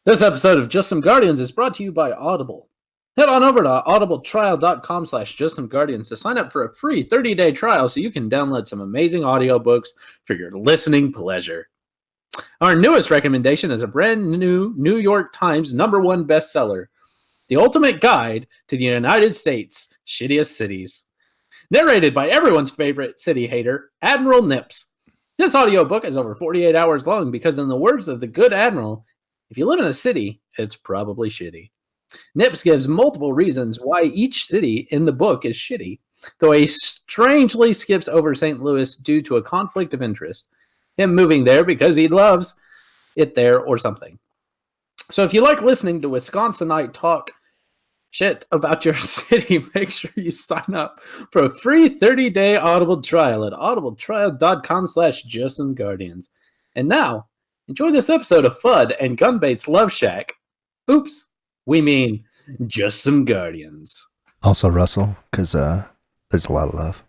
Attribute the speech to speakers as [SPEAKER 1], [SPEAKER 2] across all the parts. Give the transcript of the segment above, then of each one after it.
[SPEAKER 1] This episode of Just Some Guardians is brought to you by Audible. Head on over to audibletrial.com/justsomeguardians to sign up for a free 30-day trial so you can download some amazing audiobooks for your listening pleasure. Our newest recommendation is a brand new New York Times #1 bestseller, The Ultimate Guide to the United States' Shittiest Cities. Narrated by everyone's favorite city hater, Admiral Nips. This audiobook is over 48 hours long because, in the words of the good Admiral, if you live in a city, it's probably shitty. Nips gives multiple reasons why each city in the book is shitty, though he strangely skips over St. Louis due to a conflict of interest. Him moving there because he loves it there or something. So if you like listening to Wisconsinite talk shit about your city, make sure you sign up for a free 30-day Audible trial at audibletrial.com/justsomeguardians. And now, enjoy this episode of Fudd and Gunbait's Love Shack. Oops, we mean Just Some Guardians.
[SPEAKER 2] Also Russell, because there's a lot of love.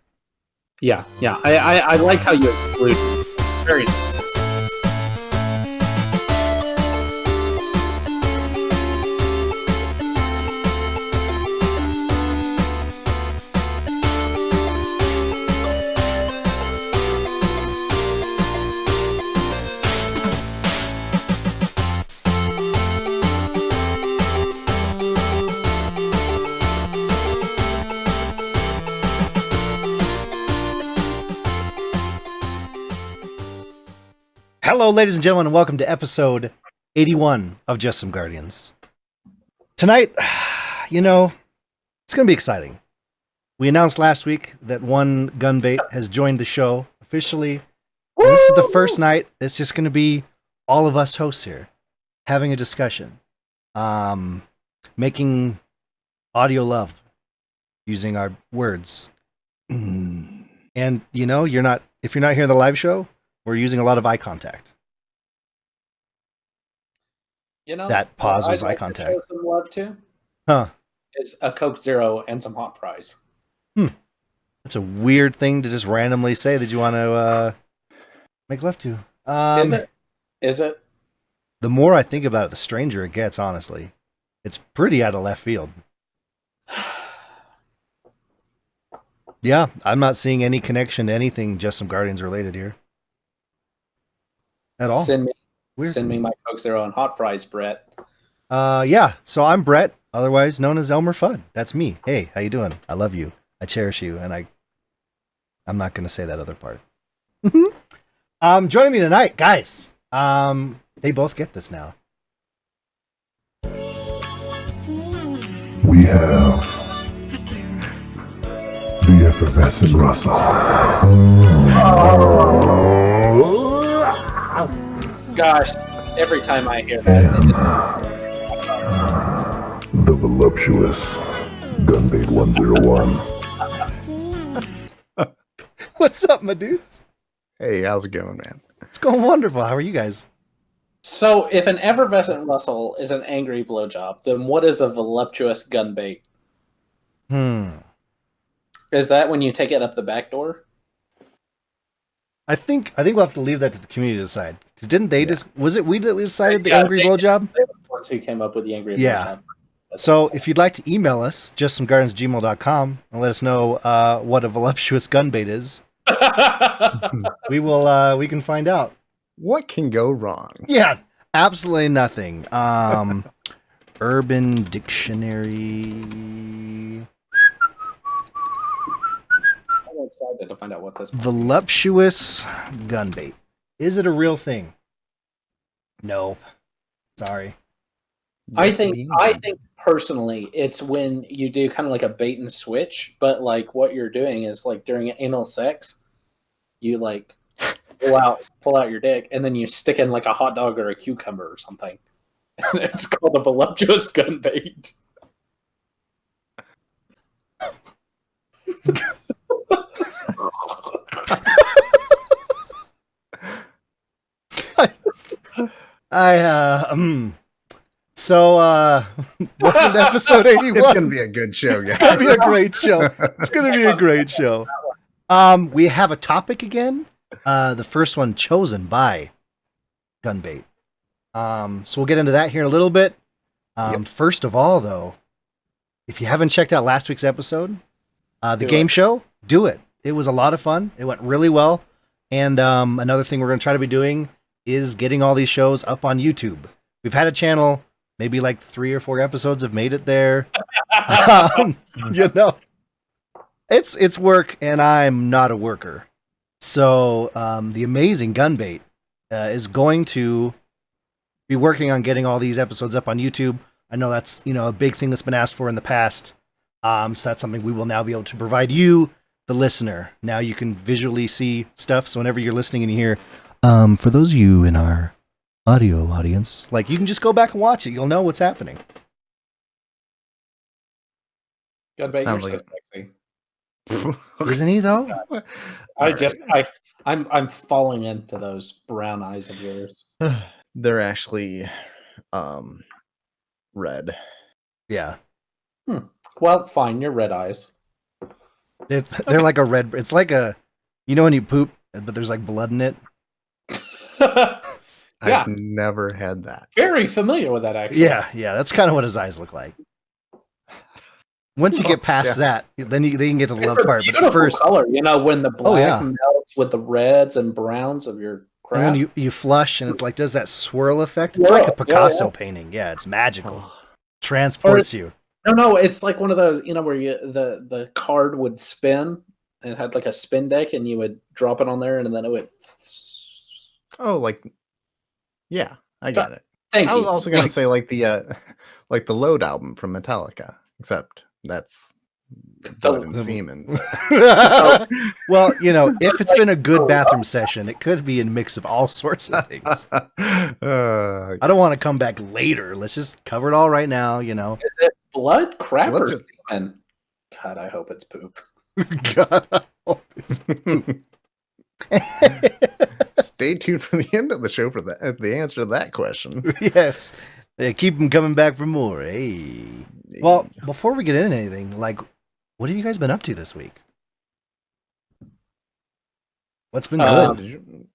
[SPEAKER 1] Yeah. I like how you exclude. Very nice.
[SPEAKER 2] Hello, ladies and gentlemen, and welcome to episode 81 of Just Some Guardians. Tonight, it's going to be exciting. We announced last week that one Gunbait has joined the show officially. And this is the first night. It's just going to be all of us hosts here having a discussion, making audio love using our words. And if you're not here in the live show, we're using a lot of eye contact. That pause was eye contact.
[SPEAKER 1] To show some love to, is a Coke Zero and some hot fries.
[SPEAKER 2] That's a weird thing to just randomly say that you want to make love to.
[SPEAKER 1] Is it?
[SPEAKER 2] The more I think about it, the stranger it gets, honestly. It's pretty out of left field. Yeah, I'm not seeing any connection to anything Just Some Guardians related here. At all.
[SPEAKER 1] Send me my Coke Zero and hot fries, Brett.
[SPEAKER 2] Yeah. So I'm Brett, otherwise known as ElmmerFudd. That's me. Hey, how you doing? I love you. I cherish you, and I'm not going to say that other part. Joining me tonight, guys. They both get this now.
[SPEAKER 3] We have the effervescent Russell.
[SPEAKER 1] Gosh, every time I hear that,
[SPEAKER 3] The voluptuous Gunbait 101.
[SPEAKER 2] What's up, my dudes?
[SPEAKER 4] Hey, how's it going, man?
[SPEAKER 2] It's going wonderful. How are you guys?
[SPEAKER 1] So, if an effervescent Russell is an angry blowjob, then what is a voluptuous Gunbait? Is that when you take it up the back door?
[SPEAKER 2] I think we'll have to leave that to the community to decide. Because didn't they just... Was it we that we decided the angry blowjob?
[SPEAKER 1] They were the ones who came up with the angry blowjob.
[SPEAKER 2] So if you'd like to email us, justsomeguardians@gmail.com, and let us know what a voluptuous Gunbait is, we can find out.
[SPEAKER 4] What can go wrong?
[SPEAKER 2] Yeah, absolutely nothing. Urban Dictionary.
[SPEAKER 1] I'm excited to find out what this
[SPEAKER 2] Voluptuous Gunbait. Is it a real thing? No. Sorry.
[SPEAKER 1] I think personally it's when you do kind of like a bait and switch, but like what you're doing is like during anal sex, you like pull out your dick, and then you stick in like a hot dog or a cucumber or something. It's called a voluptuous Gunbait.
[SPEAKER 2] So, welcome to episode 81.
[SPEAKER 4] It's going to be a good show, guys.
[SPEAKER 2] It's going to be a great show. It's going to be a great show. We have a topic again. The first one chosen by Gunbait. So we'll get into that here in a little bit.
[SPEAKER 4] Yep.
[SPEAKER 2] First of all, though, if you haven't checked out last week's episode, the
[SPEAKER 1] Do
[SPEAKER 2] game
[SPEAKER 1] it.
[SPEAKER 2] show, do it. It was a lot of fun. It went really well. And another thing we're going to try to be doing is getting all these shows up on YouTube. We've had a channel, maybe like 3 or 4 episodes have made it there. You know, it's work, and I'm not a worker. So the amazing Gunbait is going to be working on getting all these episodes up on YouTube. I know that's, a big thing that's been asked for in the past. So that's something we will now be able to provide you, the listener. Now you can visually see stuff. So whenever you're listening and you hear, for those of you in our audio audience, like, you can just go back and watch it. You'll know what's happening.
[SPEAKER 1] Gunbait,
[SPEAKER 4] Sounds
[SPEAKER 1] you're
[SPEAKER 4] like-
[SPEAKER 1] so sexy.
[SPEAKER 2] Isn't he though?
[SPEAKER 1] I'm falling into those brown eyes of yours.
[SPEAKER 4] They're actually red.
[SPEAKER 2] Yeah.
[SPEAKER 1] Well, fine, you're red eyes.
[SPEAKER 2] They're like a red. It's like a, when you poop, but there's like blood in it.
[SPEAKER 1] Yeah.
[SPEAKER 4] I've never had that.
[SPEAKER 1] Very familiar with that, actually.
[SPEAKER 2] Yeah, that's kind of what his eyes look like. Once you get past that, then you can get to the love
[SPEAKER 1] It's a
[SPEAKER 2] part. But
[SPEAKER 1] beautiful
[SPEAKER 2] at first,
[SPEAKER 1] color, when the black
[SPEAKER 2] yeah.
[SPEAKER 1] melts with the reds and browns of your crap.
[SPEAKER 2] and then you flush, and it like does that swirl effect. It's
[SPEAKER 1] Yeah,
[SPEAKER 2] like a
[SPEAKER 1] yeah,
[SPEAKER 2] Picasso
[SPEAKER 1] yeah.
[SPEAKER 2] painting. Yeah, it's magical.
[SPEAKER 4] Oh,
[SPEAKER 2] Transports you.
[SPEAKER 1] No, it's like one of those, where the card would spin, and it had like a spin deck, and you would drop it on there, and then it would.
[SPEAKER 4] yeah, I got it.
[SPEAKER 1] Thank
[SPEAKER 4] I was
[SPEAKER 1] you.
[SPEAKER 4] also gonna say like the Load album from Metallica, except that's blood and
[SPEAKER 2] the-
[SPEAKER 4] semen.
[SPEAKER 2] Well, if it's been a good bathroom session, it could be a mix of all sorts of things. I don't want to come back later. Let's just cover it all right now.
[SPEAKER 1] Is it blood, crap,
[SPEAKER 4] Let's
[SPEAKER 1] or
[SPEAKER 4] just-
[SPEAKER 1] semen? God, I hope it's poop.
[SPEAKER 2] God, I hope it's
[SPEAKER 4] Stay tuned for the end of the show for the answer to that question.
[SPEAKER 2] yes. Keep them coming back for more. Hey. Well, before we get into anything, like, what have you guys been up to this week? What's been good?
[SPEAKER 4] Did you-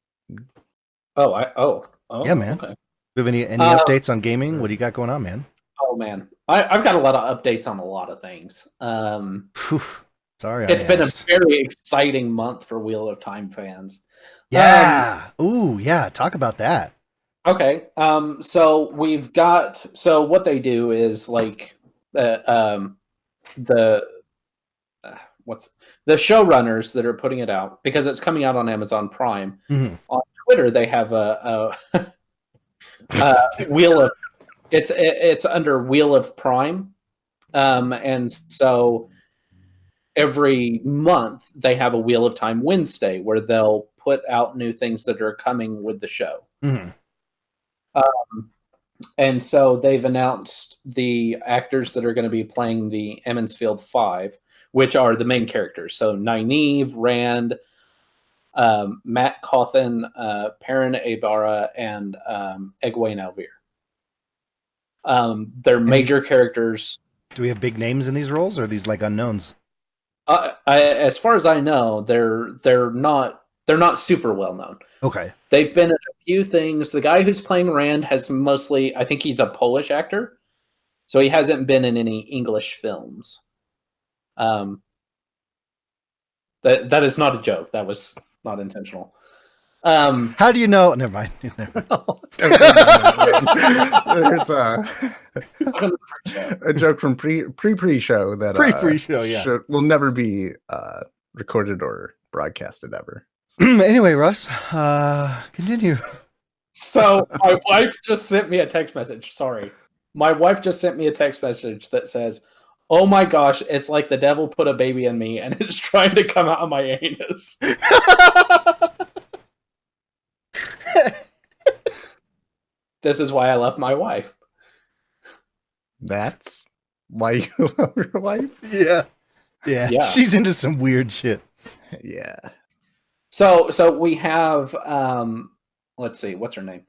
[SPEAKER 1] Oh,
[SPEAKER 2] Yeah, man.
[SPEAKER 1] Okay.
[SPEAKER 2] Do you have any updates on gaming? What do you got going on, man?
[SPEAKER 1] Oh man, I've got a lot of updates on a lot of things.
[SPEAKER 2] Phew. Sorry,
[SPEAKER 1] It's
[SPEAKER 2] I
[SPEAKER 1] been
[SPEAKER 2] asked.
[SPEAKER 1] a very exciting month for Wheel of Time fans.
[SPEAKER 2] Yeah. Ooh, yeah. Talk about that.
[SPEAKER 1] Okay. So we've got. So what they do is like the what's the showrunners that are putting it out, because it's coming out on Amazon Prime.
[SPEAKER 2] Mhm.
[SPEAKER 1] On Twitter, they have a Wheel of. It's under Wheel of Prime, and so every month they have a Wheel of Time Wednesday where they'll put out new things that are coming with the show.
[SPEAKER 2] Mhm.
[SPEAKER 1] And so they've announced the actors that are going to be playing the Emmonsfield Five, which are the main characters. So Nynaeve, Rand, Matt Cawthon, Perrin Abara, and Egwene Elvire. They're major characters.
[SPEAKER 2] Do we have big names in these roles, or are these like unknowns?
[SPEAKER 1] As far as I know, they're not super well known.
[SPEAKER 2] Okay.
[SPEAKER 1] They've been in a few things. The guy who's playing Rand has mostly, I think he's a Polish actor, so he hasn't been in any English films. That is not a joke. That was not intentional.
[SPEAKER 2] How do you know? Never mind.
[SPEAKER 4] There's a joke from pre-show that
[SPEAKER 2] Pre-show, yeah.
[SPEAKER 4] will never be recorded or broadcasted ever.
[SPEAKER 2] Anyway, Russ, continue.
[SPEAKER 1] So my wife just sent me a text message. Sorry. My wife just sent me a text message that says, "Oh my gosh, it's like the devil put a baby in me and it's trying to come out of my anus." This is why I left my wife.
[SPEAKER 4] That's why you love your wife?
[SPEAKER 2] Yeah.
[SPEAKER 1] Yeah.
[SPEAKER 2] She's into some weird shit.
[SPEAKER 4] Yeah.
[SPEAKER 1] So we have let's see, what's her name?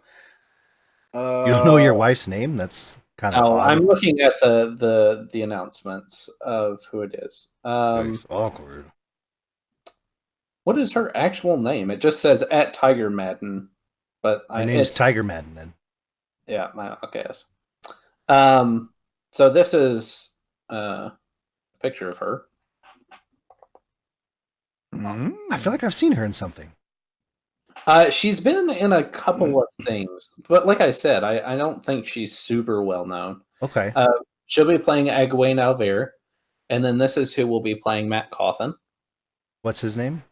[SPEAKER 2] You don't know your wife's name? That's kind of
[SPEAKER 1] No,
[SPEAKER 2] odd.
[SPEAKER 1] I'm looking at the announcements of who it is.
[SPEAKER 2] It's awkward.
[SPEAKER 1] What is her actual name? It just says @Tiger Madden, but
[SPEAKER 2] My name's Tiger Madden. Then
[SPEAKER 1] Yeah, my okay. Yes. So this is a picture of her.
[SPEAKER 2] I feel like I've seen her in something.
[SPEAKER 1] She's been in a couple of things, but like I said, I don't think she's super well known.
[SPEAKER 2] Okay.
[SPEAKER 1] She'll be playing Egwene Alvear, and then this is who will be playing Matt Cawthon.
[SPEAKER 2] What's his name?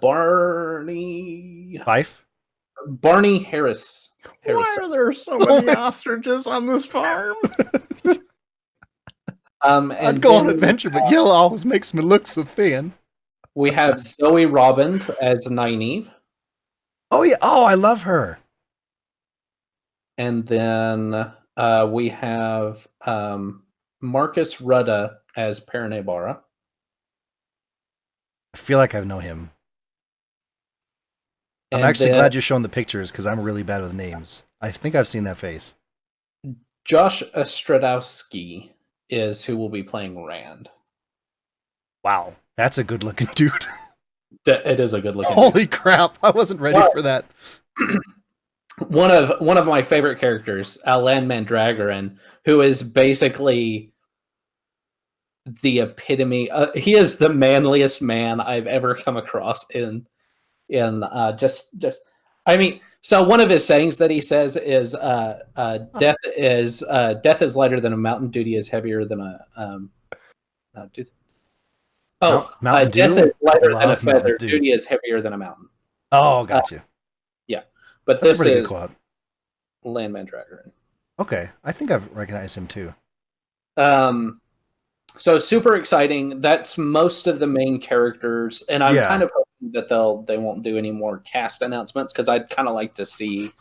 [SPEAKER 1] Barney Harris.
[SPEAKER 4] Why are there so many ostriches on this farm?
[SPEAKER 2] I'd go on adventure, but yellow always makes me look so thin.
[SPEAKER 1] We have Zoe Robbins as Nynaeve.
[SPEAKER 2] Oh yeah! Oh, I love her.
[SPEAKER 1] And then we have Marcus Rudda as Paranebara.
[SPEAKER 2] I feel like I know him. I'm
[SPEAKER 1] And
[SPEAKER 2] actually
[SPEAKER 1] then
[SPEAKER 2] glad you're showing the pictures because I'm really bad with names. I think I've seen that face.
[SPEAKER 1] Josh Ostradowski is who will be playing Rand.
[SPEAKER 2] Wow, that's a good-looking dude.
[SPEAKER 1] It is a good looking.
[SPEAKER 2] Holy crap! I wasn't ready for that.
[SPEAKER 1] One of my favorite characters, Lan Mandragoran, who is basically the epitome. He is the manliest man I've ever come across in just. I mean, so one of his sayings that he says is, "Death is lighter than a mountain. Duty is heavier than a
[SPEAKER 2] Mountain Dew?
[SPEAKER 1] Death is lighter than a
[SPEAKER 2] Love Mountain
[SPEAKER 1] feather.
[SPEAKER 2] Dew.
[SPEAKER 1] Duty is heavier than a mountain."
[SPEAKER 2] Oh, got you.
[SPEAKER 1] Yeah, but
[SPEAKER 2] That's a
[SPEAKER 1] this
[SPEAKER 2] pretty good
[SPEAKER 1] is
[SPEAKER 2] quote.
[SPEAKER 1] Lan Mandragoran.
[SPEAKER 2] Okay, I think I've recognized him too.
[SPEAKER 1] So super exciting. That's most of the main characters, and I'm kind of hoping that they won't do any more cast announcements because I'd kind of like to see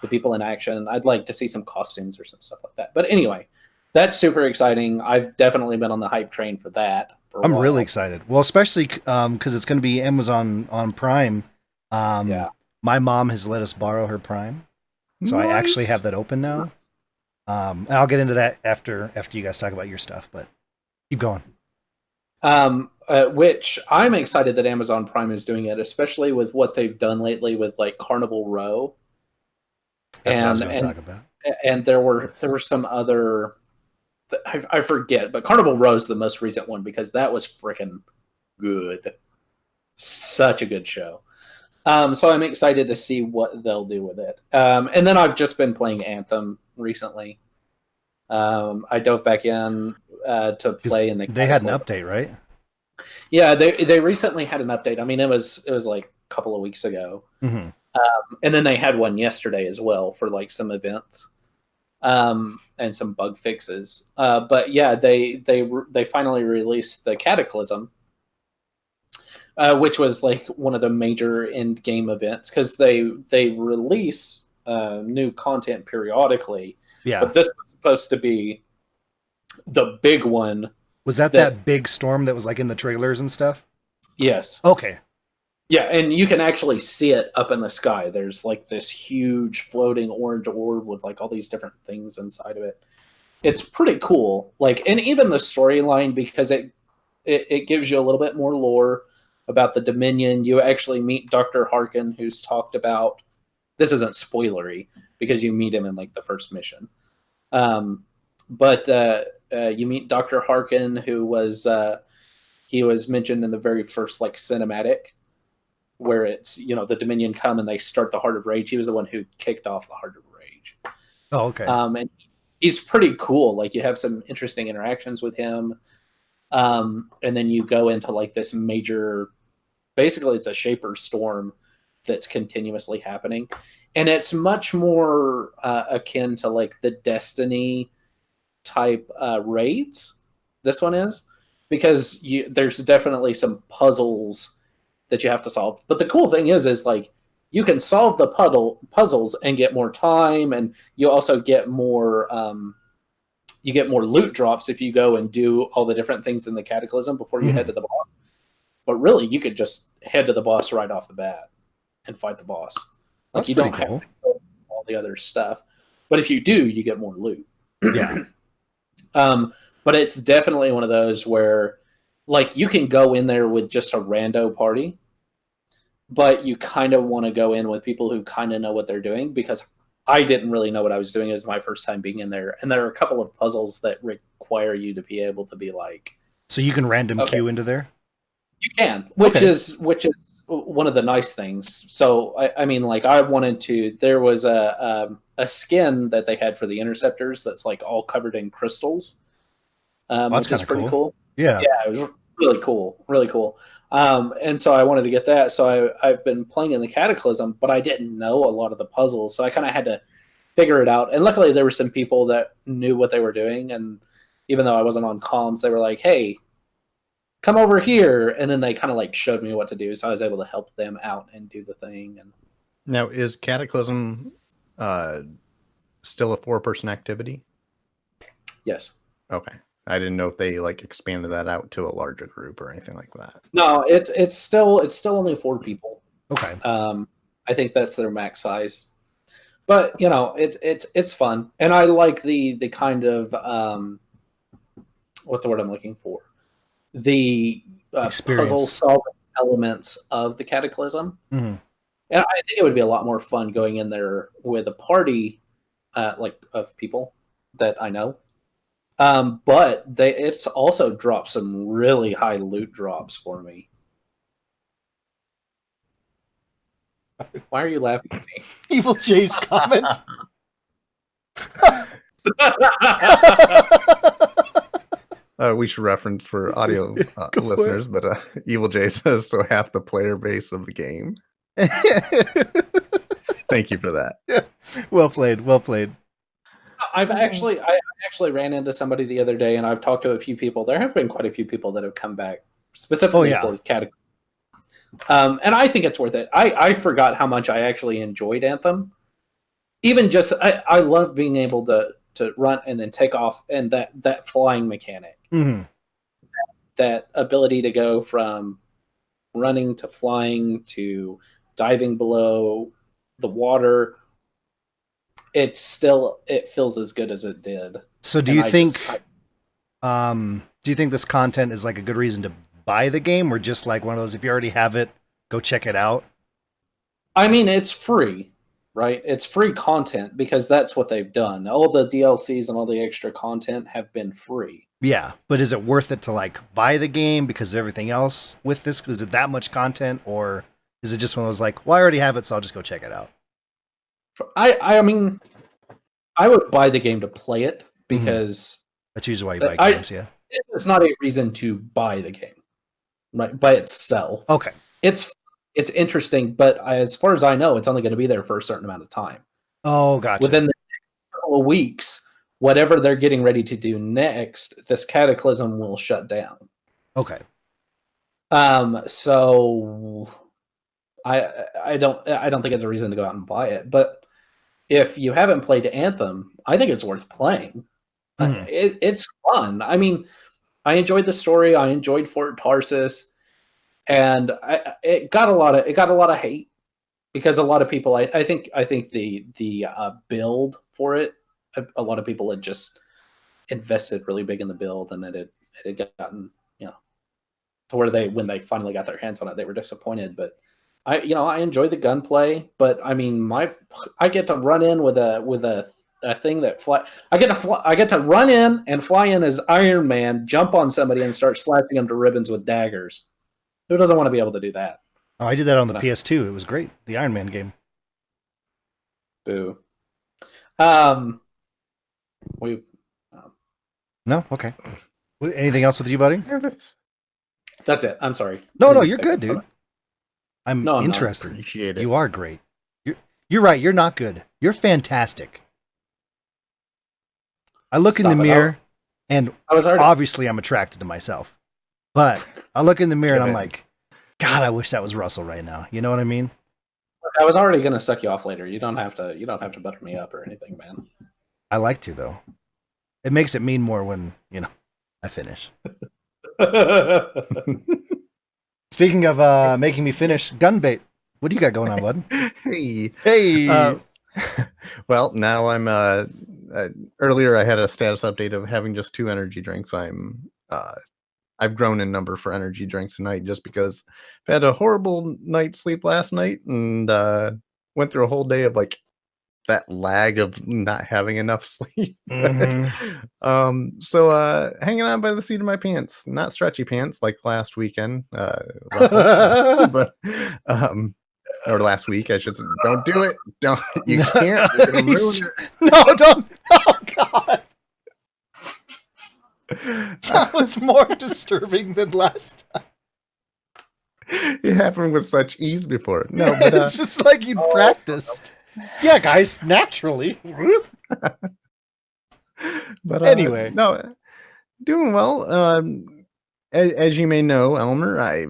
[SPEAKER 1] the people in action. I'd like to see some costumes or some stuff like that. But anyway, that's super exciting. I've definitely been on the hype train for that.
[SPEAKER 2] I'm really excited. Well, especially because it's going to be Amazon on Prime.
[SPEAKER 1] Yeah.
[SPEAKER 2] My mom has let us borrow her Prime, so I actually have that open now. And I'll get into that after you guys talk about your stuff. But keep going.
[SPEAKER 1] Which I'm excited that Amazon Prime is doing it, especially with what they've done lately with like Carnival Row.
[SPEAKER 2] That's what I was going to talk about.
[SPEAKER 1] And there were some other. I forget, but Carnival Row is the most recent one because that was freaking good. Such a good show. So I'm excited to see what they'll do with it. And then I've just been playing Anthem recently. I dove back in to play in the.
[SPEAKER 2] They had an update, right?
[SPEAKER 1] Yeah, they recently had an update. I mean, it was like a couple of weeks ago, and then they had one yesterday as well for like some events. And some bug fixes. But yeah, they finally released the Cataclysm, which was like one of the major end game events because they release new content periodically.
[SPEAKER 2] Yeah,
[SPEAKER 1] but this was supposed to be the big one.
[SPEAKER 2] Was that big storm that was like in the trailers and stuff?
[SPEAKER 1] Yes.
[SPEAKER 2] Okay.
[SPEAKER 1] Yeah, and you can actually see it up in the sky. There's like this huge floating orange orb with like all these different things inside of it. It's pretty cool. Like, and even the storyline, because it gives you a little bit more lore about the Dominion. You actually meet Dr. Harkin, who's talked about. This isn't spoilery because you meet him in like the first mission. But you meet Dr. Harkin, who was he was mentioned in the very first like cinematic, where it's, the Dominion come and they start the Heart of Rage. He was the one who kicked off the Heart of Rage.
[SPEAKER 2] Oh, okay.
[SPEAKER 1] And he's pretty cool. Like, you have some interesting interactions with him. And then you go into like this major, basically it's a Shaper storm that's continuously happening. And it's much more akin to like the Destiny type raids. This one is, because there's definitely some puzzles that you have to solve. But the cool thing is like you can solve the puzzles and get more time, and you also get more loot drops if you go and do all the different things in the Cataclysm before you head to the boss. But really, you could just head to the boss right off the bat and fight the boss. Like,
[SPEAKER 2] That's
[SPEAKER 1] you don't
[SPEAKER 2] pretty cool.
[SPEAKER 1] have to do all the other stuff. But if you do, you get more loot.
[SPEAKER 2] Yeah.
[SPEAKER 1] But it's definitely one of those where, like, you can go in there with just a rando party, but you kind of want to go in with people who kind of know what they're doing, because I didn't really know what I was doing. It was my first time being in there, and there are a couple of puzzles that require you to be able to be like.
[SPEAKER 2] So you can random queue into there?
[SPEAKER 1] You can, which
[SPEAKER 2] Okay.
[SPEAKER 1] is one of the nice things. So I mean, like I wanted to. There was a skin that they had for the interceptors that's like all covered in crystals,
[SPEAKER 2] That's
[SPEAKER 1] which is
[SPEAKER 2] kind of
[SPEAKER 1] pretty cool.
[SPEAKER 2] Yeah.
[SPEAKER 1] Yeah, it was really cool, really cool. And so I wanted to get that. So I've been playing in the Cataclysm, but I didn't know a lot of the puzzles, so I kind of had to figure it out. And luckily, there were some people that knew what they were doing, and even though I wasn't on comms, they were like, "Hey, come over here," and then they kind of like showed me what to do, so I was able to help them out and do the thing. And
[SPEAKER 4] Now, is Cataclysm still a 4-person activity?
[SPEAKER 1] yes,
[SPEAKER 4] Okay. I didn't know if they like expanded that out to a larger group or anything like that.
[SPEAKER 1] no, it's still only 4 people.
[SPEAKER 2] Okay.
[SPEAKER 1] I think that's their max size, but you know, it's fun, and I like the kind of what's the word I'm looking for? The puzzle solving elements of the Cataclysm.
[SPEAKER 2] Mm-hmm.
[SPEAKER 1] And I think it would be a lot more fun going in there with a party, like of people that I know. But it's also dropped some really high loot drops for me. Why are you laughing at me?
[SPEAKER 2] Evil Jay's comment.
[SPEAKER 4] We should reference for audio listeners, but Evil Jay says, so half the player base of the game. Thank you for that.
[SPEAKER 2] Yeah. Well played. Well played.
[SPEAKER 1] I actually ran into somebody the other day, and I've talked to a few people. There have been quite a few people that have come back specifically for Cataclysm. And I think it's worth it. I forgot how much I actually enjoyed Anthem. Even just, I love being able to run and then take off, and that flying mechanic.
[SPEAKER 2] Mm-hmm.
[SPEAKER 1] That ability to go from running to flying to diving below the water. It feels as good as it did.
[SPEAKER 2] So do you think this content is like a good reason to buy the game, or just like one of those, if you already have it, go check it out?
[SPEAKER 1] I mean, it's free, right? It's free content because that's what they've done. All the DLCs and all the extra content have been free.
[SPEAKER 2] Yeah, but is it worth it to like buy the game because of everything else with this? Is it that much content, or is it just one of those like, well, I already have it, so I'll just go check it out?
[SPEAKER 1] I mean, I would buy the game to play it because
[SPEAKER 2] that's usually why you buy games. Yeah,
[SPEAKER 1] it's not a reason to buy the game, right? By itself.
[SPEAKER 2] Okay,
[SPEAKER 1] it's interesting, but as far as I know, it's only going to be there for a certain amount of time.
[SPEAKER 2] Oh, gotcha.
[SPEAKER 1] Within the next couple of weeks, whatever they're getting ready to do next, this Cataclysm will shut down.
[SPEAKER 2] Okay.
[SPEAKER 1] So I don't think it's a reason to go out and buy it, but if you haven't played Anthem, I think it's worth playing. It's fun. I mean, I enjoyed the story. I enjoyed Fort Tarsus, and it got a lot of hate because a lot of people. I think the build for it. A lot of people had just invested really big in the build, and it had gotten to where when they finally got their hands on it, they were disappointed. But I enjoy the gunplay, but I mean, I get to run in with a thing that fly. I get to run in and fly in as Iron Man, jump on somebody and start slapping them to ribbons with daggers. Who doesn't want to be able to do that?
[SPEAKER 2] Oh, I did that on the PS2. It was great. The Iron Man game.
[SPEAKER 1] Boo.
[SPEAKER 2] No, okay. Anything else with you, buddy?
[SPEAKER 1] That's it. I'm sorry.
[SPEAKER 2] No, you're good, dude. I'm interested.
[SPEAKER 4] Appreciate it.
[SPEAKER 2] You are great. You're right. You're not good. You're fantastic. I look in the mirror, and obviously I'm attracted to myself. But I look in the mirror and I'm like, God, I wish that was Russell right now. You know what I mean?
[SPEAKER 1] I was already gonna suck you off later. You don't have to butter me up or anything, man.
[SPEAKER 2] I like to though. It makes it mean more when I finish. Speaking of making me finish, Gunbait. What do you got going on, bud?
[SPEAKER 4] Hey. Well, now I'm. Earlier, I had a status update of having just 2 energy drinks. I've grown in number for energy drinks tonight just because I had a horrible night's sleep last night and went through a whole day of like that lag of not having enough sleep.
[SPEAKER 2] Mhm.
[SPEAKER 4] So hanging on by the seat of my pants, not stretchy pants like last weekend, Russell, but or last week, I should say. Don't do it. Don't. You can't. You're gonna ruin
[SPEAKER 2] No, don't. Oh God,
[SPEAKER 4] it.
[SPEAKER 2] that was more disturbing than last time.
[SPEAKER 4] It happened with such ease before. No, but
[SPEAKER 2] It's just like you practiced. Yeah, guys, naturally.
[SPEAKER 4] but
[SPEAKER 2] Anyway.
[SPEAKER 4] no, doing well. As you may know, Elmer,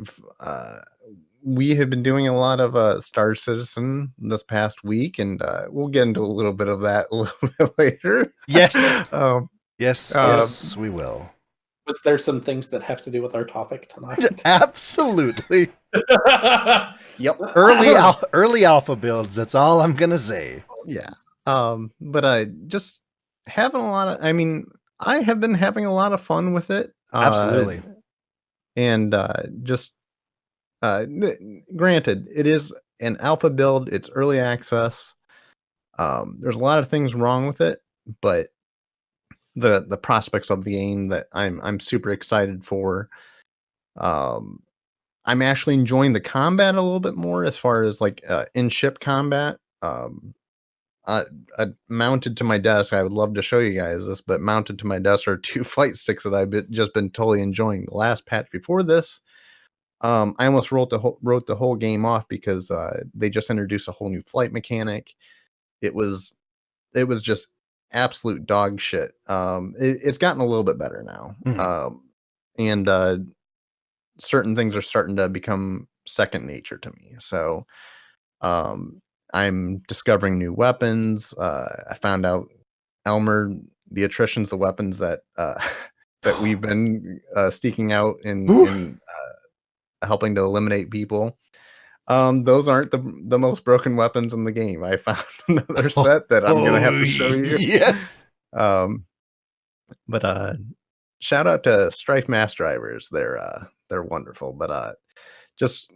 [SPEAKER 4] we have been doing a lot of Star Citizen this past week, and we'll get into a little bit of that a little bit later.
[SPEAKER 2] Yes.
[SPEAKER 4] Um,
[SPEAKER 2] Yes,
[SPEAKER 4] Uh,
[SPEAKER 2] yes, we will.
[SPEAKER 1] Was there some things that have to do with our topic tonight?
[SPEAKER 2] Absolutely.
[SPEAKER 4] yep.
[SPEAKER 2] Early alpha builds. That's all I'm gonna say.
[SPEAKER 4] Yeah. But just having a lot of. I mean, I have been having a lot of fun with it.
[SPEAKER 2] Absolutely.
[SPEAKER 4] And just granted, it is an alpha build. It's early access. There's a lot of things wrong with it, but the prospects of the game that I'm super excited for. I'm actually enjoying the combat a little bit more as far as like in-ship combat. Mounted to my desk, I would love to show you guys this, but mounted to my desk are 2 flight sticks that I've just been totally enjoying. The last patch before this, I almost wrote the whole game off because they just introduced a whole new flight mechanic. It was just absolute dog shit. It's gotten a little bit better now.
[SPEAKER 2] Mhm.
[SPEAKER 4] And certain things are starting to become second nature to me. So I'm discovering new weapons. I found out Elmer, the attrition's the weapons that that we've been seeking out in helping to eliminate people. Those aren't the most broken weapons in the game. I found another set that I'm gonna have to show you.
[SPEAKER 2] Yes.
[SPEAKER 4] Um, but shout out to Strife Mass Drivers. They're wonderful. But just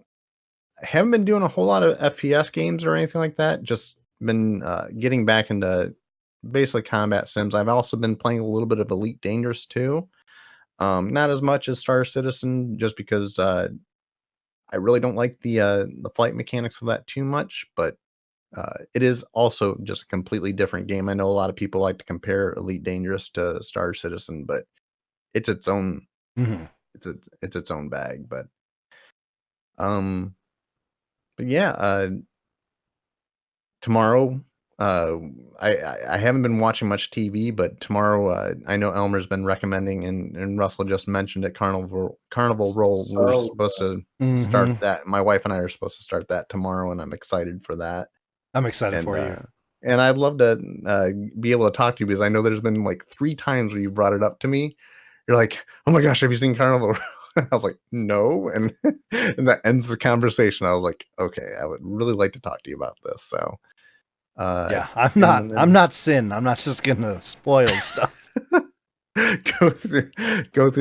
[SPEAKER 4] haven't been doing a whole lot of FPS games or anything like that. Just been getting back into basically combat sims. I've also been playing a little bit of Elite Dangerous too. Not as much as Star Citizen, just because I really don't like the flight mechanics of that too much. But it is also just a completely different game. I know a lot of people like to compare Elite Dangerous to Star Citizen, but it's its own
[SPEAKER 2] Mhm.
[SPEAKER 4] it's its own bag. Um but yeah, tomorrow I haven't been watching much TV, but tomorrow I know Elmer's been recommending and Russell just mentioned it, Carnival Roll. We're
[SPEAKER 1] So
[SPEAKER 4] supposed to start
[SPEAKER 2] Mhm.
[SPEAKER 4] that. My wife and I are supposed to start that tomorrow, and I'm excited for that.
[SPEAKER 2] I'm excited
[SPEAKER 4] And
[SPEAKER 2] for you.
[SPEAKER 4] and I'd love to be able to talk to you because I know there's been like 3 times where you brought it up to me. You're like, "Oh my gosh, have you seen Carnival?" I was like, "No," and and that ends the conversation. I was like, "Okay, I would really like to talk to you about this." So,
[SPEAKER 2] Yeah, I'm
[SPEAKER 4] and
[SPEAKER 2] not Sin. I'm not just gonna spoil stuff.
[SPEAKER 4] go through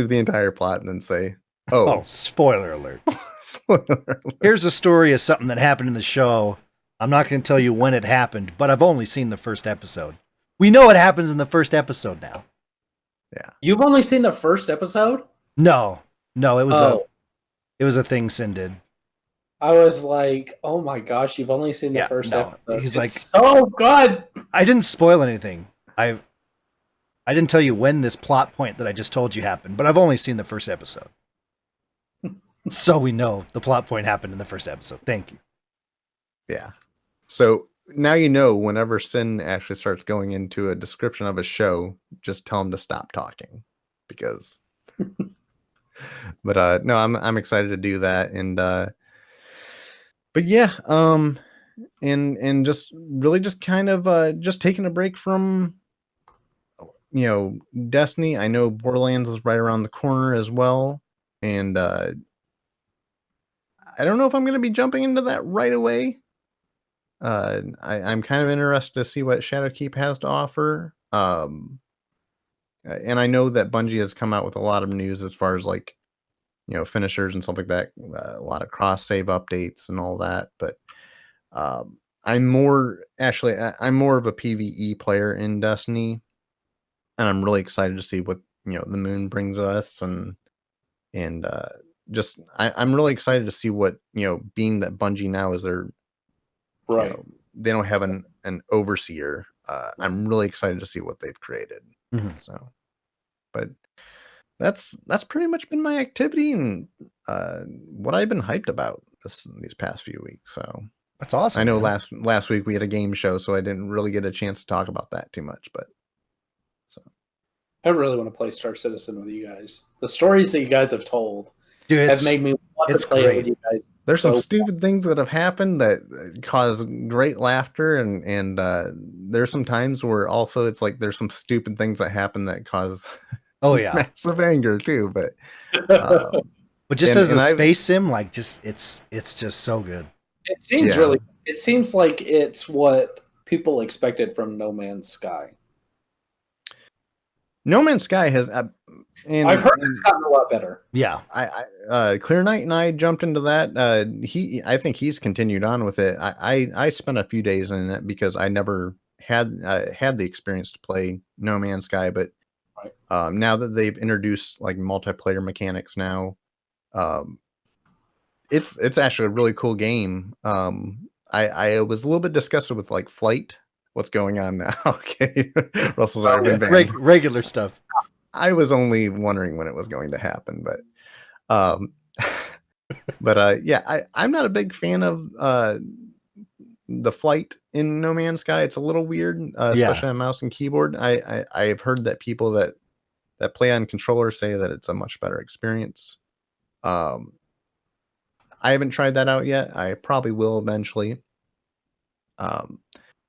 [SPEAKER 4] the entire plot and then say,
[SPEAKER 2] Oh,
[SPEAKER 4] "Oh,
[SPEAKER 2] spoiler alert.
[SPEAKER 4] spoiler alert."
[SPEAKER 2] Here's a story of something that happened in the show. I'm not going to tell you when it happened, but I've only seen the first episode. We know what happens in the first episode now.
[SPEAKER 1] you've only seen the first episode?
[SPEAKER 2] No, it was
[SPEAKER 1] Oh,
[SPEAKER 2] a thing Sin did.
[SPEAKER 1] I was like, oh my gosh, you've only seen the
[SPEAKER 2] Yeah,
[SPEAKER 1] first
[SPEAKER 2] no.
[SPEAKER 1] episode.
[SPEAKER 2] He's
[SPEAKER 1] It's
[SPEAKER 2] like,
[SPEAKER 1] so good.
[SPEAKER 2] I didn't spoil anything. I didn't tell you when this plot point that I just told you happened, but I've only seen the first episode. So we know the plot point happened in the first episode. Thank you.
[SPEAKER 4] Yeah. So now you know whenever Sin actually starts going into a description of a show, just tell him to stop talking. Because but no, I'm excited to do that. And but yeah, and just really just kind of just taking a break from Destiny. I know Borderlands is right around the corner as well. And I don't know if I'm gonna be jumping into that right away. I'm kind of interested to see what Shadowkeep has to offer. And I know that Bungie has come out with a lot of news as far as like, finishers and stuff like that. A lot of cross save updates and all that. But I'm more of a PvE player in Destiny, and I'm really excited to see what the moon brings us, and just I'm really excited to see what being that Bungie now is their
[SPEAKER 1] Right.
[SPEAKER 4] they don't have an overseer. I'm really excited to see what they've created.
[SPEAKER 2] Mhm.
[SPEAKER 4] So, but that's pretty much been my activity and what I've been hyped about these past few weeks. So
[SPEAKER 2] That's awesome.
[SPEAKER 4] I know
[SPEAKER 2] man.
[SPEAKER 4] last week we had a game show, so I didn't really get a chance to talk about that too much. But so
[SPEAKER 1] I really want to play Star Citizen with you guys. The stories that you guys have told
[SPEAKER 2] Dude,
[SPEAKER 1] have made me want
[SPEAKER 2] it's
[SPEAKER 1] to play it with
[SPEAKER 2] great.
[SPEAKER 1] you guys.
[SPEAKER 4] there's some
[SPEAKER 1] So
[SPEAKER 4] stupid things that have happened that cause great laughter, and there's some times where also it's like there's some stupid things that happen that cause
[SPEAKER 2] Oh yeah.
[SPEAKER 4] massive anger too. But
[SPEAKER 2] But just
[SPEAKER 4] and-
[SPEAKER 2] as a
[SPEAKER 4] and I've-
[SPEAKER 2] space sim, like it's just so good.
[SPEAKER 1] it seems
[SPEAKER 4] Yeah.
[SPEAKER 1] really. It seems like it's what people expected from No Man's Sky.
[SPEAKER 4] No Man's Sky has, and
[SPEAKER 1] I've heard it's gotten a lot better.
[SPEAKER 2] Yeah.
[SPEAKER 4] Clear Knight and I jumped into that. I think he's continued on with it. I spent a few days in it because I never had the experience to play No Man's Sky, but
[SPEAKER 1] Right.
[SPEAKER 4] now that they've introduced like multiplayer mechanics now, it's actually a really cool game. I was a little bit disgusted with like flight. What's going on now? Okay, Russell's already been banned.
[SPEAKER 2] Regular stuff.
[SPEAKER 4] I was only wondering when it was going to happen, but yeah, I'm not a big fan of the flight in No Man's Sky. It's a little weird, especially on mouse and keyboard. I've heard that people that play on controller say that it's a much better experience. I haven't tried that out yet. I probably will eventually.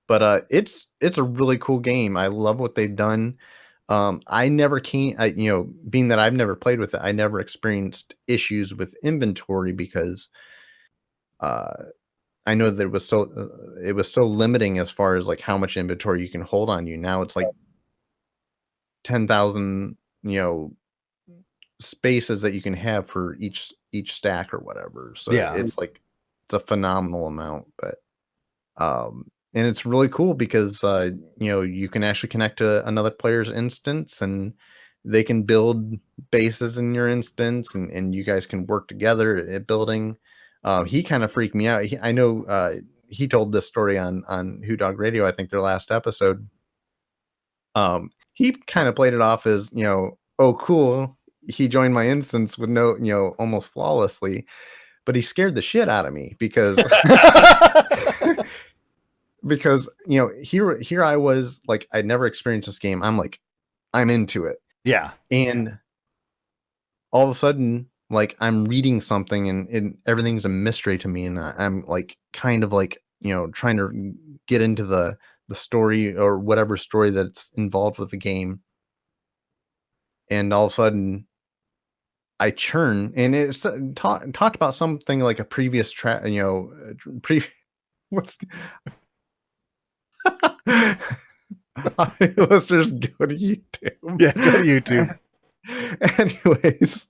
[SPEAKER 4] But it's a really cool game. I love what they've done. I never can, being that I've never played with it, I never experienced issues with inventory because I know that it was so limiting as far as like how much inventory you can hold on you. Now it's like 10,000, spaces that you can have for each stack or whatever. So
[SPEAKER 2] Yeah.
[SPEAKER 4] it's a phenomenal amount, but and it's really cool because you can actually connect to another player's instance and they can build bases in your instance and you guys can work together at building. He kind of freaked me out. I know he told this story on Who Dog Radio, I think their last episode. He kind of played it off as, oh cool, he joined my instance with no, almost flawlessly, but he scared the shit out of me because because here I was like, I'd never experienced this game. I'm like, I'm into it.
[SPEAKER 2] Yeah.
[SPEAKER 4] And all of a sudden, like I'm reading something and everything's a mystery to me. And I'm like, kind of like, trying to get into the story or whatever story that's involved with the game. And all of a sudden I churn and it's talked about something like a previous what's let's just go to YouTube.
[SPEAKER 2] Yeah, go to YouTube.
[SPEAKER 4] Anyways,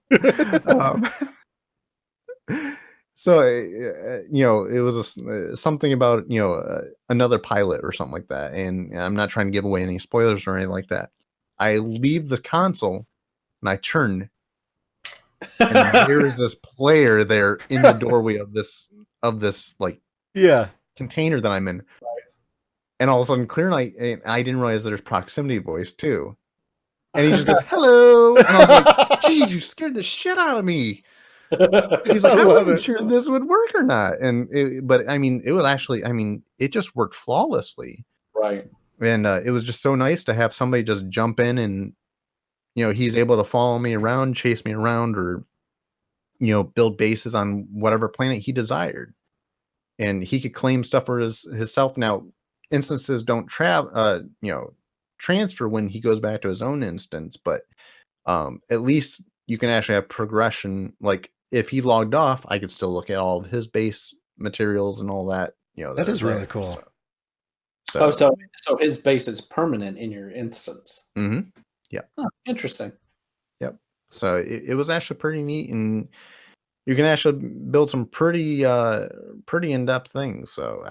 [SPEAKER 4] so it was something about another pilot or something like that, and I'm not trying to give away any spoilers or anything like that. I leave the console and I turn, and there is this player there in the doorway of this like
[SPEAKER 2] Yeah.
[SPEAKER 4] container that I'm in. And all of a sudden, Clear Knight, and I didn't realize there's proximity voice too. And he just goes, "Hello," and I was like, "Geez, you scared the shit out of me." He's like, "I wasn't sure this would work or not," but I mean, it would actually. I mean, it just worked flawlessly.
[SPEAKER 1] Right.
[SPEAKER 4] And it was just so nice to have somebody just jump in and he's able to follow me around, chase me around, or build bases on whatever planet he desired, and he could claim stuff for himself. Now, instances don't transfer when he goes back to his own instance, but at least you can actually have progression. Like if he logged off, I could still look at all of his base materials and all that.
[SPEAKER 2] That is really cool.
[SPEAKER 1] So his base is permanent in your instance.
[SPEAKER 4] Mm-hmm. Yeah.
[SPEAKER 1] Oh, interesting.
[SPEAKER 4] Yep. So it was actually pretty neat, and you can actually build some pretty in-depth things. So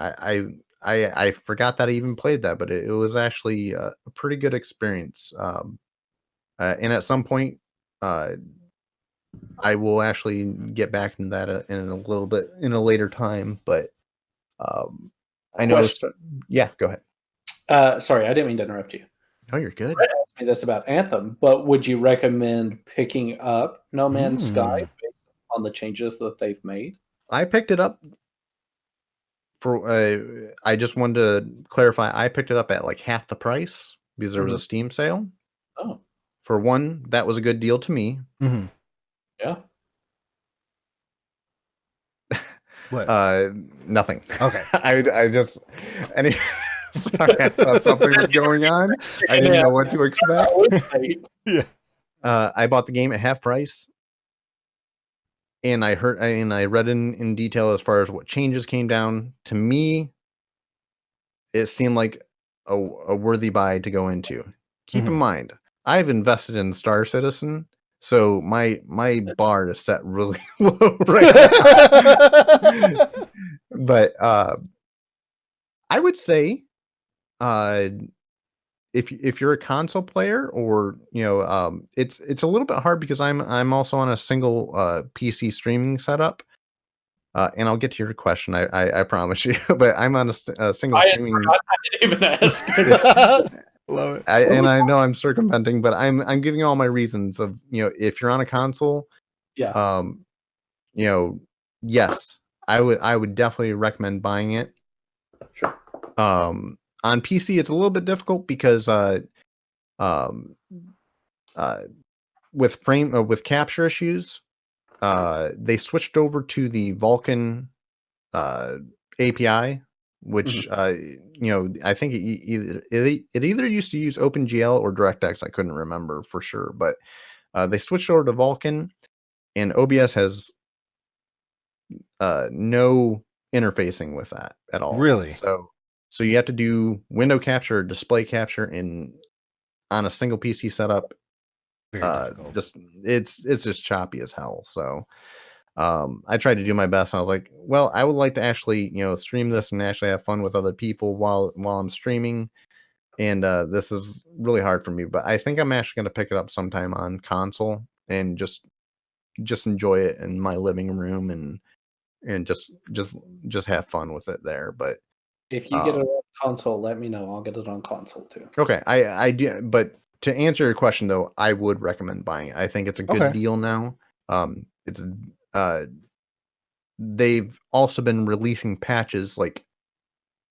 [SPEAKER 4] I forgot that I even played that, but it was actually a pretty good experience. And at some point, I will actually get back into that in a little bit in a later time. But I know. Yeah, go ahead.
[SPEAKER 1] Sorry, I didn't mean to interrupt you.
[SPEAKER 4] Oh, you're good.
[SPEAKER 1] Brett asked me this about Anthem, but would you recommend picking up No Man's Sky based on the changes that they've made?
[SPEAKER 4] I picked it up for. I just wanted to clarify. I picked it up at like half the price because there was a Steam sale.
[SPEAKER 1] Oh,
[SPEAKER 4] For one, that was a good deal to me.
[SPEAKER 2] Mm-hmm.
[SPEAKER 1] yeah.
[SPEAKER 2] What?
[SPEAKER 4] Nothing.
[SPEAKER 2] Okay.
[SPEAKER 4] I just sorry, I thought something was going on. I didn't know what to expect.
[SPEAKER 2] Yeah.
[SPEAKER 4] I bought the game at half price, and I read in detail as far as what changes came down. To me, it seemed like a worthy buy to go into. Keep in mind, I've invested in Star Citizen, so my bar is set really low right now. But I would say, if you're a console player, or it's a little bit hard because I'm also on a single PC streaming setup. And I'll get to your question, I promise you. But I'm on a single streaming.
[SPEAKER 1] I didn't even ask.
[SPEAKER 2] Love it.
[SPEAKER 4] And I know I'm circumventing, but I'm giving all my reasons of, if you're on a console,
[SPEAKER 1] Yeah.
[SPEAKER 4] Yes, I would definitely recommend buying it.
[SPEAKER 1] Sure.
[SPEAKER 4] On PC, it's a little bit difficult because with capture issues, they switched over to the Vulkan API, which I think it either used to use OpenGL or DirectX. I couldn't remember for sure, but they switched over to Vulkan, and OBS has no interfacing with that at all.
[SPEAKER 2] Really?
[SPEAKER 4] So you have to do window capture or display capture on a single PC setup.
[SPEAKER 2] Very difficult.
[SPEAKER 4] It's just choppy as hell. So I tried to do my best. I was like, well, I would like to actually, stream this and actually have fun with other people while I'm streaming. And this is really hard for me, but I think I'm actually going to pick it up sometime on console and just enjoy it in my living room and just have fun with it there. But
[SPEAKER 1] If you get it on console, let me know. I'll get it on console too.
[SPEAKER 4] Okay, I do. But to answer your question, though, I would recommend buying it. I think it's a good deal now. It's they've also been releasing patches like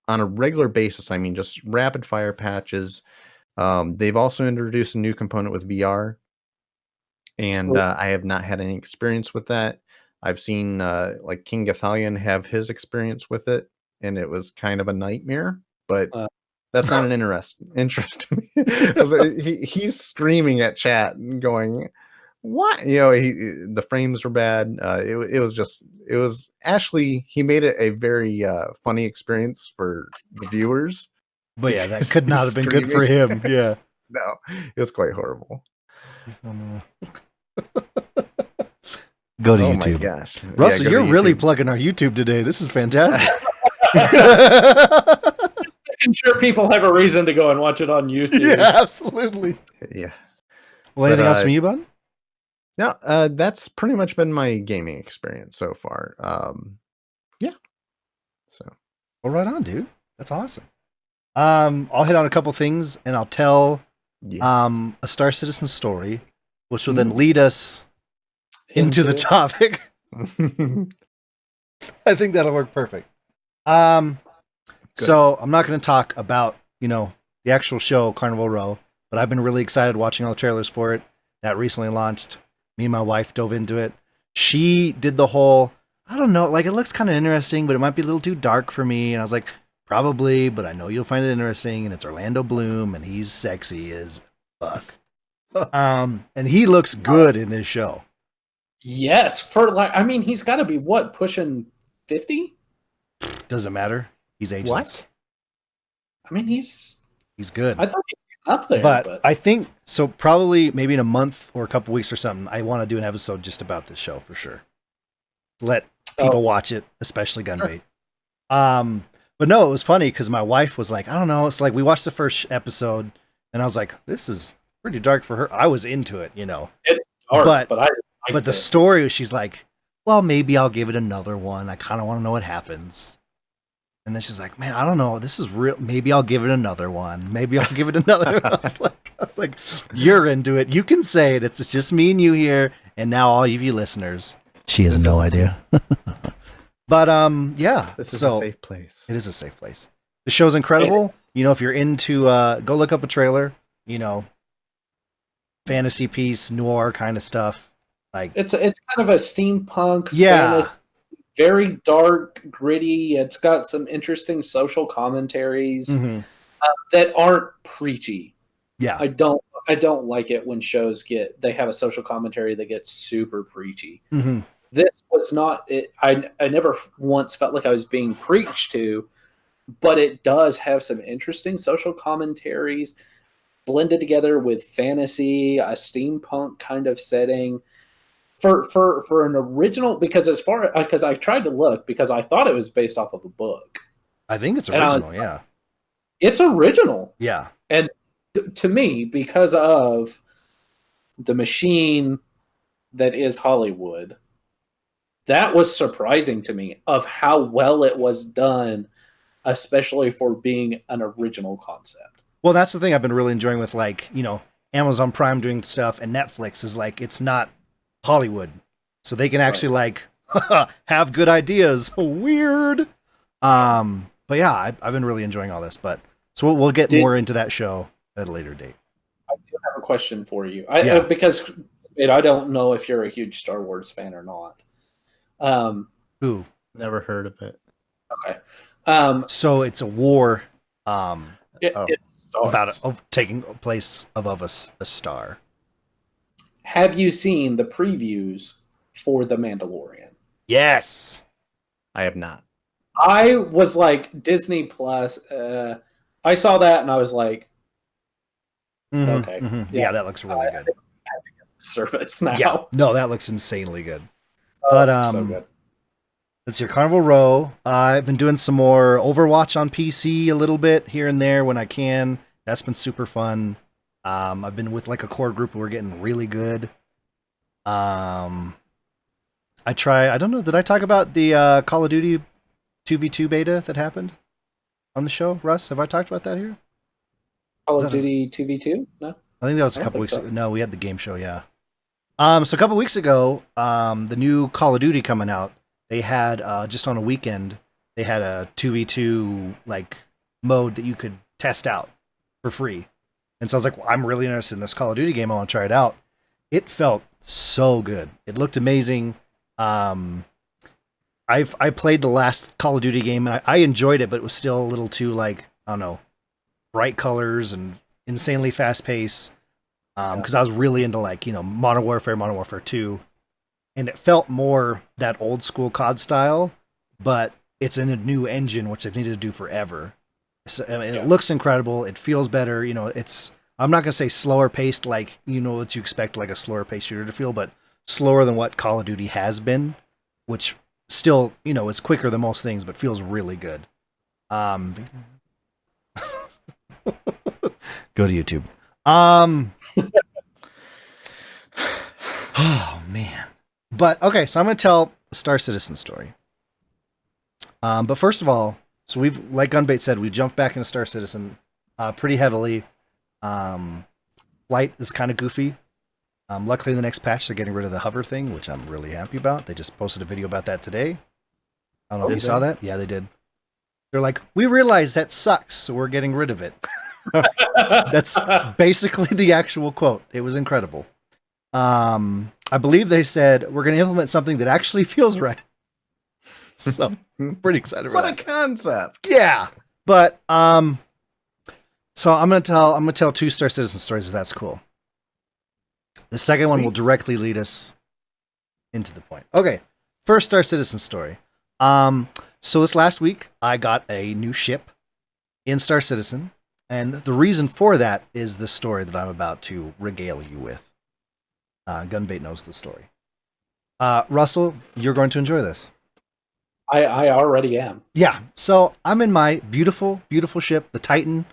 [SPEAKER 4] on a regular basis. I mean, just rapid fire patches. They've also introduced a new component with VR, and I have not had any experience with that. I've seen like King Gathalion have his experience with it, and it was kind of a nightmare. But that's not an interest to me. He's screaming at chat and going, "What?" The frames were bad. It was actually, he made it a very funny experience for the viewers.
[SPEAKER 2] But yeah, that could not have been good for him. Yeah.
[SPEAKER 4] No, it was quite horrible.
[SPEAKER 2] Go to
[SPEAKER 4] Oh
[SPEAKER 2] YouTube.
[SPEAKER 4] my gosh.
[SPEAKER 2] Russell,
[SPEAKER 4] Yeah,
[SPEAKER 2] you're really
[SPEAKER 4] YouTube.
[SPEAKER 2] plugging our YouTube today. This is fantastic.
[SPEAKER 1] Making sure people have a reason to go and watch it on YouTube.
[SPEAKER 2] Yeah, absolutely.
[SPEAKER 4] Yeah.
[SPEAKER 2] Well, anything else from you, bud?
[SPEAKER 4] No, that's pretty much been my gaming experience so far. Yeah. So.
[SPEAKER 2] Well, right on, dude. That's awesome. I'll hit on a couple things and I'll tell a Star Citizen story, which will then lead us into the topic. I think that'll work perfect. So I'm not going to talk about, the actual show, Carnival Row, but I've been really excited watching all the trailers for it. That recently launched. Me and my wife dove into it. She did the whole, I don't know, like it looks kind of interesting, but it might be a little too dark for me. And I was like, probably, but I know you'll find it interesting. And it's Orlando Bloom, and he's sexy as fuck. And he looks good in this show.
[SPEAKER 1] Yes, he's got to be pushing 50?
[SPEAKER 2] Doesn't matter. He's ageless.
[SPEAKER 4] What?
[SPEAKER 1] I mean, he's
[SPEAKER 2] good.
[SPEAKER 1] I thought he's up there,
[SPEAKER 2] but I think so. Probably maybe in a month or a couple weeks or something, I want to do an episode just about this show for sure. Let people watch it, especially Gunbait. But But no, it was funny because my wife was like, I don't know. It's like we watched the first episode, and I was like, this is pretty dark for her. I was into it, you know.
[SPEAKER 1] It's dark,
[SPEAKER 2] But-
[SPEAKER 1] but I liked
[SPEAKER 2] But the
[SPEAKER 1] it.
[SPEAKER 2] story, she's like, well, maybe I'll give it another one. I kind of want to know what happens. And then she's like, man, I don't know. This is real. Maybe I'll give it another one. Maybe I'll give it another. I was like, you're into it. You can say it. It's just me and you here. And now all of you listeners. She has no idea. But yeah.
[SPEAKER 4] This is
[SPEAKER 2] so
[SPEAKER 4] a safe place.
[SPEAKER 2] it is a safe place. The show's incredible. You know, if you're into, go look up a trailer, you know, fantasy piece, noir kind of stuff. Like,
[SPEAKER 1] It's kind of a steampunk,
[SPEAKER 2] yeah.
[SPEAKER 1] fantasy, very dark, gritty. It's got some interesting social commentaries
[SPEAKER 2] Mhm.
[SPEAKER 1] that aren't preachy.
[SPEAKER 2] Yeah.
[SPEAKER 1] I don't like it when shows they have a social commentary that gets super preachy.
[SPEAKER 2] Mhm.
[SPEAKER 1] This was not it. I never once felt like I was being preached to, but it does have some interesting social commentaries blended together with fantasy, a steampunk kind of setting. For an original, because I tried to look because I thought it was based off of a book.
[SPEAKER 2] I think it's
[SPEAKER 1] And I was
[SPEAKER 2] original. Yeah.
[SPEAKER 1] It's original.
[SPEAKER 2] Yeah.
[SPEAKER 1] To me, because of the machine that is Hollywood, that was surprising to me of how well it was done, especially for being an original concept.
[SPEAKER 2] Well, that's the thing I've been really enjoying with, like, you know, Amazon Prime doing stuff and Netflix is like, it's not Hollywood. So they can actually like have good ideas. Weird. But yeah, I've been really enjoying all this, but so we'll get more into that show at a later date.
[SPEAKER 1] I do have a question for you.
[SPEAKER 2] Yeah.
[SPEAKER 1] Because I don't know if you're a huge Star Wars fan or not.
[SPEAKER 2] Ooh.
[SPEAKER 4] Never heard of it.
[SPEAKER 1] Okay.
[SPEAKER 2] So it's a war
[SPEAKER 1] It starts.
[SPEAKER 2] about taking place above a star.
[SPEAKER 1] Have you seen the previews for The Mandalorian?
[SPEAKER 2] Yes.
[SPEAKER 4] I have not.
[SPEAKER 1] I was like, Disney Plus. I saw that and I was like,
[SPEAKER 2] Mhm,
[SPEAKER 1] okay.
[SPEAKER 2] mhm.
[SPEAKER 1] Yeah.
[SPEAKER 2] Yeah, that looks really good.
[SPEAKER 1] service now.
[SPEAKER 2] Yeah. No, that looks insanely good.
[SPEAKER 1] Oh,
[SPEAKER 2] But
[SPEAKER 1] so good.
[SPEAKER 2] It's your Carnival Row. I've been doing some more Overwatch on PC a little bit here and there when I can. That's been super fun. I've been with like a core group and we're getting really good. I don't know, did I talk about the Call of Duty 2v2 beta that happened on the show? Russ, have I talked about that here?
[SPEAKER 1] Call
[SPEAKER 2] is
[SPEAKER 1] of
[SPEAKER 2] that a-
[SPEAKER 1] Duty 2v2? No?
[SPEAKER 2] I think that was a
[SPEAKER 1] I don't
[SPEAKER 2] couple
[SPEAKER 1] think
[SPEAKER 2] weeks
[SPEAKER 1] so.
[SPEAKER 2] ago. No, we had the game show, yeah. So a couple weeks ago, the new Call of Duty coming out, they had just on a weekend, they had a 2v2 like mode that you could test out for free. And so I was like, well, I'm really interested in this Call of Duty game. I want to try it out. It felt so good. It looked amazing. I played the last Call of Duty game and I enjoyed it, but it was still a little too like, I don't know, bright colors and insanely fast pace. Because I was really into like, you know, Modern Warfare 2. And it felt more that old school COD style, but it's in a new engine, which they've needed to do forever. So, I mean,
[SPEAKER 1] Yeah.
[SPEAKER 2] it looks incredible. It feels better. You know, I'm not going to say slower paced, like, you know, what you expect like a slower paced shooter to feel, but slower than what Call of Duty has been, which still, you know, is quicker than most things, but feels really good. Go to YouTube. Oh man. But okay, so I'm gonna tell a Star Citizen story. But first of all, so we've, like Gunbait said, we jumped back into Star Citizen pretty heavily. Flight is kind of goofy. Luckily, in the next patch, they're getting rid of the hover thing, which I'm really happy about. They just posted a video about that today. I don't know if
[SPEAKER 4] Did
[SPEAKER 2] you saw
[SPEAKER 4] they?
[SPEAKER 2] that. Yeah, they did. They're like, we realize that sucks, so we're getting rid of it. That's basically the actual quote. It was incredible. I believe they said we're going to implement something that actually feels right. So pretty excited for
[SPEAKER 4] What
[SPEAKER 2] that.
[SPEAKER 4] a concept!
[SPEAKER 2] Yeah, but so I'm gonna tell two Star Citizen stories if that's cool. The second one will
[SPEAKER 4] Please.
[SPEAKER 2] directly lead us into the point. Okay, first Star Citizen story. So this last week I got a new ship in Star Citizen, and the reason for that is the story that I'm about to regale you with. Gunbait knows the story. Russell, you're going to enjoy this.
[SPEAKER 1] I already am.
[SPEAKER 2] Yeah. So I'm in my beautiful, beautiful ship, the Titan,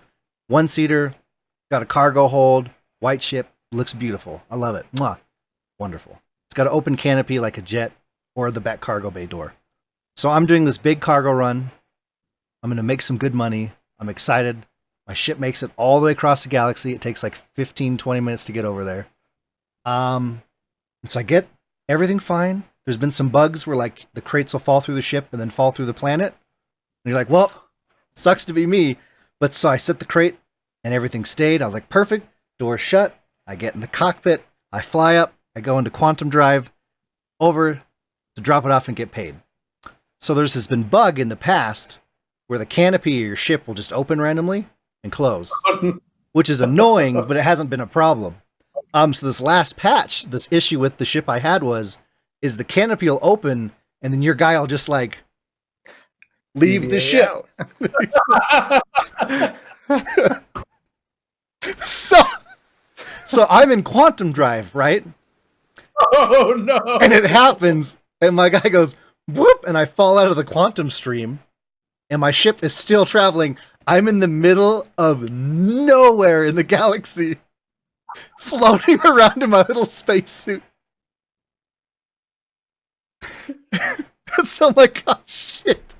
[SPEAKER 2] 1-seater, got a cargo hold, white ship, looks beautiful. I love it. Mwah. Wonderful. It's got an open canopy like a jet or the back cargo bay door. So I'm doing this big cargo run. I'm going to make some good money. I'm excited. My ship makes it all the way across the galaxy. It takes like 15, 20 minutes to get over there. And so I get everything fine. There's been some bugs where like the crates will fall through the ship and then fall through the planet. And you're like, well, sucks to be me. But so I set the crate and everything stayed. I was like, perfect. Door shut. I get in the cockpit. I fly up. I go into quantum drive over to drop it off and get paid. So there's this been bug in the past where the canopy of your ship will just open randomly and close, which is annoying, but it hasn't been a problem. So this last patch, this issue with the ship I had is the canopy will open and then your guy will just like leave the ship. So I'm in quantum drive, right?
[SPEAKER 1] Oh no!
[SPEAKER 2] And it happens, and my guy goes whoop, and I fall out of the quantum stream, and my ship is still traveling. I'm in the middle of nowhere in the galaxy, floating around in my little spacesuit. So I'm like, oh shit,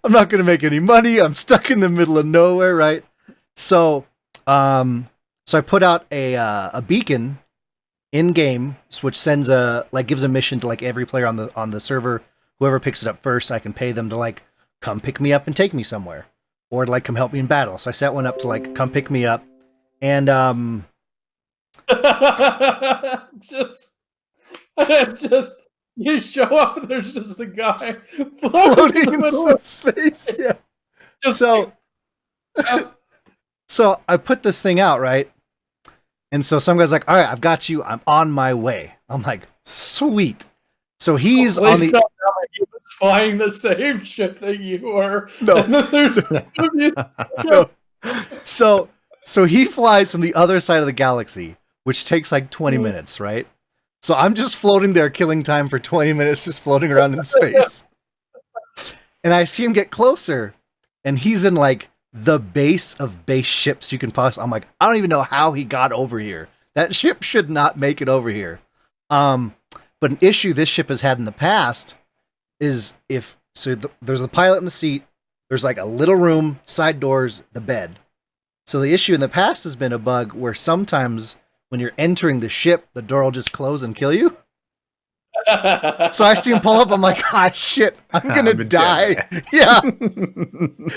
[SPEAKER 2] I'm not gonna make any money. I'm stuck in the middle of nowhere, right? So I put out a beacon in game, which sends gives a mission to like every player on the server. Whoever picks it up first, I can pay them to like come pick me up and take me somewhere, or to like come help me in battle. So I set one up to like come pick me up, and
[SPEAKER 1] just you show up and there's just a guy
[SPEAKER 2] floating in some space. Yeah. So I put this thing out, right? And so some guy's like, all right, I've got you. I'm on my way. I'm like, sweet. So he's on the...
[SPEAKER 1] He was flying the same ship that you were.
[SPEAKER 2] No.
[SPEAKER 1] And then there's
[SPEAKER 2] No. So he flies from the other side of the galaxy, which takes like 20 minutes, right? So I'm just floating there, killing time for 20 minutes, just floating around in space. And I see him get closer, and he's in like the base of base ships you can possibly. I'm like, I don't even know how he got over here. That ship should not make it over here. But an issue this ship has had in the past is there's the pilot in the seat. There's like a little room, side doors, the bed. So the issue in the past has been a bug where sometimes when you're entering the ship, the door will just close and kill you. So I see him pull up. I'm like, ah, shit, I'm going to die. Yeah.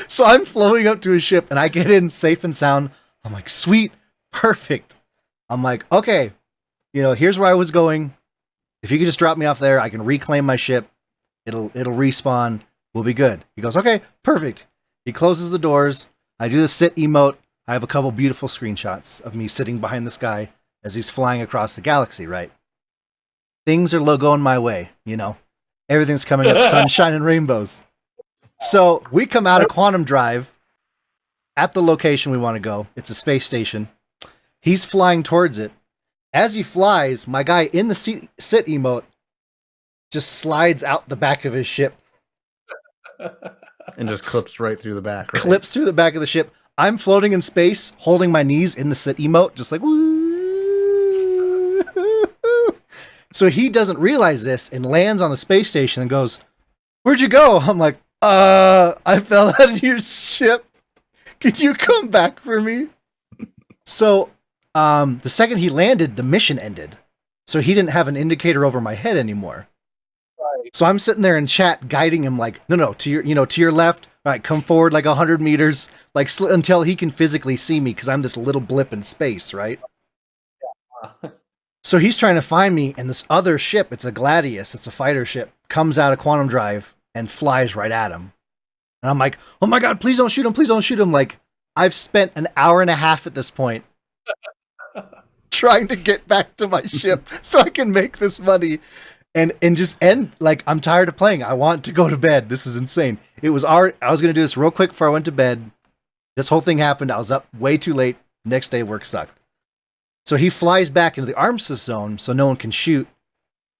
[SPEAKER 2] So I'm floating up to his ship and I get in safe and sound. I'm like, sweet, perfect. I'm like, okay, here's where I was going. If you could just drop me off there, I can reclaim my ship. It'll respawn. We'll be good. He goes, okay, perfect. He closes the doors. I do the sit emote. I have a couple beautiful screenshots of me sitting behind this guy as he's flying across the galaxy, right? Things are going my way, Everything's coming up, sunshine and rainbows. So we come out of quantum drive at the location we want to go. It's a space station. He's flying towards it. As he flies, my guy in the sit emote just slides out the back of his ship.
[SPEAKER 4] And just clips right through the back. Right?
[SPEAKER 2] Clips through the back of the ship. I'm floating in space, holding my knees in the sit emote, just like, woo. So he doesn't realize this and lands on the space station and goes, where'd you go? I'm like, I fell out of your ship. Could you come back for me? So the second he landed, the mission ended. So he didn't have an indicator over my head anymore. Right. So I'm sitting there in chat guiding him like, no, to your left. All right, come forward like 100 meters, like until he can physically see me because I'm this little blip in space, right? Yeah. So he's trying to find me, and this other ship, it's a Gladius, it's a fighter ship, comes out of quantum drive and flies right at him. And I'm like, oh my God, please don't shoot him, please don't shoot him. Like, I've spent an hour and a half at this point trying to get back to my ship so I can make this money and just end. Like, I'm tired of playing. I want to go to bed. This is insane. I was going to do this real quick before I went to bed. This whole thing happened. I was up way too late. Next day, work sucked. So he flies back into the armistice zone so no one can shoot.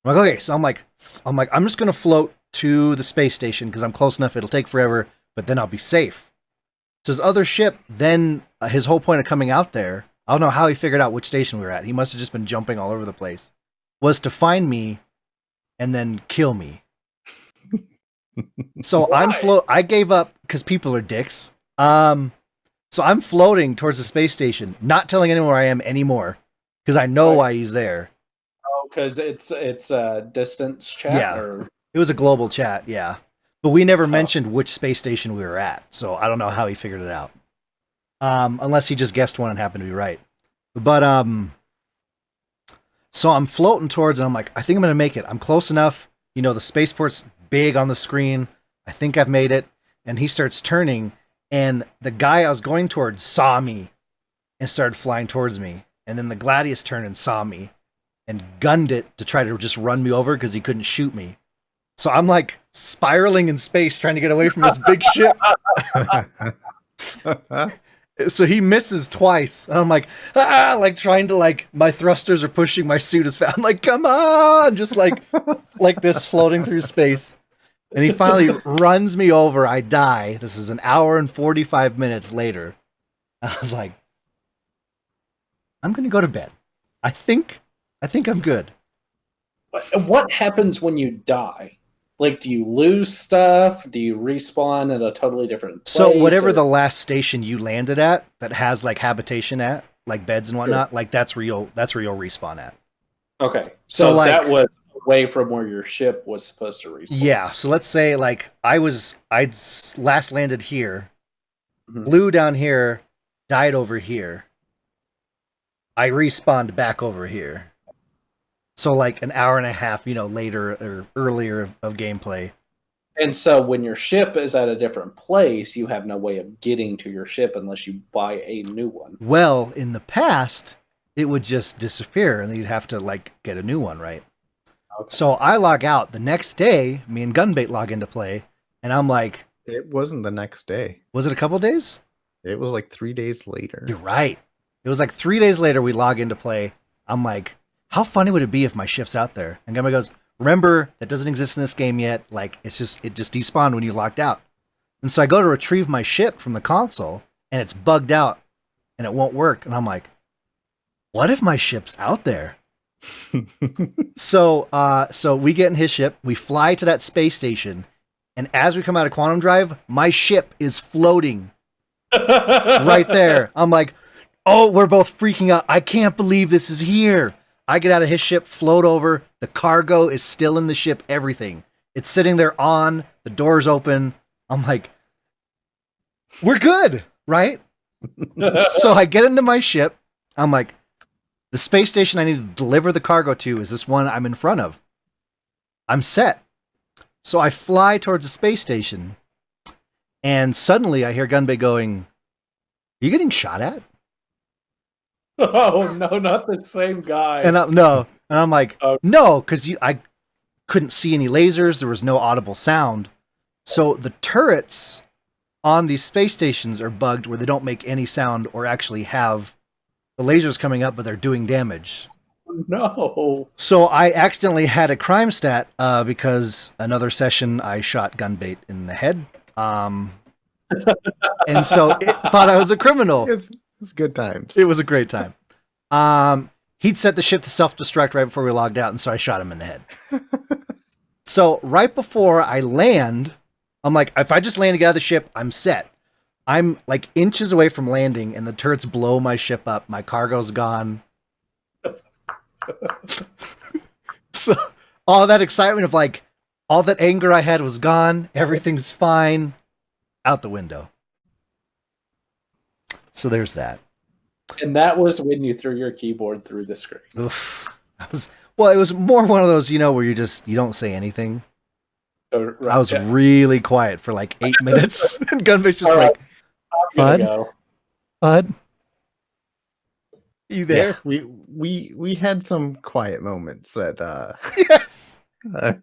[SPEAKER 2] I'm like, okay. So I'm like, I'm just going to float to the space station because I'm close enough. It'll take forever, but then I'll be safe. So his other ship, then his whole point of coming out there, I don't know how he figured out which station we were at. He must have just been jumping all over the place, was to find me and then kill me. So I gave up because people are dicks. So I'm floating towards the space station, not telling anyone where I am anymore because I know why he's there.
[SPEAKER 1] Oh, because it's a distance chat?
[SPEAKER 2] Yeah.
[SPEAKER 1] Or...
[SPEAKER 2] It was a global chat, yeah. But we never mentioned which space station we were at, so I don't know how he figured it out. Unless he just guessed one and happened to be right. But, so I'm floating towards it, and I'm like, I think I'm going to make it. I'm close enough. You know, the spaceport's big on the screen. I think I've made it. And he starts turning, and the guy I was going towards saw me and started flying towards me. And then the Gladius turned and saw me and gunned it to try to just run me over because he couldn't shoot me. So I'm like spiraling in space trying to get away from this big ship. So he misses twice. And I'm like, like trying to like, my thrusters are pushing my suit as fast. I'm like, come on, just like this floating through space. And he finally runs me over. I die. This is an hour and 45 minutes later. I was like, I'm going to go to bed. I think I'm good.
[SPEAKER 1] What happens when you die? Like, do you lose stuff? Do you respawn at a totally different place?
[SPEAKER 2] So whatever the last station you landed at that has like habitation at, like beds and whatnot, like that's where you'll respawn at.
[SPEAKER 1] Okay. So
[SPEAKER 2] like,
[SPEAKER 1] that was away from where your ship was supposed to respawn.
[SPEAKER 2] Yeah. So let's say like I'd last landed here, blew down here, died over here. I respawned back over here. So like an hour and a half, later or earlier of gameplay.
[SPEAKER 1] And so when your ship is at a different place, you have no way of getting to your ship unless you buy a new one.
[SPEAKER 2] Well, in the past, it would just disappear and you'd have to like get a new one, right? Okay. So I log out. The next day, me and Gunbait log into play, and I'm like...
[SPEAKER 4] It wasn't the next day.
[SPEAKER 2] Was it a couple days?
[SPEAKER 4] It was like 3 days later.
[SPEAKER 2] You're right. It was like 3 days later we log into play. I'm like... How funny would it be if my ship's out there? And Gunbait goes, remember, that doesn't exist in this game yet. Like, it just despawned when you locked out. And so I go to retrieve my ship from the console, and it's bugged out, and it won't work. And I'm like, what if my ship's out there? So we get in his ship, we fly to that space station, and as we come out of Quantum Drive, my ship is floating right there. I'm like, oh, we're both freaking out. I can't believe this is here. I get out of his ship, float over. The cargo is still in the ship, everything. It's sitting there on, the door's open. I'm like, we're good, right? So I get into my ship. I'm like, the space station I need to deliver the cargo to is this one I'm in front of. I'm set. So I fly towards the space station, and suddenly I hear Gunbait going, are you getting shot at?
[SPEAKER 1] Oh, no, not the same guy.
[SPEAKER 2] And I'm like, no, because I couldn't see any lasers. There was no audible sound. So the turrets on these space stations are bugged where they don't make any sound or actually have the lasers coming up, but they're doing damage.
[SPEAKER 1] No.
[SPEAKER 2] So I accidentally had a crime stat because another session I shot Gunbait in the head. And so it thought I was a criminal.
[SPEAKER 4] It's good times.
[SPEAKER 2] It was a great time. He'd set the ship to self-destruct right before we logged out, and so I shot him in the head. So right before I land, I'm like, if I just land to get out of the ship, I'm set. I'm like inches away from landing, and the turrets blow my ship up. My cargo's gone. So all that excitement of like, all that anger I had was gone. Everything's fine. Out the window. So there's that.
[SPEAKER 1] And that was when you threw your keyboard through the screen.
[SPEAKER 2] Oof. It was more one of those, where you don't say anything.
[SPEAKER 1] Right,
[SPEAKER 2] I was really quiet for like 8 minutes. And Gunbait's just like, Bud? You there?
[SPEAKER 4] Yeah, we had some quiet moments that
[SPEAKER 2] yes.
[SPEAKER 4] They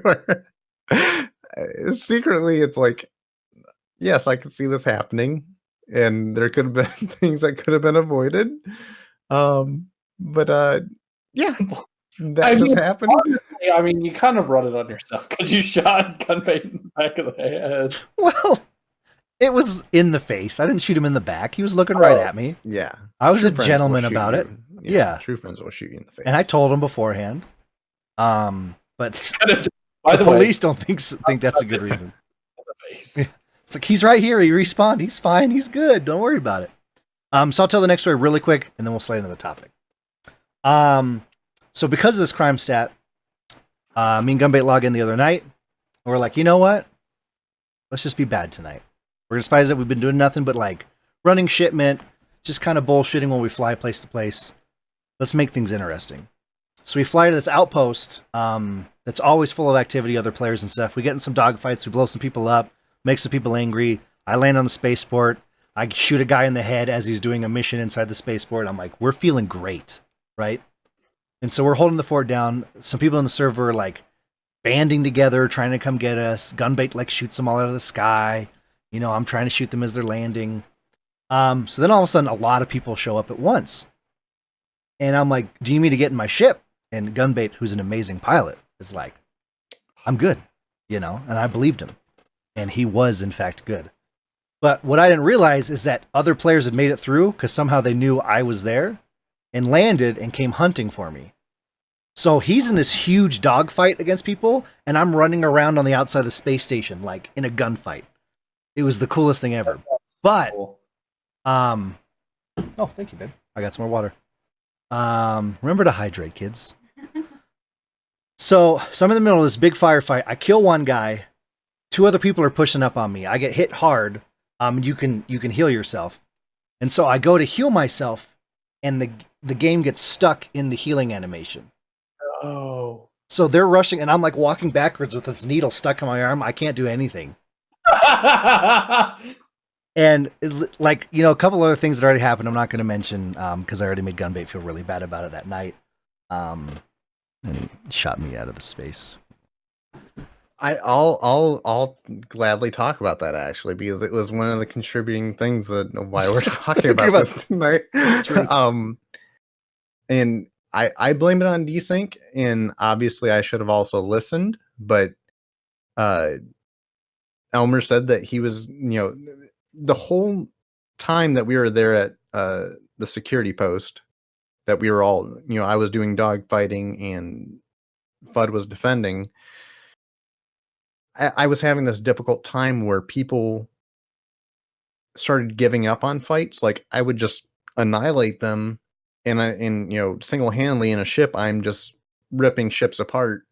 [SPEAKER 4] were secretly, it's like, yes, I could see this happening, and there could have been things that could have been avoided. But yeah, that just happened.
[SPEAKER 1] I mean, you kind of brought it on yourself because you shot Gunbait in the back of the head.
[SPEAKER 2] Well, it was in the face. I didn't shoot him in the back. He was looking right at me.
[SPEAKER 4] Yeah.
[SPEAKER 2] I was
[SPEAKER 4] True
[SPEAKER 2] a
[SPEAKER 4] friends will
[SPEAKER 2] gentleman
[SPEAKER 4] shoot
[SPEAKER 2] about
[SPEAKER 4] you.
[SPEAKER 2] it.
[SPEAKER 4] Yeah,
[SPEAKER 2] Yeah.
[SPEAKER 4] True friends will shoot you in the face.
[SPEAKER 2] And I told him beforehand. But
[SPEAKER 1] By
[SPEAKER 2] the
[SPEAKER 1] the way,
[SPEAKER 2] police don't think that's a good reason.
[SPEAKER 1] the face.
[SPEAKER 2] It's like, he's right here. He respawned. He's fine. He's good. Don't worry about it. So I'll tell the next story really quick, and then we'll slide into the topic. So because of this crime stat, me and Gunbait log in the other night. And we're like, you know what? Let's just be bad tonight. We're gonna spice it. We've been doing nothing but like running shipment, just kind of bullshitting when we fly place to place. Let's make things interesting. So we fly to this outpost that's always full of activity, other players and stuff. We get in some dogfights. We blow some people up, make some people angry. I land on the spaceport. I shoot a guy in the head as he's doing a mission inside the spaceport. I'm like, we're feeling great, right? And so we're holding the fort down. Some people in the server are like banding together, trying to come get us. Gunbait like shoots them all out of the sky. You know, I'm trying to shoot them as they're landing. So then all of a sudden, a lot of people show up at once. And I'm like, do you need me to get in my ship? And Gunbait, who's an amazing pilot, is like, I'm good, you know? And I believed him. And he was, in fact, good. But what I didn't realize is that other players had made it through because somehow they knew I was there and landed and came hunting for me. So he's in this huge dogfight against people, and I'm running around on the outside of the space station, like in a gunfight. It was the coolest thing ever. But, oh, thank you, babe. I got some more water. Remember to hydrate, kids. So I'm in the middle of this big firefight. I kill one guy. 2 other people are pushing up on me. I get hit hard. You can heal yourself. And so I go to heal myself, and the game gets stuck in the healing animation.
[SPEAKER 1] Oh.
[SPEAKER 2] So they're rushing, and I'm like walking backwards with this needle stuck in my arm. I can't do anything. And like, you know, a couple other things that already happened. I'm not going to mention because I already made Gunbait feel really bad about it that night. And he shot me out of the space.
[SPEAKER 4] I'll gladly talk about that actually, because it was one of the contributing things that why we're talking about this tonight. And I blame it on desync, and obviously I should have also listened, but Elmer said that he was, you know, the whole time that we were there at the security post, that we were all, you know, I was doing dog fighting and Fudd was defending. I was having this difficult time where people started giving up on fights. Like I would just annihilate them, and you know, single-handedly in a ship, I'm just ripping ships apart.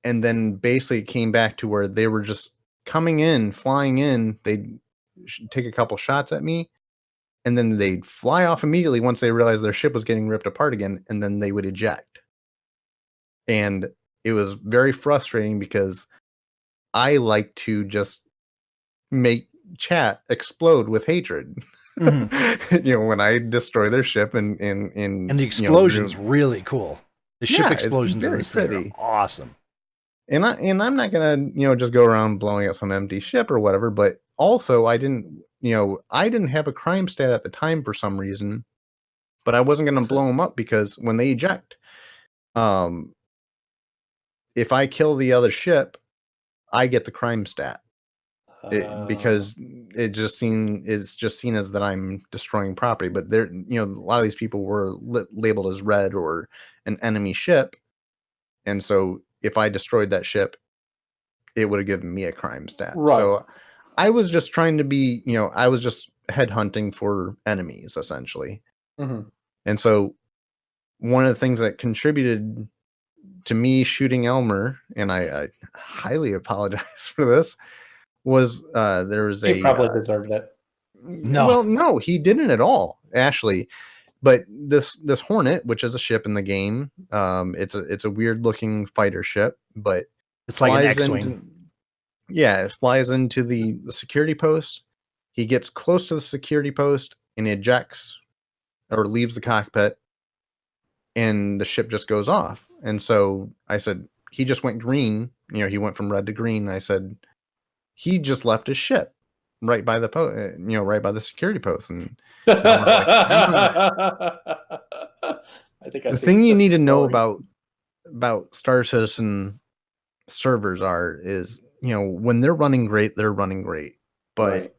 [SPEAKER 4] And then basically it came back to where they were just coming in, flying in. They'd take a couple shots at me, and then they'd fly off immediately once they realized their ship was getting ripped apart again, and then they would eject. And it was very frustrating because I like to just make chat explode with hatred. Mm-hmm. You know, when I destroy their ship and
[SPEAKER 2] the explosion's really cool. The ship explosions in this thing are awesome.
[SPEAKER 4] And I'm not gonna, you know, just go around blowing up some empty ship or whatever. But also, I didn't have a crime stat at the time for some reason, but I wasn't gonna blow them up because when they eject, if I kill the other ship, I get the crime stat because it's just seen as that I'm destroying property. But there, you know, a lot of these people were labeled as red or an enemy ship, and so if I destroyed that ship, it would have given me a crime stat. Right. So I was just trying to be, you know, I was just headhunting for enemies essentially. Mm-hmm. And so one of the things that contributed to me shooting Elmer, and I highly apologize for this, was there was
[SPEAKER 1] he probably deserved it.
[SPEAKER 4] No, well, no, he didn't at all, actually. But this Hornet, which is a ship in the game, it's a weird looking fighter ship, but
[SPEAKER 2] it's like an X-wing.
[SPEAKER 4] It flies into the security post. He gets close to the security post and ejects or leaves the cockpit, and the ship just goes off. And so I said, he just went green. You know, he went from red to green. And I said, he just left his ship right by the right by the security post. And like, I think the thing you need to know about about Star Citizen servers is, when they're running great, they're running great. But
[SPEAKER 1] Right.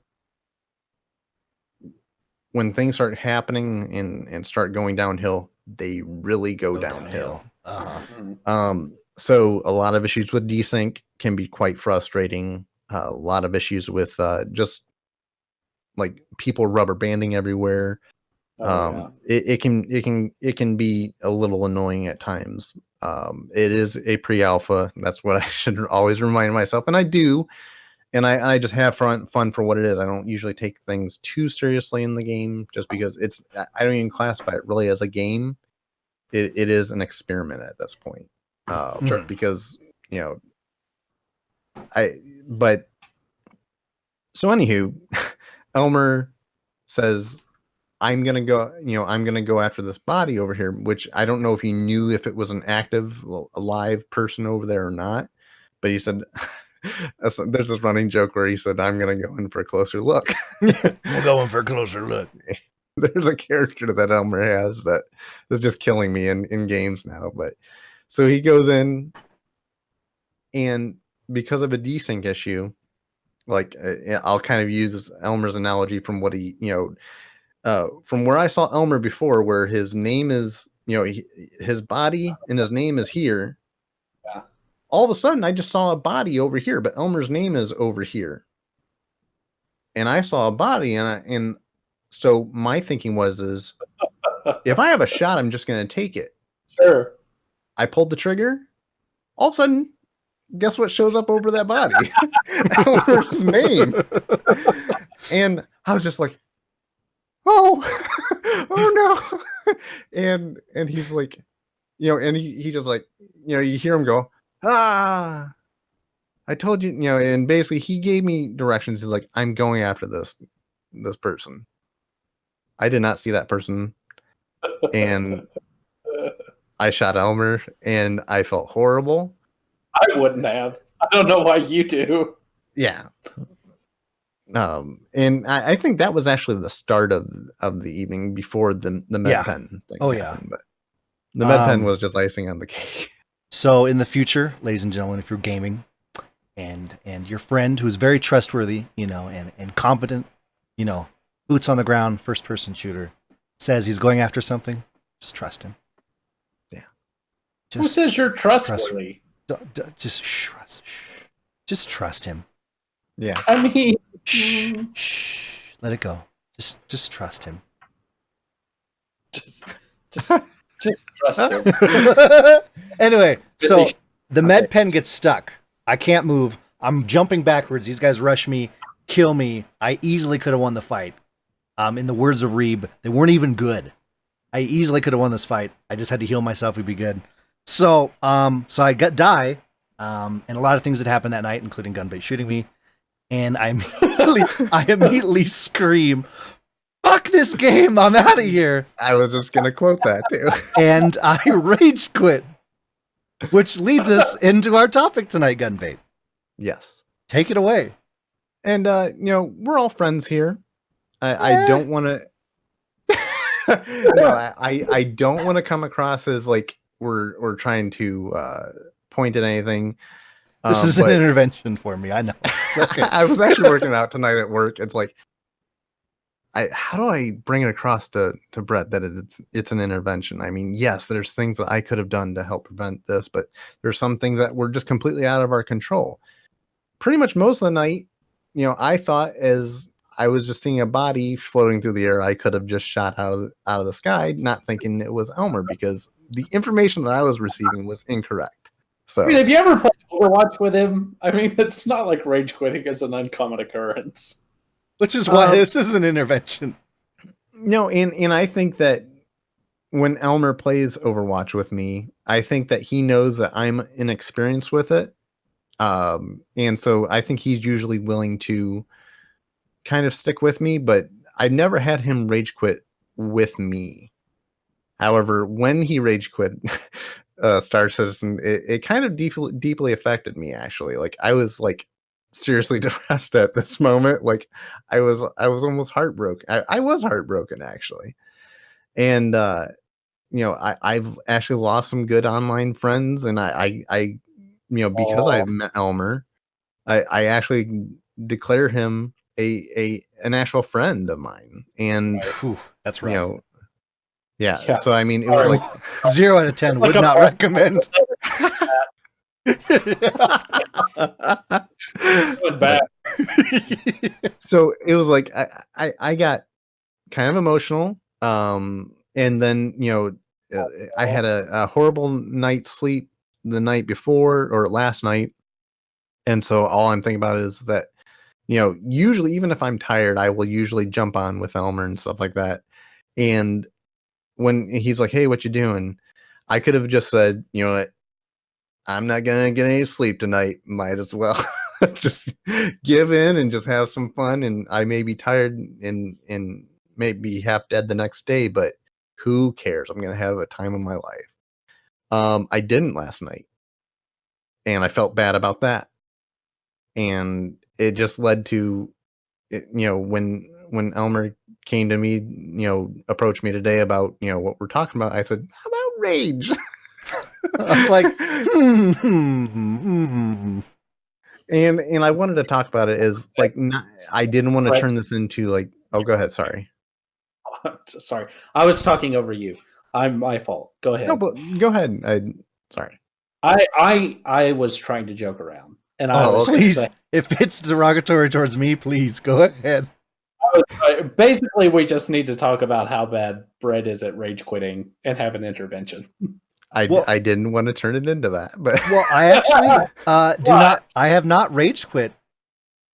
[SPEAKER 4] when things start happening and start going downhill, they really go downhill.
[SPEAKER 1] Mhm.
[SPEAKER 4] So a lot of issues with desync can be quite frustrating. A lot of issues with just like people rubber banding everywhere.
[SPEAKER 1] Oh, yeah.
[SPEAKER 4] It can be a little annoying at times. It is a pre-alpha. That's what I should always remind myself, and I do. And I just have fun for what it is. I don't usually take things too seriously in the game, just because I don't even classify it really as a game. It is an experiment at this point.
[SPEAKER 2] Sure.
[SPEAKER 4] Because but so anywho, Elmer says, I'm gonna go after this body over here, which I don't know if he knew if it was an active, alive person over there or not. But he said, there's this running joke where he said, I'm gonna go in for a closer look.
[SPEAKER 2] We'll go in for a closer look.
[SPEAKER 4] There's a character that Elmer has that is just killing me in games now. But so he goes in, and because of a desync issue, like I'll kind of use Elmer's analogy from what he, from where I saw Elmer before, where his name is, his body and his name is here.
[SPEAKER 1] Yeah.
[SPEAKER 4] All of a sudden, I just saw a body over here, but Elmer's name is over here. And I saw a body, and so my thinking is, if I have a shot, I'm just going to take it.
[SPEAKER 1] Sure.
[SPEAKER 4] I pulled the trigger. All of a sudden, guess what shows up over that body? Elmer's name. And I was just like, oh, oh no. And he's like, and he just like, you hear him go, ah, I told you, and basically he gave me directions. He's like, I'm going after this person. I did not see that person. And I shot Elmer, and I felt horrible.
[SPEAKER 1] I wouldn't have. I don't know why you do.
[SPEAKER 4] Yeah. And I think that was actually the start of the evening before the med pen thing happened, but the med pen was just icing on the cake.
[SPEAKER 2] So in the future, ladies and gentlemen, if you're gaming and your friend who is very trustworthy, and competent, boots on the ground, first person shooter, says he's going after something, just trust him.
[SPEAKER 4] Yeah.
[SPEAKER 1] Who says you're trustworthy?
[SPEAKER 2] Just trust him.
[SPEAKER 4] Yeah.
[SPEAKER 1] I mean,
[SPEAKER 2] Shh. Let it go. Just trust him.
[SPEAKER 1] Just trust him.
[SPEAKER 2] Anyway, so the med pen gets stuck. I can't move. I'm jumping backwards. These guys rush me, kill me. I easily could have won the fight. In the words of Reeb, they weren't even good. I easily could have won this fight. I just had to heal myself. We'd be good. So I die. And a lot of things that happened that night, including Gunbait shooting me. And I immediately scream, "Fuck this game! I'm out of here!"
[SPEAKER 4] I was just gonna quote that too.
[SPEAKER 2] And I rage quit, which leads us into our topic tonight, Gunbait.
[SPEAKER 4] Yes,
[SPEAKER 2] take it away.
[SPEAKER 4] And we're all friends here. I don't want to. No, I don't want to come across as like we're trying to point at anything.
[SPEAKER 2] This is an intervention for me. I know. It's okay.
[SPEAKER 4] I was actually working out tonight at work. It's like, how do I bring it across to Brett that it's an intervention? I mean, yes, there's things that I could have done to help prevent this, but there's some things that were just completely out of our control. Pretty much most of the night, I thought as I was just seeing a body floating through the air, I could have just shot out of the sky, not thinking it was Elmer, because the information that I was receiving was incorrect. So,
[SPEAKER 1] I mean, have you ever played Overwatch with him? I mean, it's not like rage quitting is an uncommon occurrence.
[SPEAKER 2] Which is why this is an intervention.
[SPEAKER 4] No, and I think that when Elmer plays Overwatch with me, I think that he knows that I'm inexperienced with it. And so I think he's usually willing to kind of stick with me, but I've never had him rage quit with me. However, when he rage quit Star Citizen, it kind of deeply affected me, actually. Like, I was like seriously depressed at this moment. Like, I was almost heartbroken. I was heartbroken, actually. And I've actually lost some good online friends, and I because I've met Elmer, I actually declare him an actual friend of mine, and
[SPEAKER 2] Whew, that's
[SPEAKER 4] you
[SPEAKER 2] rough.
[SPEAKER 4] know, yeah.
[SPEAKER 1] Yeah.
[SPEAKER 4] So I mean, it was like
[SPEAKER 2] 0 out of 10
[SPEAKER 1] Like
[SPEAKER 2] would
[SPEAKER 1] a
[SPEAKER 2] not
[SPEAKER 1] ball.
[SPEAKER 2] recommend.
[SPEAKER 1] Went back.
[SPEAKER 4] so it was like I got kind of emotional, and then I had a horrible night's sleep the night before or last night, and so all I'm thinking about is that usually even if I'm tired, I will usually jump on with Elmer and stuff like that. And when he's like, "Hey, what you doing?" I could have just said, "You know what? I'm not gonna get any sleep tonight. Might as well just give in and just have some fun. And I may be tired and maybe half dead the next day, but who cares? I'm gonna have a time of my life." I didn't last night, and I felt bad about that. And it just led to when Elmer came to me, approached me today about what we're talking about. I said, "How about rage?"
[SPEAKER 2] I was like,
[SPEAKER 4] And I wanted to talk about it as like I didn't want to turn this into like, oh, go ahead, sorry.
[SPEAKER 1] Sorry, I was talking over you. I'm my fault. Go ahead.
[SPEAKER 4] No, but go ahead. Sorry.
[SPEAKER 1] I was trying to joke around, and I was
[SPEAKER 2] please,
[SPEAKER 1] just saying,
[SPEAKER 2] if it's derogatory towards me, please go ahead.
[SPEAKER 1] basically, we just need to talk about how bad Brett is at rage quitting and have an intervention.
[SPEAKER 4] I didn't want to turn it into that, but
[SPEAKER 2] well, I actually I have not rage quit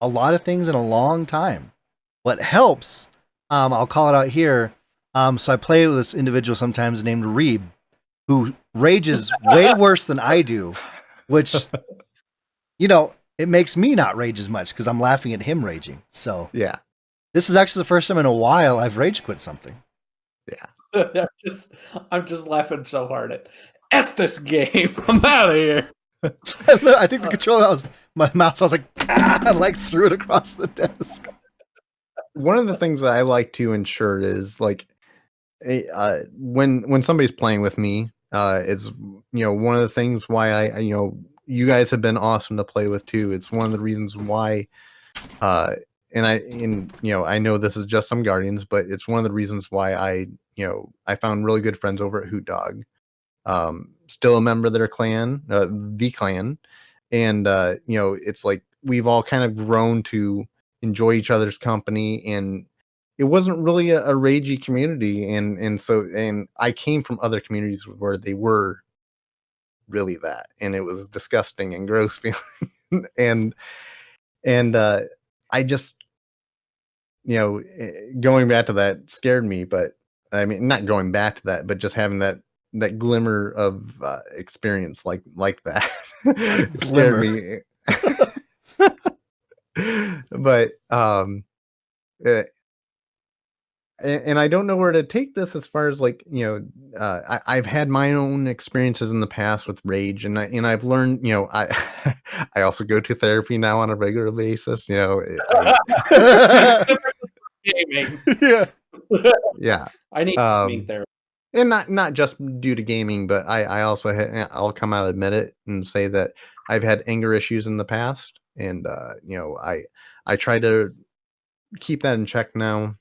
[SPEAKER 2] a lot of things in a long time. What helps, I'll call it out here. So I play with this individual sometimes named Reeb, who rages way worse than I do, which, it makes me not rage as much because I'm laughing at him raging. So
[SPEAKER 4] yeah,
[SPEAKER 2] this is actually the first time in a while I've rage quit something.
[SPEAKER 4] Yeah.
[SPEAKER 1] I'm just laughing so hard at F this game. I'm out of here.
[SPEAKER 2] I think the controller was my mouse. I was like, I like threw it across the desk.
[SPEAKER 4] One of the things that I like to ensure is like, when somebody's playing with me, is one of the things why I you guys have been awesome to play with too. It's one of the reasons why, and I know this is just some Guardians, but it's one of the reasons why I found really good friends over at Hoot Dog. Still a member of their clan, the clan, and it's like we've all kind of grown to enjoy each other's company, and it wasn't really a ragey community, and I came from other communities where they were really that, and it was disgusting and gross feeling, and I just going back to that scared me, but I mean not going back to that, but just having that glimmer of experience like that it scared me. But and I don't know where to take this as far as like I've had my own experiences in the past with rage, and I've learned I I also go to therapy now on a regular basis.
[SPEAKER 1] Gaming.
[SPEAKER 4] Yeah.
[SPEAKER 1] I need gaming therapy.
[SPEAKER 4] And not just due to gaming, but I also I'll come out and admit it and say that I've had anger issues in the past, and I try to keep that in check now.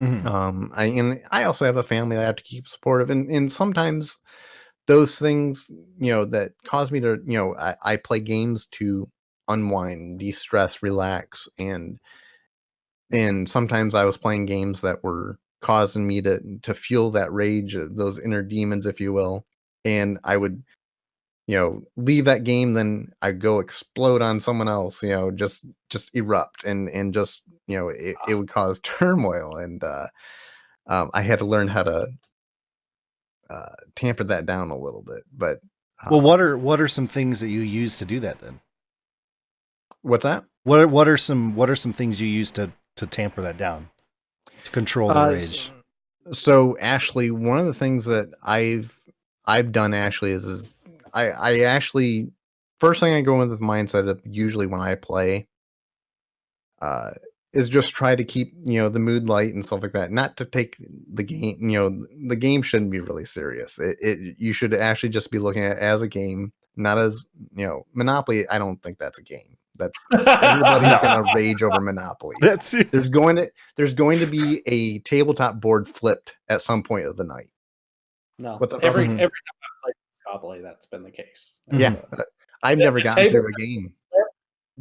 [SPEAKER 2] Mm-hmm.
[SPEAKER 4] I also have a family that I have to keep supportive, and sometimes those things that cause me to I play games to unwind, de-stress, relax, and sometimes I was playing games that were causing me to feel that rage, those inner demons, if you will, and I would leave that game, then I go explode on someone else, just erupt, and just it would cause turmoil, and I had to learn how to tamper that down a little bit. But
[SPEAKER 2] Well, what are some things that you use to do that then?
[SPEAKER 4] What's that?
[SPEAKER 2] What are some things you use to tamper that down, to control the rage?
[SPEAKER 4] So Ashley, one of the things that I've done, Ashley, is I actually, first thing I go in with the mindset of usually when I play, is just try to keep, the mood light and stuff like that. Not to take the game, the game shouldn't be really serious. You should actually just be looking at it as a game, not as, Monopoly. I don't think that's a game. That's everybody's gonna rage over Monopoly.
[SPEAKER 2] That's it.
[SPEAKER 4] There's going to be a tabletop board flipped at some point of the night.
[SPEAKER 1] No,
[SPEAKER 4] What's up,
[SPEAKER 1] every
[SPEAKER 2] Russell?
[SPEAKER 1] time I've played Monopoly, that's been the case.
[SPEAKER 4] Yeah, I've never gotten through a game.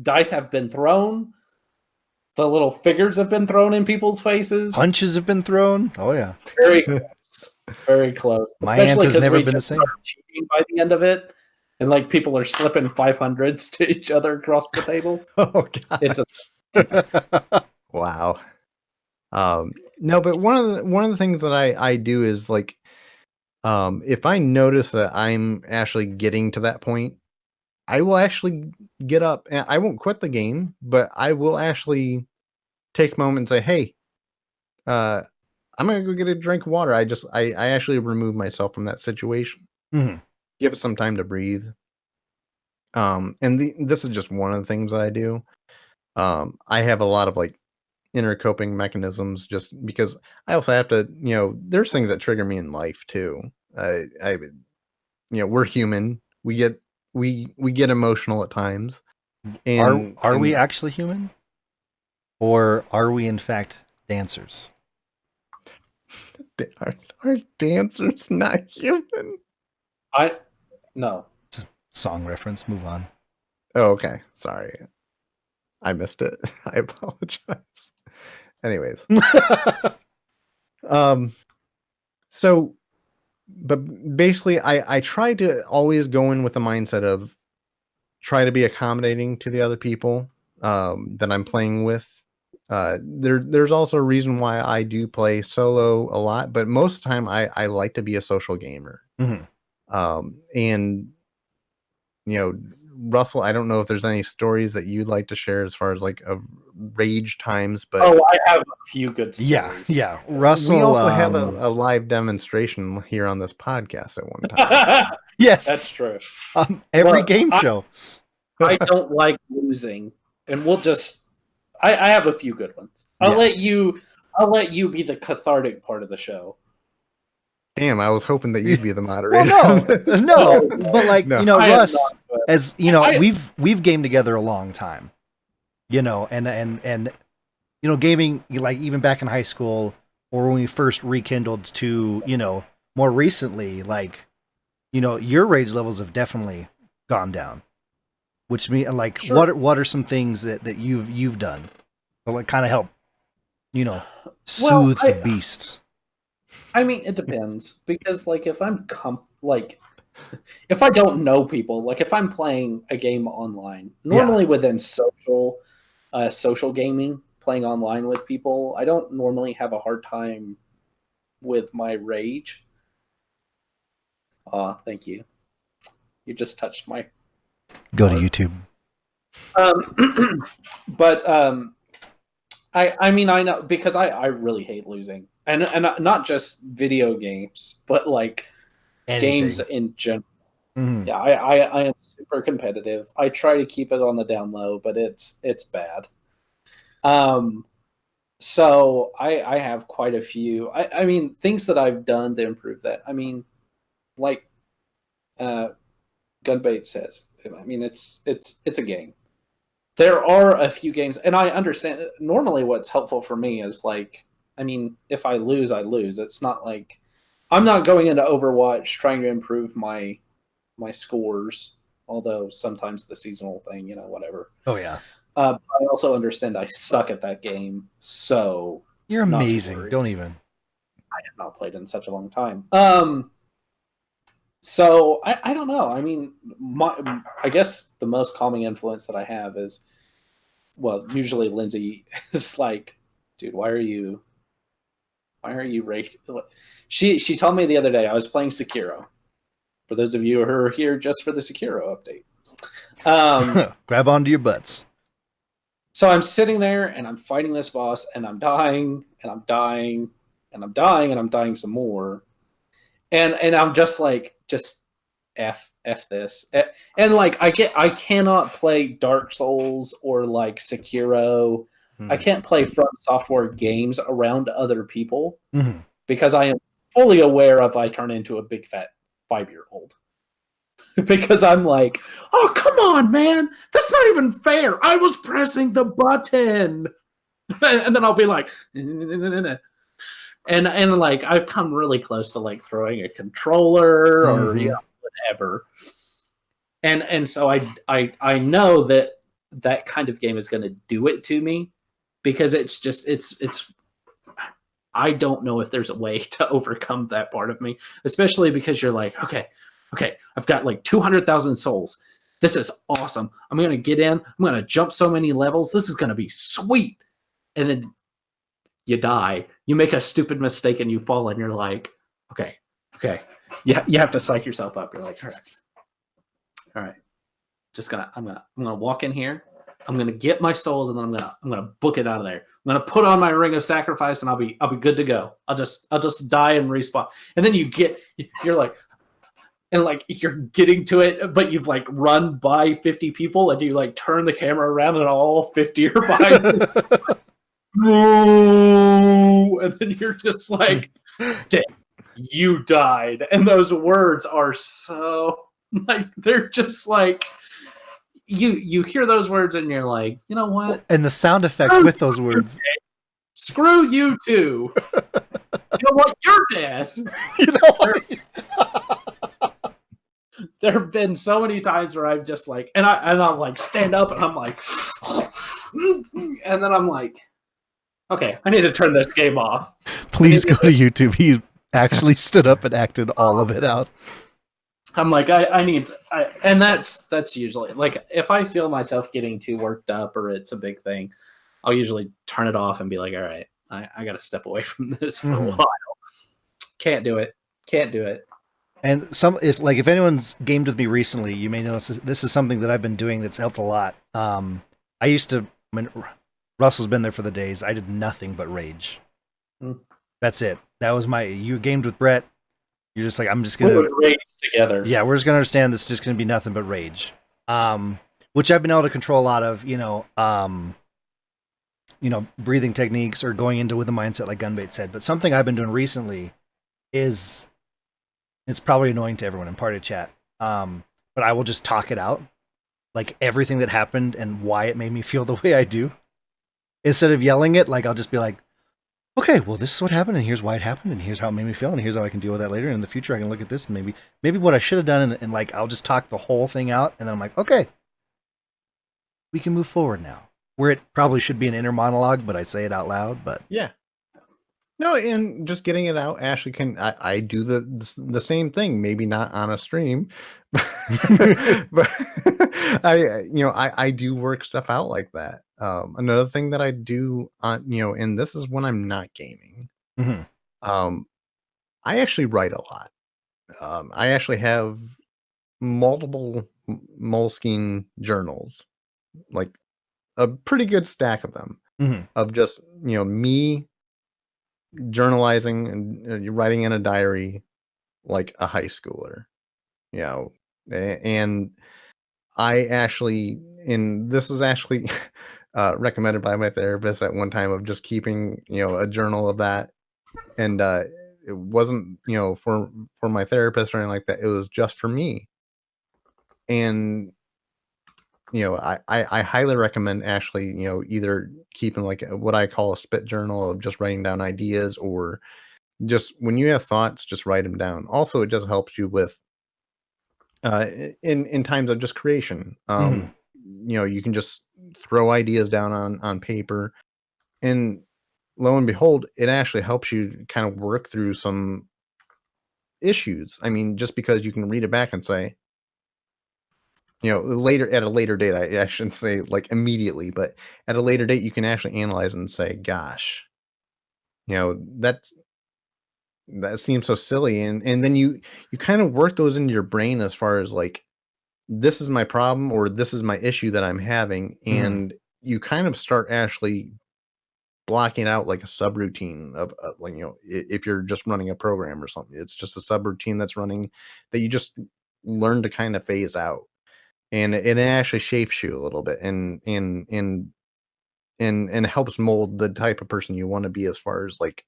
[SPEAKER 1] Dice have been thrown. The little figures have been thrown in people's faces.
[SPEAKER 2] Punches have been thrown. Oh yeah.
[SPEAKER 1] Very close. Very close.
[SPEAKER 2] My aunt has
[SPEAKER 1] 'cause
[SPEAKER 2] never
[SPEAKER 1] we
[SPEAKER 2] been the
[SPEAKER 1] just
[SPEAKER 2] same.
[SPEAKER 1] started cheating by the end of it, and like people are slipping 500s to each other across the table.
[SPEAKER 4] Oh god.
[SPEAKER 1] It's a
[SPEAKER 4] Wow. No, but one of the things that I do is like, if I notice that I'm actually getting to that point, I will actually get up and I won't quit the game, but I will actually take a moment and say, "Hey, I'm gonna go get a drink of water." I actually remove myself from that situation.
[SPEAKER 2] Mhm.
[SPEAKER 4] Give it some time to breathe. This is just one of the things that I do. I have a lot of like inner coping mechanisms just because I also have to, there's things that trigger me in life too. We're human. We get emotional at times. And
[SPEAKER 2] Are we actually human? Or are we in fact dancers?
[SPEAKER 4] Are dancers not human?
[SPEAKER 1] no.
[SPEAKER 2] Song reference, move on.
[SPEAKER 4] Oh, okay. Sorry. I missed it. I apologize. Anyways. So, but basically I try to always go in with a mindset of try to be accommodating to the other people that I'm playing with. There's also a reason why I do play solo a lot, but most of the time I like to be a social gamer.
[SPEAKER 2] Mhm.
[SPEAKER 4] And Russell, I don't know if there's any stories that you'd like to share as far as like a rage times, but
[SPEAKER 1] I have a few good stories.
[SPEAKER 2] Yeah. Russell.
[SPEAKER 4] we also have a live demonstration here on this podcast at one time.
[SPEAKER 2] Yes.
[SPEAKER 1] That's true.
[SPEAKER 2] Every
[SPEAKER 1] Well,
[SPEAKER 2] game show.
[SPEAKER 1] I don't like losing, and we'll just. I have a few good ones. I'll let you be the cathartic part of the show.
[SPEAKER 4] Damn, I was hoping that you'd be the moderator.
[SPEAKER 2] Well, no, but like
[SPEAKER 4] No.
[SPEAKER 2] Russ,
[SPEAKER 1] not, but
[SPEAKER 2] as we've gamed together a long time, and gaming like even back in high school or when we first rekindled to more recently, like your rage levels have definitely gone down. Which mean like
[SPEAKER 1] Sure.
[SPEAKER 2] what are some things that you've done to like kind of help soothe the beast?
[SPEAKER 1] I mean, it depends because, like, if I'm if I don't know people, like if I'm playing a game online, normally within social gaming, playing online with people, I don't normally have a hard time with my rage. Thank you. You just touched my.
[SPEAKER 2] Go to YouTube.
[SPEAKER 1] But I mean I know because I really hate losing and not just video games but like games in general.
[SPEAKER 2] Mm-hmm.
[SPEAKER 1] Yeah, I am super competitive. I try to keep it on the down low, but it's bad. So I have quite a few. I mean things that I've done to improve that. I mean, like Gunbait says. I mean it's a game. There are a few games, and I understand. Normally, what's helpful for me is like, I mean, if I lose, I lose. It's not like I'm not going into Overwatch trying to improve my scores. Although sometimes the seasonal thing, whatever.
[SPEAKER 2] Oh yeah.
[SPEAKER 1] I also understand I suck at that game, so
[SPEAKER 2] You're amazing. Don't even.
[SPEAKER 1] I have not played in such a long time. So I don't know. I mean, I guess the most calming influence that I have is, well, usually Lindsay is like, dude, why are you raging? She told me the other day I was playing Sekiro. For those of you who are here just for the Sekiro update,
[SPEAKER 2] grab onto your butts.
[SPEAKER 1] So I'm sitting there and I'm fighting this boss and I'm dying and I'm dying and I'm dying and I'm dying some more. And I'm just like, just F this. And like I cannot play Dark Souls or like Sekiro I can't play From Software games around other people
[SPEAKER 2] Mhm.
[SPEAKER 1] because I am fully aware of I turn into a big fat 5-year-old. Because I'm like, oh, come on, man. That's not even fair. I was pressing the button. And then I'll be like, and like I've come really close to like throwing a controller or whatever. And so I know that kind of game is going to do it to me because it's I don't know if there's a way to overcome that part of me, especially because you're like, okay, I've got like 200,000 souls. This is awesome. I'm going to get in. I'm going to jump so many levels. This is going to be sweet. And then you die. You make a stupid mistake and you fall and you're like, okay. You have to psych yourself up. You're like, all right. I'm gonna walk in here. I'm gonna get my souls and then I'm gonna book it out of there. I'm gonna put on my ring of sacrifice and I'll be good to go. I'll just die and respawn. And then you're like, and like you're getting to it, but you've like run by 50 people and you like turn the camera around and all 50 are behind you. And then you're just like, damn, you died. And those words are so like they're just like you hear those words and you're like, you know what?
[SPEAKER 2] And the sound effect with those words.
[SPEAKER 1] Screw you too. You know what? You're dead.
[SPEAKER 2] You know what?
[SPEAKER 1] There have been so many times where I've just like, and I'll like stand up and I'm like, and then I'm like, okay, I need to turn this game off.
[SPEAKER 2] Please go to YouTube. He actually stood up and acted all of it out.
[SPEAKER 1] I'm like, and that's usually like if I feel myself getting too worked up or it's a big thing, I'll usually turn it off and be like, all right, I got to step away from this for a while. Can't do it.
[SPEAKER 2] And if anyone's gamed with me recently, you may notice this is something that I've been doing that's helped a lot. I used to, when Russell's been there for the days, I did nothing but rage. That's it. That was you gamed with Brett. You're just like, I'm just going to
[SPEAKER 1] rage together.
[SPEAKER 2] Yeah, we're just going to understand this is just going to be nothing but rage. Which I've been able to control a lot of, breathing techniques or going into with a mindset like Gunbait said. But something I've been doing recently is, it's probably annoying to everyone in party chat, but I will just talk it out. Like everything that happened and why it made me feel the way I do. Instead of yelling it, like I'll just be like, okay, well, this is what happened, and here's why it happened, and here's how it made me feel, and here's how I can deal with that later. And in the future, I can look at this and maybe what I should have done, and like I'll just talk the whole thing out, and then I'm like, okay, we can move forward now. Where it probably should be an inner monologue, but I say it out loud. But
[SPEAKER 4] yeah, no, and just getting it out. Ashley I do the same thing, maybe not on a stream, but I do work stuff out like that. Another thing that I do on, and this is when I'm not gaming. I actually write a lot. I actually have multiple Moleskine journals, like a pretty good stack of them, of just, me journalizing and writing in a diary like a high schooler, and I actually, and this was actually recommended by my therapist at one time, of just keeping, a journal of that. And it wasn't, for my therapist or anything like that. It was just for me. And, I highly recommend Ashley, either keeping like what I call a spit journal of just writing down ideas, or just when you have thoughts, just write them down. Also, it just helps you with in times of just creation. You can just throw ideas down on paper, and lo and behold, it actually helps you kind of work through some issues. I mean, just because you can read it back and say, later, at a later date, I shouldn't say like immediately, but at a later date, you can actually analyze and say, gosh, that seems so silly. And then you kind of work those into your brain as far as like, this is my problem, or this is my issue that I'm having. And you kind of start actually blocking out like a subroutine of like, if you're just running a program or something, it's just a subroutine that's running that you just learn to kind of phase out. And it actually shapes you a little bit. And and helps mold the type of person you want to be as far as like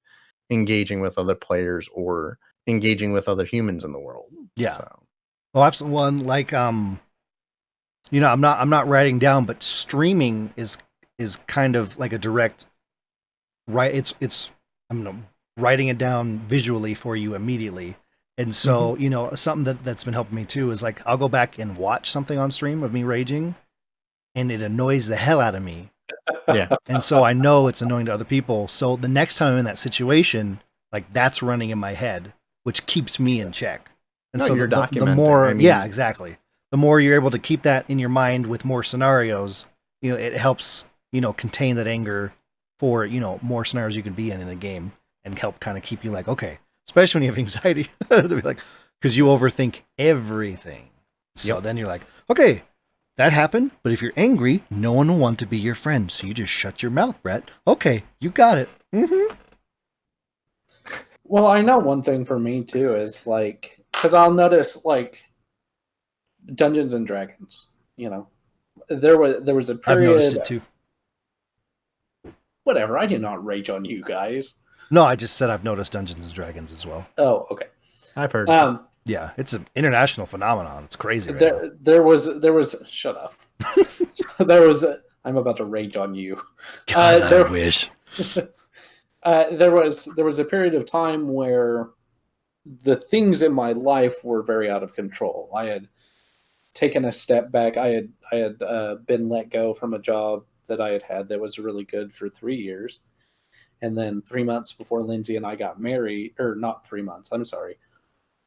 [SPEAKER 4] engaging with other players or engaging with other humans in the world.
[SPEAKER 2] Yeah.
[SPEAKER 4] So.
[SPEAKER 2] Well, absolutely. One like I'm not writing down, but streaming is kind of like a direct right. It's I'm writing it down visually for you immediately. And so, something that's been helping me too is like I'll go back and watch something on stream of me raging, and it annoys the hell out of me.
[SPEAKER 4] Yeah.
[SPEAKER 2] And so I know it's annoying to other people. So the next time I'm in that situation, like that's running in my head, which keeps me in check. And so
[SPEAKER 4] you're
[SPEAKER 2] the
[SPEAKER 4] documenting.
[SPEAKER 2] more,
[SPEAKER 4] I mean,
[SPEAKER 2] yeah, exactly. The more you're able to keep that in your mind with more scenarios, it helps, contain that anger for, more scenarios you can be in a game and help kind of keep you like, okay, especially when you have anxiety, to be like, because you overthink everything. So then you're like, okay, that happened, but if you're angry, no one will want to be your friend. So you just shut your mouth, Brett. Okay, you got it. Mm-hmm.
[SPEAKER 1] Well, I know one thing for me too is like, because I'll notice like Dungeons and Dragons, there was a period.
[SPEAKER 2] I've noticed it too.
[SPEAKER 1] Whatever, I do not rage on you guys.
[SPEAKER 2] No, I just said I've noticed Dungeons and Dragons as well.
[SPEAKER 1] Oh, okay.
[SPEAKER 4] I've heard.
[SPEAKER 2] Yeah, it's an international phenomenon. It's crazy. Right now.
[SPEAKER 1] There was. Shut up. I'm about to rage on you.
[SPEAKER 2] God, I wish.
[SPEAKER 1] There was a period of time where the things in my life were very out of control. I had taken a step back. I had been let go from a job that I had that was really good for 3 years. And then 3 months before Lindsay and I got married, or not 3 months, I'm sorry,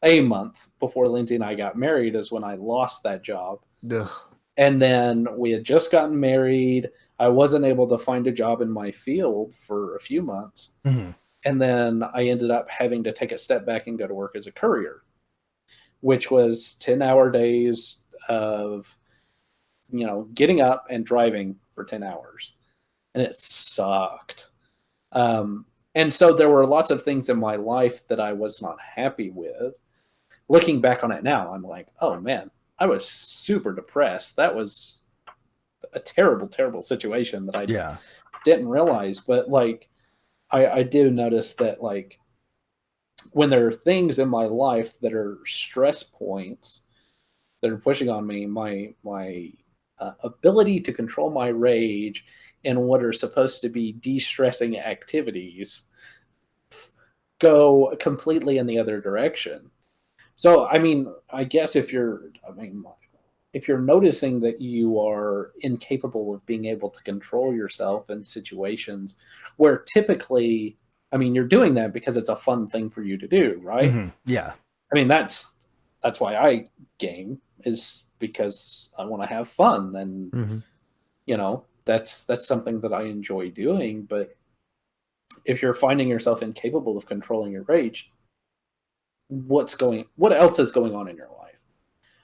[SPEAKER 1] a month before Lindsay and I got married is when I lost that job.
[SPEAKER 4] Ugh.
[SPEAKER 1] And then we had just gotten married. I wasn't able to find a job in my field for a few months.
[SPEAKER 2] Mm-hmm.
[SPEAKER 1] And then I ended up having to take a step back and go to work as a courier, which was 10-hour days of, getting up and driving for 10 hours. And it sucked. And so there were lots of things in my life that I was not happy with. Looking back on it now, I'm like, oh man, I was super depressed. That was a terrible, terrible situation that I didn't realize. But like, I do notice that like when there are things in my life that are stress points that are pushing on me, my ability to control my rage and what are supposed to be de-stressing activities go completely in the other direction. So, I mean, I guess if you're noticing that you are incapable of being able to control yourself in situations where typically, I mean, you're doing that because it's a fun thing for you to do, right?
[SPEAKER 2] Mm-hmm. Yeah.
[SPEAKER 1] I mean, that's why I game, is because I want to have fun. And, that's something that I enjoy doing. But if you're finding yourself incapable of controlling your rage, what else is going on in your life?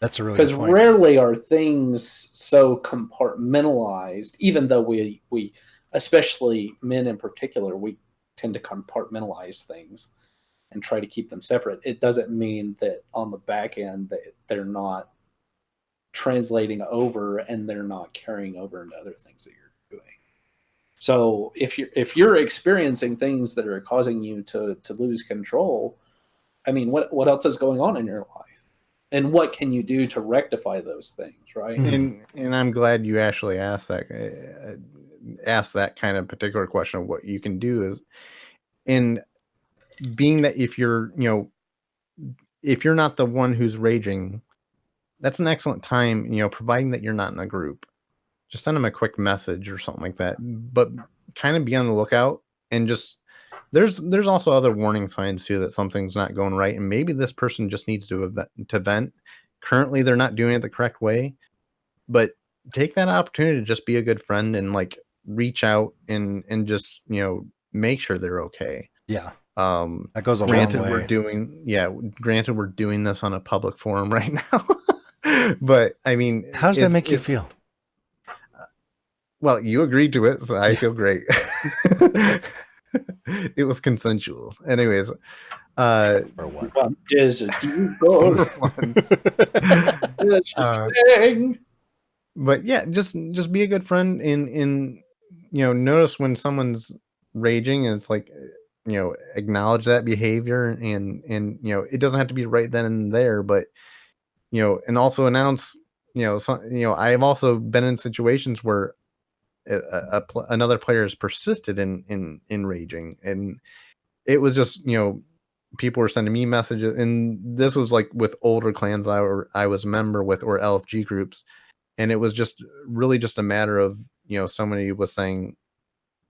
[SPEAKER 2] That's a really good point.
[SPEAKER 1] Because rarely are things so compartmentalized, even though we, especially men in particular, we tend to compartmentalize things and try to keep them separate. It doesn't mean that on the back end that they're not translating over and they're not carrying over into other things that you're doing. So if you're experiencing things that are causing you to lose control, I mean, what else is going on in your life? And what can you do to rectify those things, right?
[SPEAKER 4] And I'm glad you actually asked that kind of particular question of what you can do is, in being that if you're not the one who's raging, that's an excellent time, providing that you're not in a group, just send them a quick message or something like that, but kind of be on the lookout. And just there's also other warning signs too that something's not going right, and maybe this person just needs to vent. Currently they're not doing it the correct way, but take that opportunity to just be a good friend and like reach out and just make sure they're okay.
[SPEAKER 2] Yeah. That goes a long way.
[SPEAKER 4] Granted we're doing this on a public forum right now. But I mean,
[SPEAKER 2] how does that make you feel?
[SPEAKER 4] Well, you agreed to it, so I feel great. It was consensual. Anyways,
[SPEAKER 2] for what?
[SPEAKER 4] But yeah, just be a good friend and notice when someone's raging, and it's like, acknowledge that behavior, and it doesn't have to be right then and there, but and also announce, I've also been in situations where another player has persisted in raging, and it was just, people were sending me messages, and this was like with older clans I was a member with, or LFG groups, and it was just really just a matter of, somebody was saying,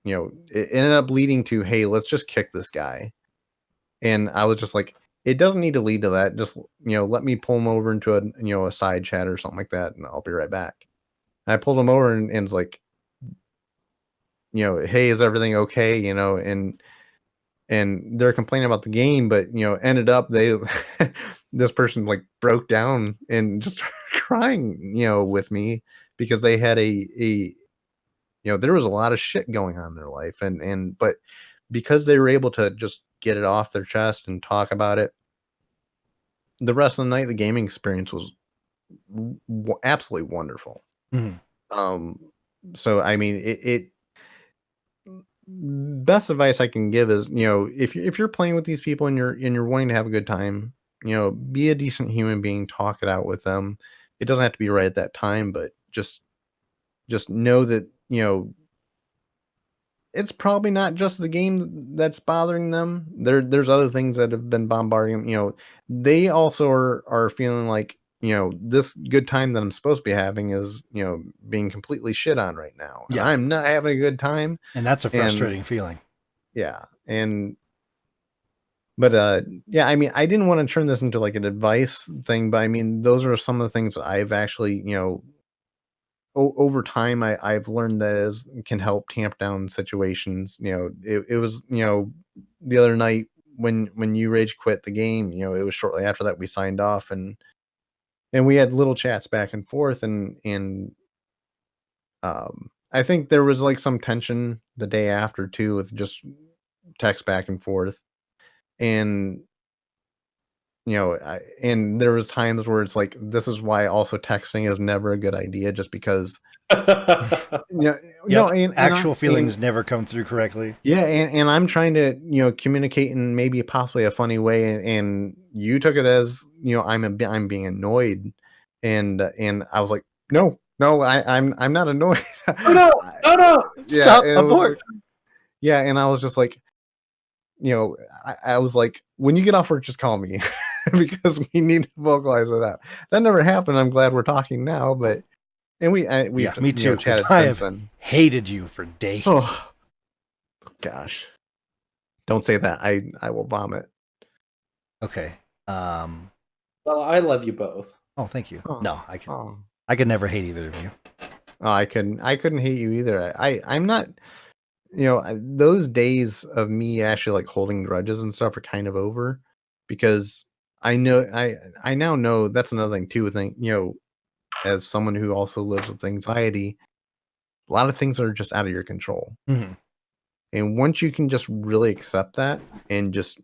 [SPEAKER 4] it ended up leading to, hey, let's just kick this guy. And I was just like, it doesn't need to lead to that. Just, let me pull him over into a side chat or something like that, and I'll be right back. And I pulled him over and was like, hey, is everything okay? And they're complaining about the game, but ended up this person like broke down and just started crying, with me, because they had there was a lot of shit going on in their life, but because they were able to just get it off their chest and talk about it, the rest of the night, the gaming experience was absolutely wonderful.
[SPEAKER 2] Mhm.
[SPEAKER 4] So I mean, it best advice I can give is, if you're playing with these people and you're wanting to have a good time, be a decent human being, talk it out with them. It doesn't have to be right at that time, but just know that, it's probably not just the game that's bothering them. There's other things that have been bombarding them. They also are feeling like, this good time that I'm supposed to be having is, being completely shit on right now. And
[SPEAKER 2] Yeah.
[SPEAKER 4] I'm not having a good time.
[SPEAKER 2] And that's a frustrating feeling.
[SPEAKER 4] Yeah. But yeah, I mean, I didn't want to turn this into like an advice thing, but I mean, those are some of the things that I've actually, over time, I've learned that can help tamp down situations. It was, the other night when you rage quit the game, it was shortly after that we signed off, and we had little chats back and forth, and I think there was like some tension the day after too, with just text back and forth, and and there was times where it's like, this is why also texting is never a good idea, just because
[SPEAKER 2] Actual feelings never come through correctly.
[SPEAKER 4] Yeah, and I'm trying to communicate in maybe possibly a funny way, and you took it as I'm being annoyed, and I was like, no, I'm not annoyed.
[SPEAKER 1] No,
[SPEAKER 2] Stop,
[SPEAKER 4] and
[SPEAKER 2] abort.
[SPEAKER 4] and I was just like, I was like, when you get off work, just call me, because we need to vocalize it out. That never happened. I'm glad we're talking now, but we
[SPEAKER 2] Yeah, me too. 'Cause
[SPEAKER 4] chatted
[SPEAKER 2] I
[SPEAKER 4] since
[SPEAKER 2] have
[SPEAKER 4] then.
[SPEAKER 2] hated you for days.
[SPEAKER 4] Oh gosh, don't say that. I will vomit.
[SPEAKER 2] Okay.
[SPEAKER 1] Well, I love you both.
[SPEAKER 2] Oh, thank you.
[SPEAKER 4] Oh,
[SPEAKER 2] No, I could never hate either of you.
[SPEAKER 4] Oh, I couldn't hate you either. I'm not, those days of me actually like holding grudges and stuff are kind of over, because I know I now know that's another thing too. Think, as someone who also lives with anxiety, a lot of things are just out of your control.
[SPEAKER 2] Mm-hmm.
[SPEAKER 4] And once you can just really accept that, and just,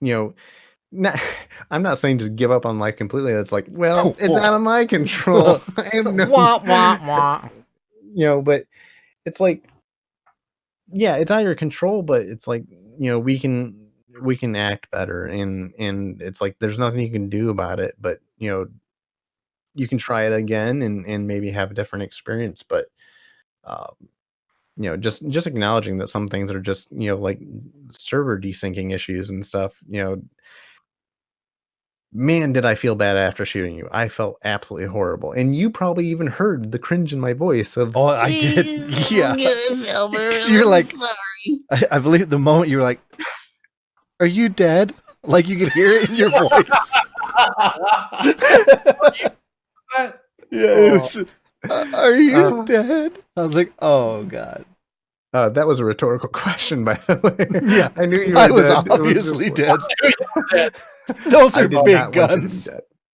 [SPEAKER 4] not, I'm not saying just give up on life completely. It's like, well, it's out of my control. I have no,
[SPEAKER 2] Wah, wah, wah.
[SPEAKER 4] but it's like, yeah, it's out of your control, but it's like, we can act better, and it's like, there's nothing you can do about it, but you can try it again, and maybe have a different experience, but just acknowledging that some things are just, like server desyncing issues and stuff. Man, did I feel bad after shooting you. I felt absolutely horrible. And you probably even heard the cringe in my voice of,
[SPEAKER 2] Oh, I did. Yeah. Because you're like, sorry. I believe the moment you were like, are you dead? Like, you could hear it in your voice. Yeah. Are you dead? I was like, oh God.
[SPEAKER 4] That was a rhetorical question, by the way.
[SPEAKER 2] Yeah,
[SPEAKER 4] I knew you were
[SPEAKER 2] I was
[SPEAKER 4] dead.
[SPEAKER 2] obviously dead. Those are big guns.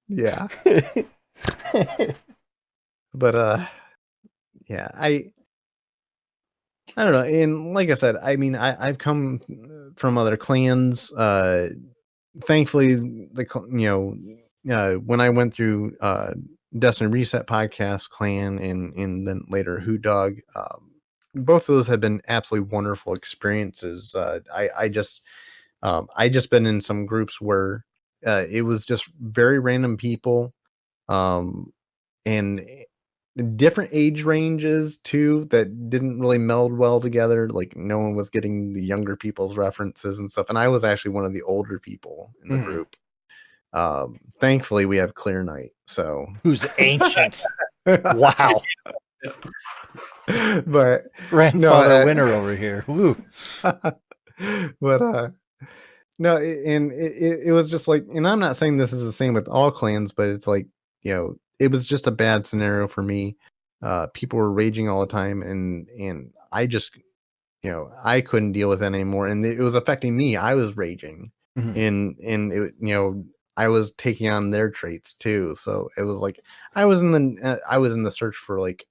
[SPEAKER 4] Yeah. But yeah, I don't know. And like I said, I mean, I've come from other clans. Thankfully, when I went through Destiny Reset podcast clan, and then later Hoot Dog, both of those have been absolutely wonderful experiences. I just been in some groups where it was just very random people, and different age ranges too that didn't really meld well together. Like no one was getting the younger people's references and stuff, and I was actually one of the older people in the group. Thankfully, we have Clear Night, so
[SPEAKER 2] Who's ancient? Wow.
[SPEAKER 4] But
[SPEAKER 2] grandfather winner over here. Woo.
[SPEAKER 4] But no, it was just like, and I'm not saying this is the same with all clans, but it's like, it was just a bad scenario for me. People were raging all the time, and I just, I couldn't deal with it anymore, and it was affecting me. I was raging, and it, I was taking on their traits too. So it was like I was in the search for, like,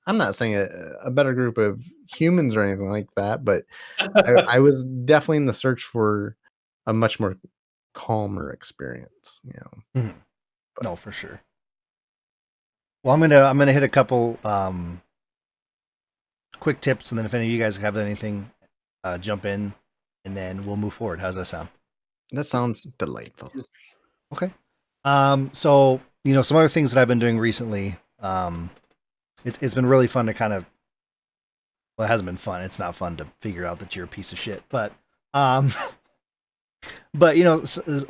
[SPEAKER 4] I'm not saying a better group of humans or anything like that, but I was definitely in the search for a much more calmer experience.
[SPEAKER 2] No, for sure. Well, I'm gonna hit a couple quick tips, and then if any of you guys have anything, jump in, and then we'll move forward. How's that sound?
[SPEAKER 4] That sounds delightful.
[SPEAKER 2] Okay. So some other things that I've been doing recently. It's been really fun to kind of. Well, it hasn't been fun. It's not fun to figure out that you're a piece of shit, but a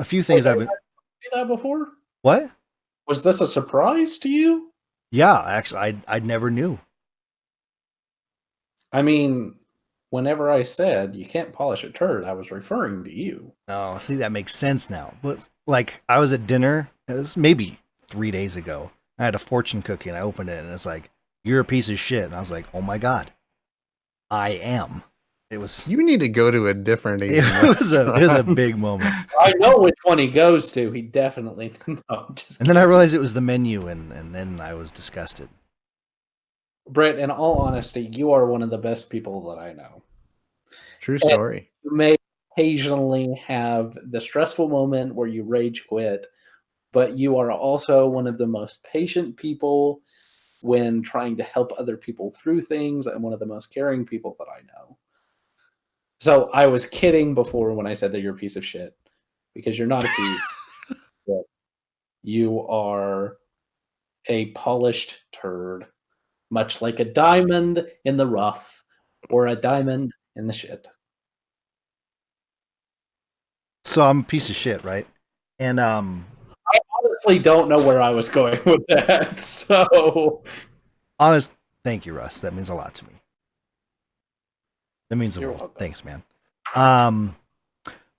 [SPEAKER 2] few things I've been.
[SPEAKER 1] See that before?
[SPEAKER 2] What?
[SPEAKER 1] Was this a surprise to you?
[SPEAKER 2] Yeah, actually, I never knew.
[SPEAKER 1] I mean, whenever I said you can't polish a turd, I was referring to you.
[SPEAKER 2] Oh, see, that makes sense now. But like, I was at dinner. It was maybe 3 days ago. I had a fortune cookie, and I opened it, and it's like, "You're a piece of shit." And I was like, "Oh my god, I am." It was.
[SPEAKER 4] You need to go to a different.
[SPEAKER 2] It was a big moment.
[SPEAKER 1] I know which one he goes to. He definitely. No, just
[SPEAKER 2] and then I realized it was the menu, and then I was disgusted.
[SPEAKER 1] Brett, in all honesty, you are one of the best people that I know.
[SPEAKER 4] True story.
[SPEAKER 1] And you may occasionally have the stressful moment where you rage quit, but you are also one of the most patient people when trying to help other people through things, and one of the most caring people that I know. So I was kidding before when I said that you're a piece of shit, because you're not a piece. But you are a polished turd, much like a diamond in the rough or a diamond in the shit.
[SPEAKER 2] So I'm a piece of shit, right? And
[SPEAKER 1] I honestly don't know where I was going with that. So
[SPEAKER 2] thank you, Russ. That means a lot to me. That means the world.
[SPEAKER 1] Welcome.
[SPEAKER 2] Thanks, man.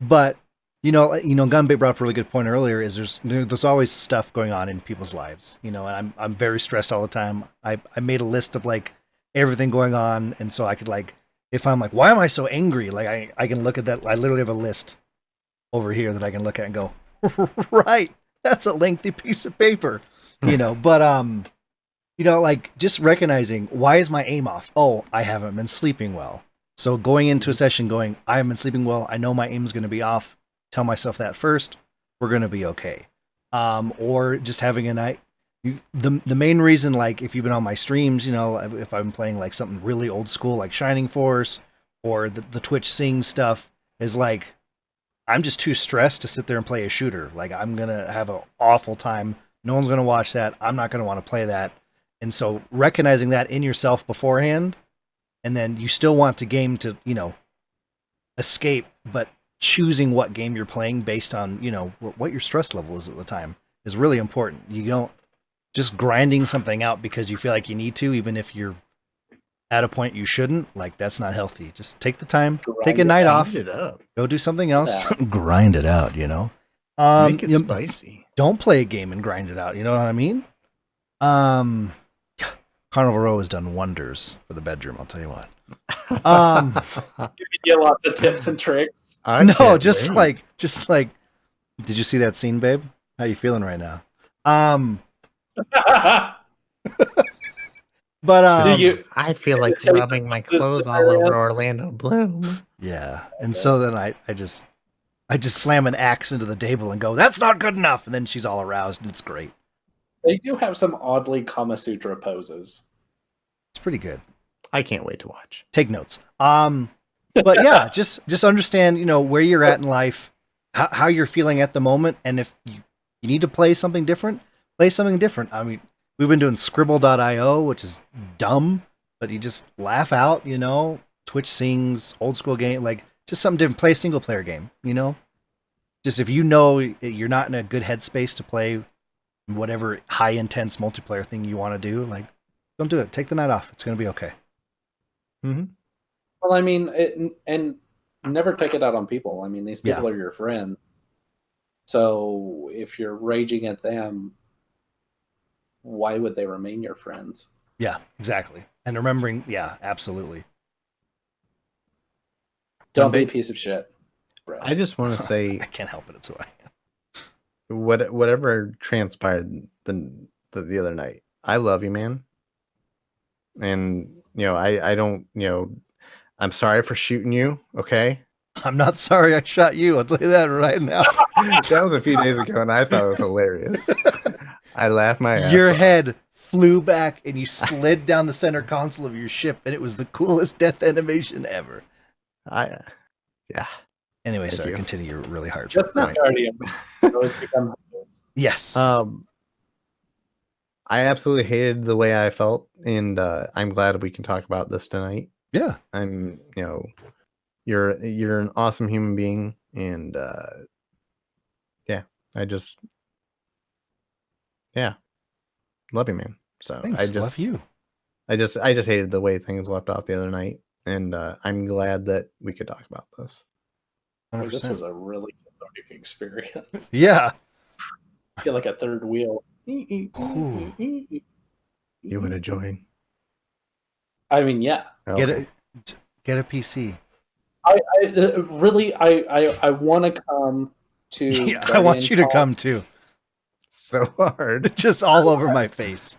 [SPEAKER 2] But Gunbait brought up a really good point earlier. Is there's always stuff going on in people's lives, and I'm very stressed all the time. I made a list of like everything going on, and so I could, like, if I'm like, why am I so angry? Like I can look at that. I literally have a list over here that I can look at and go, right, that's a lengthy piece of paper, But like, just recognizing, why is my aim off? Oh, I haven't been sleeping well. So going into a session going, I haven't been sleeping well. I know my aim is going to be off. Tell myself that first. We're going to be okay. Or just having a night. The main reason, like, if you've been on my streams, if I'm playing like something really old school, like Shining Force or the Twitch Sing stuff, is like, I'm just too stressed to sit there and play a shooter. Like, I'm going to have an awful time. No one's going to watch that. I'm not going to want to play that. And so recognizing that in yourself beforehand, and then you still want to game to, escape, but choosing what game you're playing based on, what your stress level is at the time is really important. You don't just grinding something out because you feel like you need to, even if you're at a point you shouldn't. Like, that's not healthy. Just take the time, take a night off, go do something else, grind it out,
[SPEAKER 4] Make it spicy.
[SPEAKER 2] Don't play a game and grind it out. You know what I mean? Carnival Row has done wonders for the bedroom, I'll tell you what.
[SPEAKER 1] Giving you lots of tips and tricks.
[SPEAKER 2] Just like, did you see that scene, babe? How you feeling right now? But
[SPEAKER 4] I feel like rubbing my clothes all over Orlando Bloom.
[SPEAKER 2] Yeah. And so then I just slam an axe into the table and go, that's not good enough. And then she's all aroused, and it's great.
[SPEAKER 1] They do have some oddly Kama Sutra poses.
[SPEAKER 2] It's pretty good.
[SPEAKER 4] I can't wait to watch.
[SPEAKER 2] Take notes. But yeah, just understand, where you're at in life, how you're feeling at the moment, and if you need to play something different, play something different. I mean, we've been doing Scribble.io, which is dumb, but you just laugh out, Twitch sings, old school game, like just something different. Play a single player game, Just if you're not in a good headspace to play whatever high intense multiplayer thing you want to do, like don't do it. Take the night off. It's going to be okay.
[SPEAKER 4] Mm-hmm.
[SPEAKER 1] Well, I mean, and never take it out on people. I mean, these people are your friends. So if you're raging at them, why would they remain your friends?
[SPEAKER 2] Yeah, exactly. And remembering, absolutely.
[SPEAKER 1] Don't be a piece of shit. Right.
[SPEAKER 4] I just want to say
[SPEAKER 2] I can't help it. It's who I am.
[SPEAKER 4] Whatever transpired the other night, I love you, man. And I don't, I'm sorry for shooting you. Okay.
[SPEAKER 2] I'm not sorry I shot you. I'll tell you that right now.
[SPEAKER 4] That was a few days ago, and I thought it was hilarious. I laughed my ass
[SPEAKER 2] Your
[SPEAKER 4] off.
[SPEAKER 2] head flew back, and you slid down the center console of your ship, and it was the coolest death animation ever.
[SPEAKER 4] Yeah.
[SPEAKER 2] Anyway,
[SPEAKER 4] Thank
[SPEAKER 2] sorry,
[SPEAKER 4] you.
[SPEAKER 2] continue your really hard.
[SPEAKER 1] Just not Guardian. Always become
[SPEAKER 2] Yes.
[SPEAKER 4] I absolutely hated the way I felt, and I'm glad we can talk about this tonight.
[SPEAKER 2] Yeah.
[SPEAKER 4] I'm, you're an awesome human being, and love you, man. So
[SPEAKER 2] Thanks. Love you.
[SPEAKER 4] I just hated the way things left off the other night, and I'm glad that we could talk about this.
[SPEAKER 1] This was a really cathartic experience.
[SPEAKER 2] Yeah.
[SPEAKER 1] I feel like a third wheel.
[SPEAKER 4] You want to join?
[SPEAKER 1] I mean, yeah.
[SPEAKER 4] Okay.
[SPEAKER 2] Get a PC.
[SPEAKER 1] I want to come to.
[SPEAKER 2] Yeah, I want you to come too.
[SPEAKER 4] So hard.
[SPEAKER 2] Just all over my face.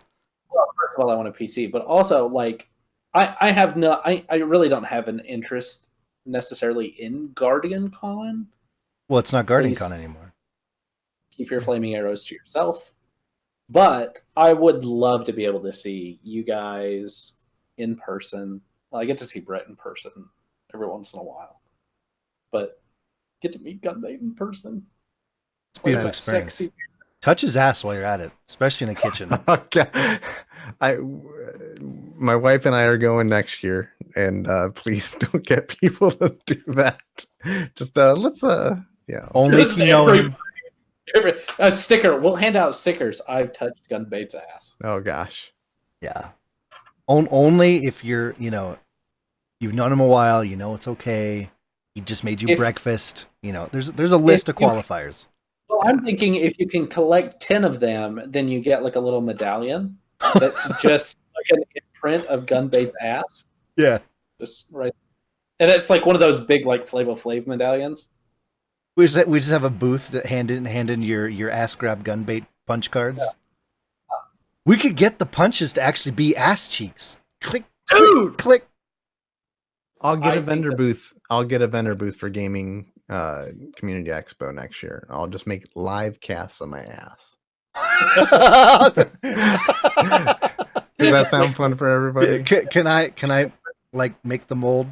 [SPEAKER 1] Well, first of all, I want a PC, but also like I really don't have an interest necessarily in Guardian Con.
[SPEAKER 2] Well, it's not Guardian Con anymore.
[SPEAKER 1] Keep your flaming arrows to yourself. But I would love to be able to see you guys in person. Well, I get to see Brett in person every once in a while, but get to meet Gunbait in person.
[SPEAKER 2] It's a beautiful experience.
[SPEAKER 1] Sexy.
[SPEAKER 2] Touch his ass while you're at it, especially in the kitchen.
[SPEAKER 4] Okay. My wife and I are going next year, and please don't get people to do that. Just let's
[SPEAKER 2] Only if you know him.
[SPEAKER 1] A sticker. We'll hand out stickers. I've touched Gunbait's ass.
[SPEAKER 4] Oh gosh.
[SPEAKER 2] Yeah. Only if you're, you've known him a while, it's okay. He just made you breakfast. There's a list of qualifiers.
[SPEAKER 1] Well, I'm thinking if you can collect 10 of them, then you get like a little medallion that's just like an imprint of Gunbait's ass.
[SPEAKER 2] Yeah.
[SPEAKER 1] Just right. And it's like one of those big like Flavor Flav medallions.
[SPEAKER 2] We just have a booth that hand in your ass grab Gunbait punch cards. Yeah. We could get the punches to actually be ass cheeks. Click,
[SPEAKER 1] dude,
[SPEAKER 2] click.
[SPEAKER 4] I'll get a vendor booth. I'll get a vendor booth for gaming community expo next year. I'll just make live casts of my ass. Does that sound fun for everybody?
[SPEAKER 2] Can I like make the mold?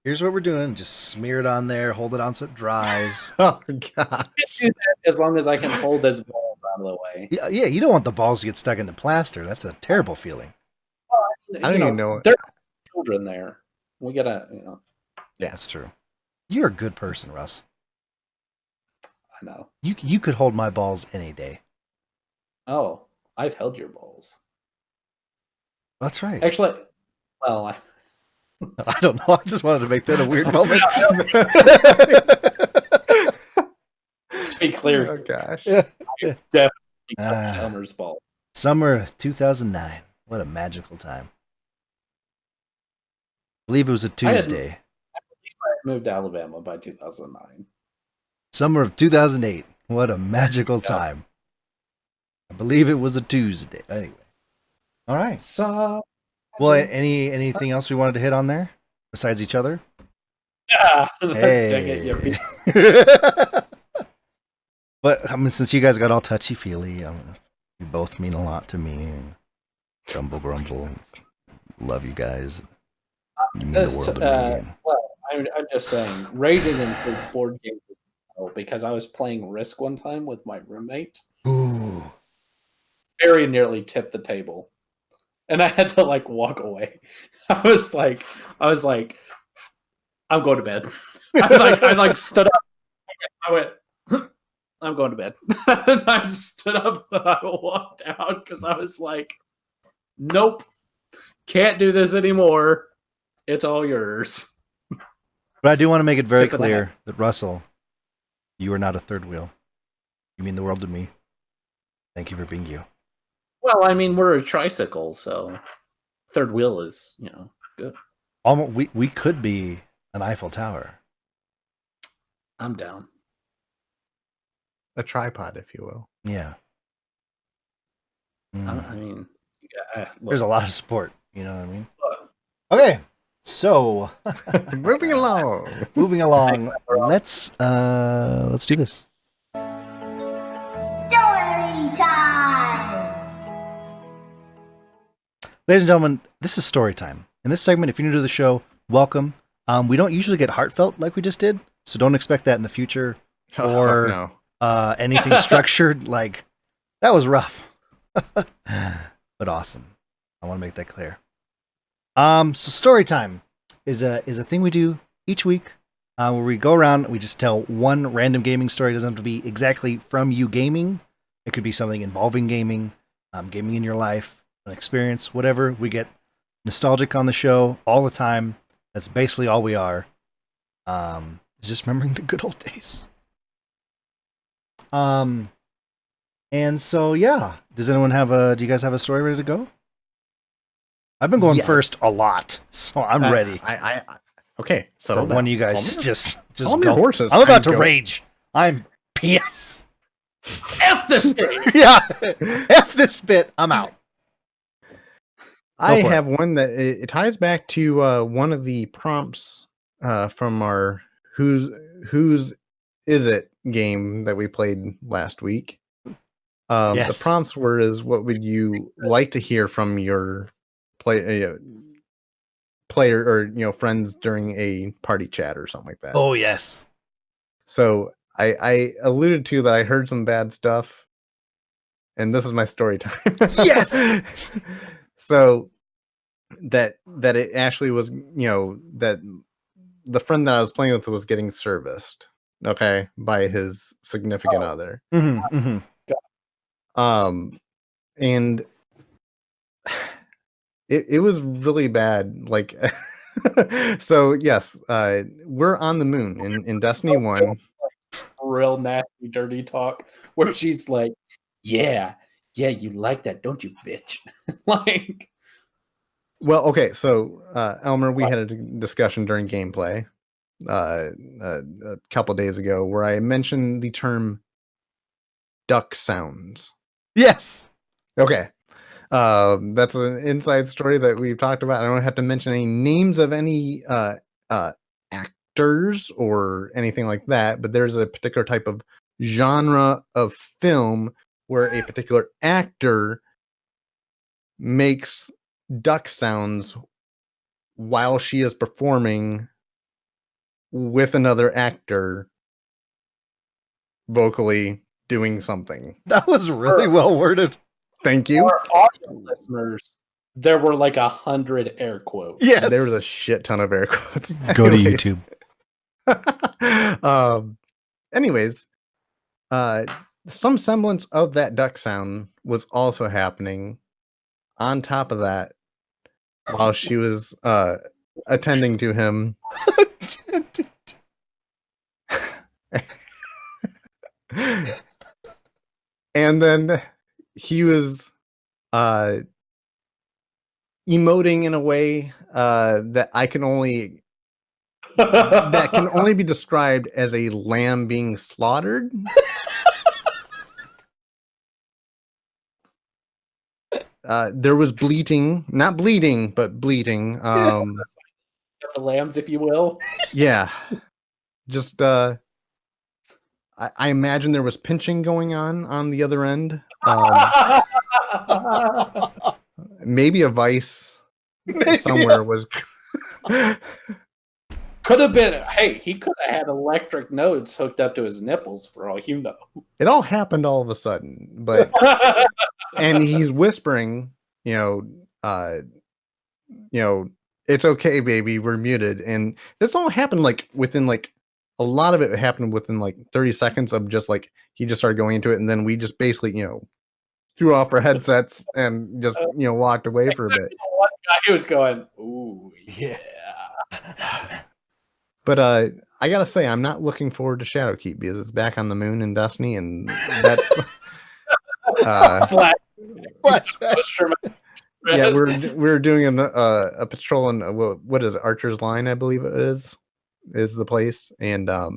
[SPEAKER 2] Here's what we're doing. Just smear it on there. Hold it on so it dries.
[SPEAKER 4] Oh god!
[SPEAKER 1] As long as I can hold his balls out of the way.
[SPEAKER 2] Yeah. You don't want the balls to get stuck in the plaster. That's a terrible feeling.
[SPEAKER 1] Well,
[SPEAKER 4] I don't even know.
[SPEAKER 1] There are children there. We gotta,
[SPEAKER 2] Yeah, that's true. You're a good person, Russ.
[SPEAKER 1] I know.
[SPEAKER 2] You could hold my balls any day.
[SPEAKER 1] Oh, I've held your balls.
[SPEAKER 2] That's right.
[SPEAKER 1] Actually, well,
[SPEAKER 2] I don't know. I just wanted to make that a weird moment.
[SPEAKER 1] To be clear,
[SPEAKER 4] Oh gosh.
[SPEAKER 2] Yeah.
[SPEAKER 1] I definitely touched Elmer's ball.
[SPEAKER 2] Summer 2009. What a magical time. I believe it was a Tuesday.
[SPEAKER 1] I believe I moved to Alabama by 2009.
[SPEAKER 2] Summer of 2008. What a magical time. I believe it was a Tuesday. Anyway. All right.
[SPEAKER 1] So,
[SPEAKER 2] well, anything else we wanted to hit on there besides each other?
[SPEAKER 1] Yeah.
[SPEAKER 2] Hey. But I mean, since you guys got all touchy feely, you both mean a lot to me. Grumble, grumble. Love you guys. You mean the world to me.
[SPEAKER 1] Well, I'm just saying, raging includes board games as well, because I was playing Risk one time with my roommates.
[SPEAKER 2] Ooh.
[SPEAKER 1] Very nearly tipped the table, and I had to like walk away. I was like, I'm going to bed. I like stood up. I went, I'm going to bed. And I stood up and I walked out because I was like, nope, can't do this anymore. It's all yours.
[SPEAKER 2] But I do want to make it very
[SPEAKER 1] Tip of the
[SPEAKER 2] clear that Russell, you are not a third wheel. You mean the world to me. Thank you for being you.
[SPEAKER 1] Well, I mean, we're a tricycle, so third wheel is, good.
[SPEAKER 2] We could be an Eiffel Tower.
[SPEAKER 1] I'm down.
[SPEAKER 4] A tripod, if you will.
[SPEAKER 2] Yeah.
[SPEAKER 1] I mean, look,
[SPEAKER 2] there's a lot of support. You know what I mean? Okay, so
[SPEAKER 4] moving along.
[SPEAKER 2] Let's do this.
[SPEAKER 5] Story time!
[SPEAKER 2] Ladies and gentlemen, this is story time. In this segment, if you're new to the show, welcome. We don't usually get heartfelt like we just did, so don't expect that in the future or anything structured. Like, that was rough, but awesome. I want to make that clear. So story time is a thing we do each week where we go around and we just tell one random gaming story. It doesn't have to be exactly from you gaming. It could be something involving gaming, gaming in your life, an experience, whatever. We get nostalgic on the show all the time. That's basically all we are. It's just remembering the good old days. And so yeah, does anyone do you guys have a story ready to go? I've been going first a lot, so I'm ready.
[SPEAKER 4] Okay, so
[SPEAKER 2] one of you guys just
[SPEAKER 4] calm your horses.
[SPEAKER 2] I'm about to rage. I'm PS.
[SPEAKER 1] F this game.
[SPEAKER 2] Yeah, F this bit. I'm out.
[SPEAKER 4] I have one that it ties back to one of the prompts from our whose is it game that we played last week. The prompts were what would you like to hear from your player or friends during a party chat or something like that.
[SPEAKER 2] Oh yes.
[SPEAKER 4] So I alluded to that I heard some bad stuff, and this is my story time.
[SPEAKER 2] Yes.
[SPEAKER 4] So that it actually was, that the friend that I was playing with was getting serviced, okay, by his significant other.
[SPEAKER 2] Mm-hmm, mm-hmm.
[SPEAKER 4] And it was really bad. Like, so yes, we're on the moon in Destiny 1.
[SPEAKER 1] Real nasty, dirty talk where she's like, yeah, you like that, don't you, bitch? Like,
[SPEAKER 4] well, okay, so Elmer, we had a discussion during gameplay a couple days ago where I mentioned the term duck sounds.
[SPEAKER 2] Yes.
[SPEAKER 4] Okay. That's an inside story that we've talked about. I don't have to mention any names of any actors or anything like that, but there's a particular type of genre of film where a particular actor makes duck sounds while she is performing with another actor vocally doing something.
[SPEAKER 2] That was really well worded.
[SPEAKER 4] Thank you.
[SPEAKER 1] For audio listeners, there were like 100 air quotes.
[SPEAKER 4] Yes, there was a shit ton of air quotes.
[SPEAKER 2] Go to YouTube.
[SPEAKER 4] Anyways, some semblance of that duck sound was also happening on top of that while she was attending to him. And then he was emoting in a way that can only be described as a lamb being slaughtered. There was bleating, not bleeding, but bleating.
[SPEAKER 1] The lambs, if you will.
[SPEAKER 4] Yeah. Just I imagine there was pinching going on the other end. Maybe a vice somewhere was.
[SPEAKER 1] Could have been. Hey, he could have had electric nodes hooked up to his nipples for all you know.
[SPEAKER 4] It all happened all of a sudden, but and he's whispering, it's okay, baby, we're muted, and this all happened like within like a lot of it happened within like 30 seconds of just like he just started going into it, and then we just basically threw off our headsets and just walked away for a bit.
[SPEAKER 1] One guy he was going, ooh, yeah.
[SPEAKER 4] But I gotta say, I'm not looking forward to Shadowkeep because it's back on the moon in Destiny, and that's
[SPEAKER 2] Flashback.
[SPEAKER 4] Yeah, we're doing a patrol in what is it, Archer's Line, I believe it is the place, and I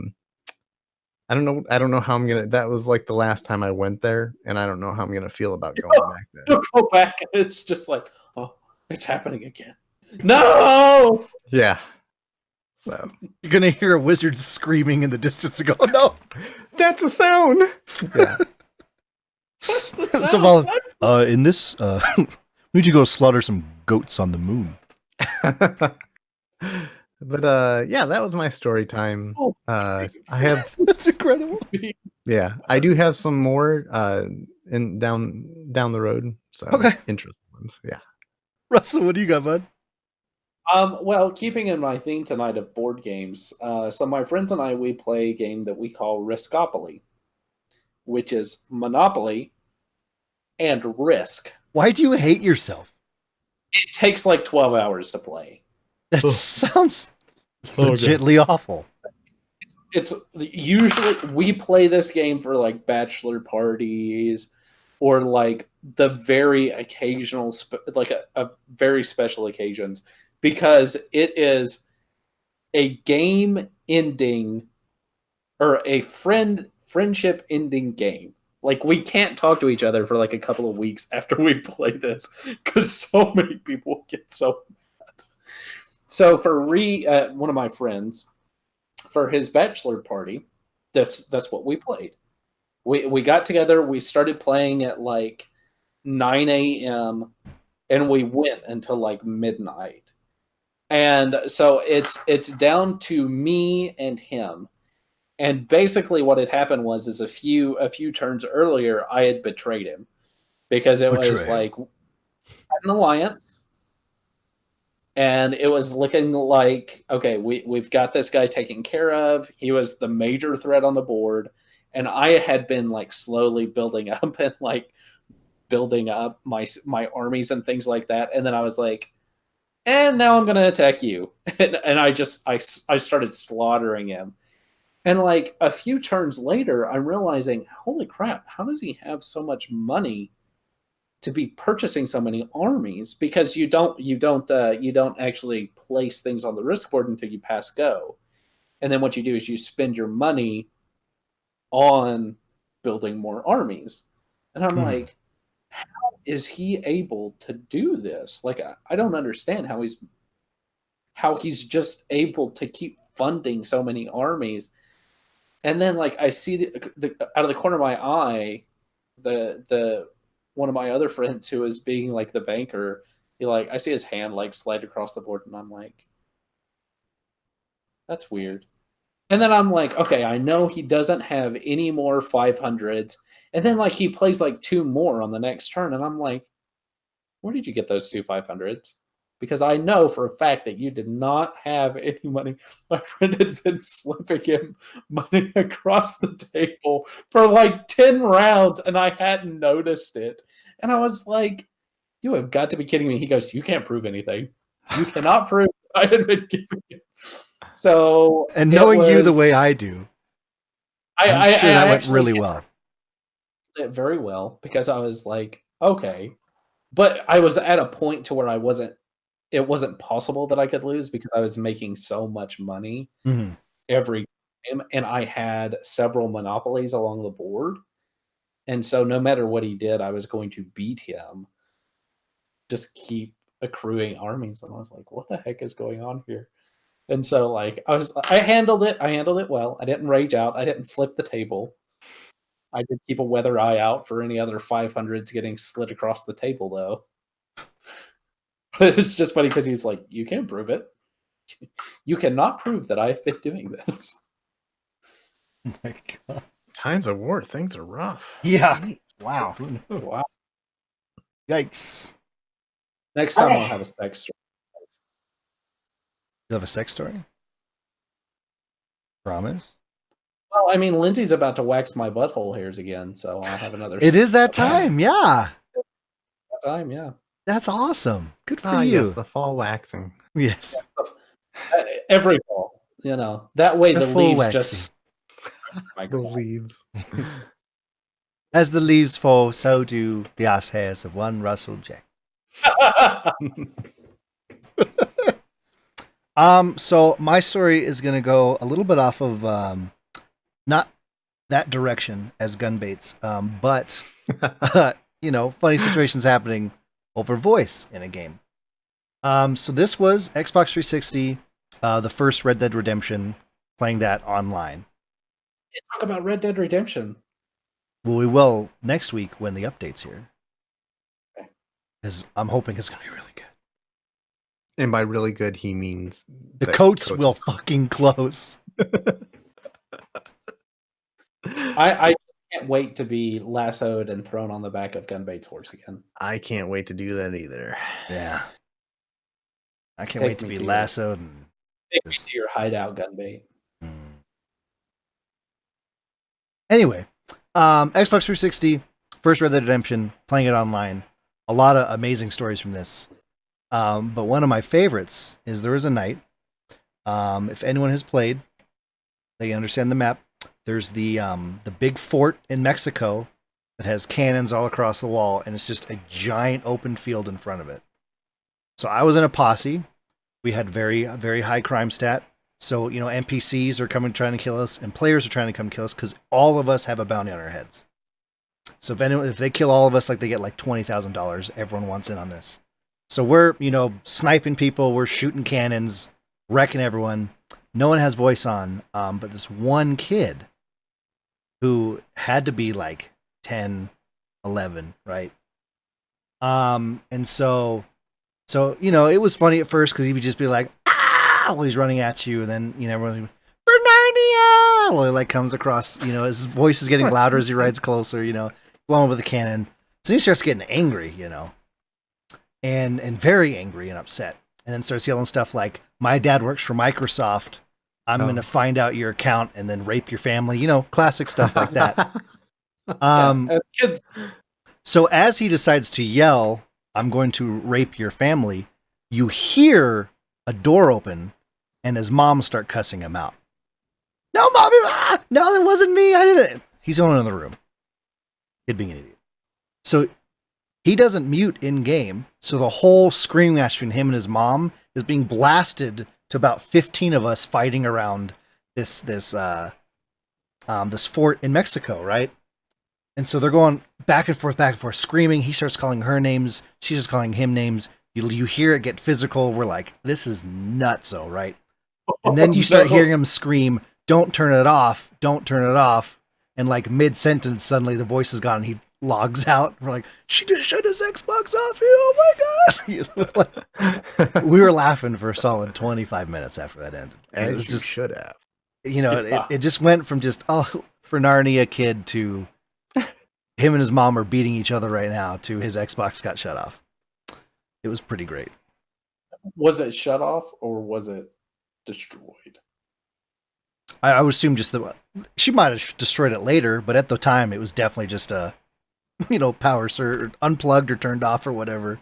[SPEAKER 4] don't know how I'm gonna. That was like the last time I went there, and I don't know how I'm gonna feel about going back there.
[SPEAKER 1] You'll go back, and it's just like, oh, it's happening again. No.
[SPEAKER 4] Yeah. So
[SPEAKER 2] you're gonna hear a wizard screaming in the distance and go, "Oh no,
[SPEAKER 4] that's a sound!" Yeah.
[SPEAKER 1] What's the sound?
[SPEAKER 2] So, in this, we need to go slaughter some goats on the moon.
[SPEAKER 4] But yeah, that was my story time. I have
[SPEAKER 2] that's incredible.
[SPEAKER 4] Yeah, I do have some more in down the road. So
[SPEAKER 2] okay,
[SPEAKER 4] interesting ones. Yeah.
[SPEAKER 2] Russell, what do you got, bud?
[SPEAKER 1] Well, keeping in my theme tonight of board games, so my friends and I, we play a game that we call Riskopoly, which is Monopoly and Risk.
[SPEAKER 2] Why do you hate yourself?
[SPEAKER 1] It takes like 12 hours to play.
[SPEAKER 2] That sounds legitly awful.
[SPEAKER 1] It's usually, we play this game for like bachelor parties or like the very occasional, like a very special occasions, because it is a game ending or a friendship ending game. Like, we can't talk to each other for like a couple of weeks after we play this because so many people get so mad. So for one of my friends, for his bachelor party, that's what we played. We got together, we started playing at like 9 a.m. and we went until like midnight. And so it's down to me and him. And basically what had happened is a few turns earlier I had betrayed him because it was like an alliance. And it was looking like, okay, we've got this guy taken care of. He was the major threat on the board. And I had been like slowly building up and like building up my armies and things like that. And then I was like, and now I'm going to attack you. And I started slaughtering him. And like a few turns later, I'm realizing, holy crap, how does he have so much money to be purchasing so many armies? Because you don't actually place things on the risk board until you pass go. And then what you do is you spend your money on building more armies. And I'm like, how is he able to do this? Like, I don't understand how he's just able to keep funding so many armies. And then like I see the out of the corner of my eye, the one of my other friends who is being like the banker, I see his hand like slide across the board, and I'm like, that's weird. And then I'm like, okay, I know he doesn't have any more 500s. And then like he plays like two more on the next turn, and I'm like, where did you get those two 500s? Because I know for a fact that you did not have any money. My friend had been slipping him money across the table for like 10 rounds, and I hadn't noticed it. And I was like, you have got to be kidding me. He goes, you can't prove anything. You cannot prove I had been giving you. So,
[SPEAKER 2] and knowing you the way I do, I'm sure that went really well.
[SPEAKER 1] It very well, because I was like, okay. But I was at a point to where it wasn't possible that I could lose because I was making so much money every game, and I had several monopolies along the board. And so no matter what he did, I was going to beat him. Just keep accruing armies. And I was like, what the heck is going on here? And so like I handled it well. I didn't rage out. I didn't flip the table. I did keep a weather eye out for any other 500s getting slid across the table though. It's just funny because he's like, you can't prove it. You cannot prove that I've been doing this.
[SPEAKER 2] Oh my God.
[SPEAKER 4] Times of war, things are rough.
[SPEAKER 2] Yeah. Wow. Who knew?
[SPEAKER 1] Wow.
[SPEAKER 2] Yikes.
[SPEAKER 1] Next time
[SPEAKER 5] Okay.
[SPEAKER 1] I'll have a sex story.
[SPEAKER 2] You have a sex story? Promise?
[SPEAKER 1] Well, I mean, Lindsay's about to wax my butthole hairs again, so I'll have another.
[SPEAKER 2] It is that time. Yeah.
[SPEAKER 1] time, yeah.
[SPEAKER 2] That's awesome. Good for
[SPEAKER 4] Ah,
[SPEAKER 2] you.
[SPEAKER 4] yes, the fall waxing.
[SPEAKER 2] Yes.
[SPEAKER 1] Every fall, you know. That way the
[SPEAKER 2] full
[SPEAKER 1] leaves
[SPEAKER 2] waxing.
[SPEAKER 1] just.
[SPEAKER 4] The leaves.
[SPEAKER 2] As the leaves fall, so do the ass hairs of one Russell Jack. So my story is gonna go a little bit off of not that direction as Gunbait's, but funny situations happening over voice in a game. So this was Xbox 360, the first Red Dead Redemption, playing that online.
[SPEAKER 1] Let's talk about Red Dead Redemption.
[SPEAKER 2] Well, we will next week when the update's here.
[SPEAKER 1] Okay.
[SPEAKER 2] Because I'm hoping it's gonna be really good.
[SPEAKER 4] And by really good, he means
[SPEAKER 2] The
[SPEAKER 4] that
[SPEAKER 2] coats will fucking close.
[SPEAKER 1] I can't wait to be lassoed and thrown on the back of Gunbait's horse again.
[SPEAKER 4] I can't wait to do that either.
[SPEAKER 2] Yeah. I can't
[SPEAKER 1] Take
[SPEAKER 2] wait to
[SPEAKER 1] me
[SPEAKER 2] be
[SPEAKER 1] to your-
[SPEAKER 2] lassoed and
[SPEAKER 1] Take me to your hideout, Gunbait.
[SPEAKER 2] Anyway, Xbox 360, first Red Dead Redemption, playing it online. A lot of amazing stories from this. But one of my favorites is There Is a Night. If anyone has played, they understand the map. There's the big fort in Mexico that has cannons all across the wall, and it's just a giant open field in front of it. So I was in a posse. We had very, very high crime stat. So, NPCs are coming trying to kill us, and players are trying to come kill us because all of us have a bounty on our heads. So if they kill all of us, they get like $20,000. Everyone wants in on this. So we're, sniping people, we're shooting cannons, wrecking everyone. No one has voice on, but this one kid who had to be like 10, 11, right? And so it was funny at first because he would just be like, while he's running at you, and then everyone's like, Bernardia! Well, he comes across, his voice is getting louder as he rides closer, blowing with a cannon. So he starts getting angry, and very angry and upset, and then starts yelling stuff like, "My dad works for Microsoft. I'm gonna find out your account and then rape your family." Classic stuff like that.
[SPEAKER 1] As kids,
[SPEAKER 2] So as he decides to yell, "I'm going to rape your family," you hear a door open and his mom start cussing him out. "No, mommy! No, that wasn't me. I didn't." He's going in the room. Kid being an idiot. So he doesn't mute in game. So the whole scream match between him and his mom is being blasted to about 15 of us fighting around this fort in Mexico, right? And so they're going back and forth, screaming. He starts calling her names. She's just calling him names. You hear it get physical. We're like, this is nutso, right? And then you start hearing him scream, "Don't turn it off. Don't turn it off." And mid-sentence, suddenly the voice is gone and he logs out. We're like, "She just shut his Xbox off here. Oh my God." We were laughing for a solid 25 minutes after that ended.
[SPEAKER 4] As
[SPEAKER 2] It was
[SPEAKER 4] you
[SPEAKER 2] just,
[SPEAKER 4] should have.
[SPEAKER 2] it just went from just, for Narnia kid to him and his mom are beating each other right now to his Xbox got shut off. It was pretty great.
[SPEAKER 1] was it shut off or was it destroyed?
[SPEAKER 2] I would assume just she might have destroyed it later, but at the time it was definitely just a, power surge, unplugged or turned off or whatever.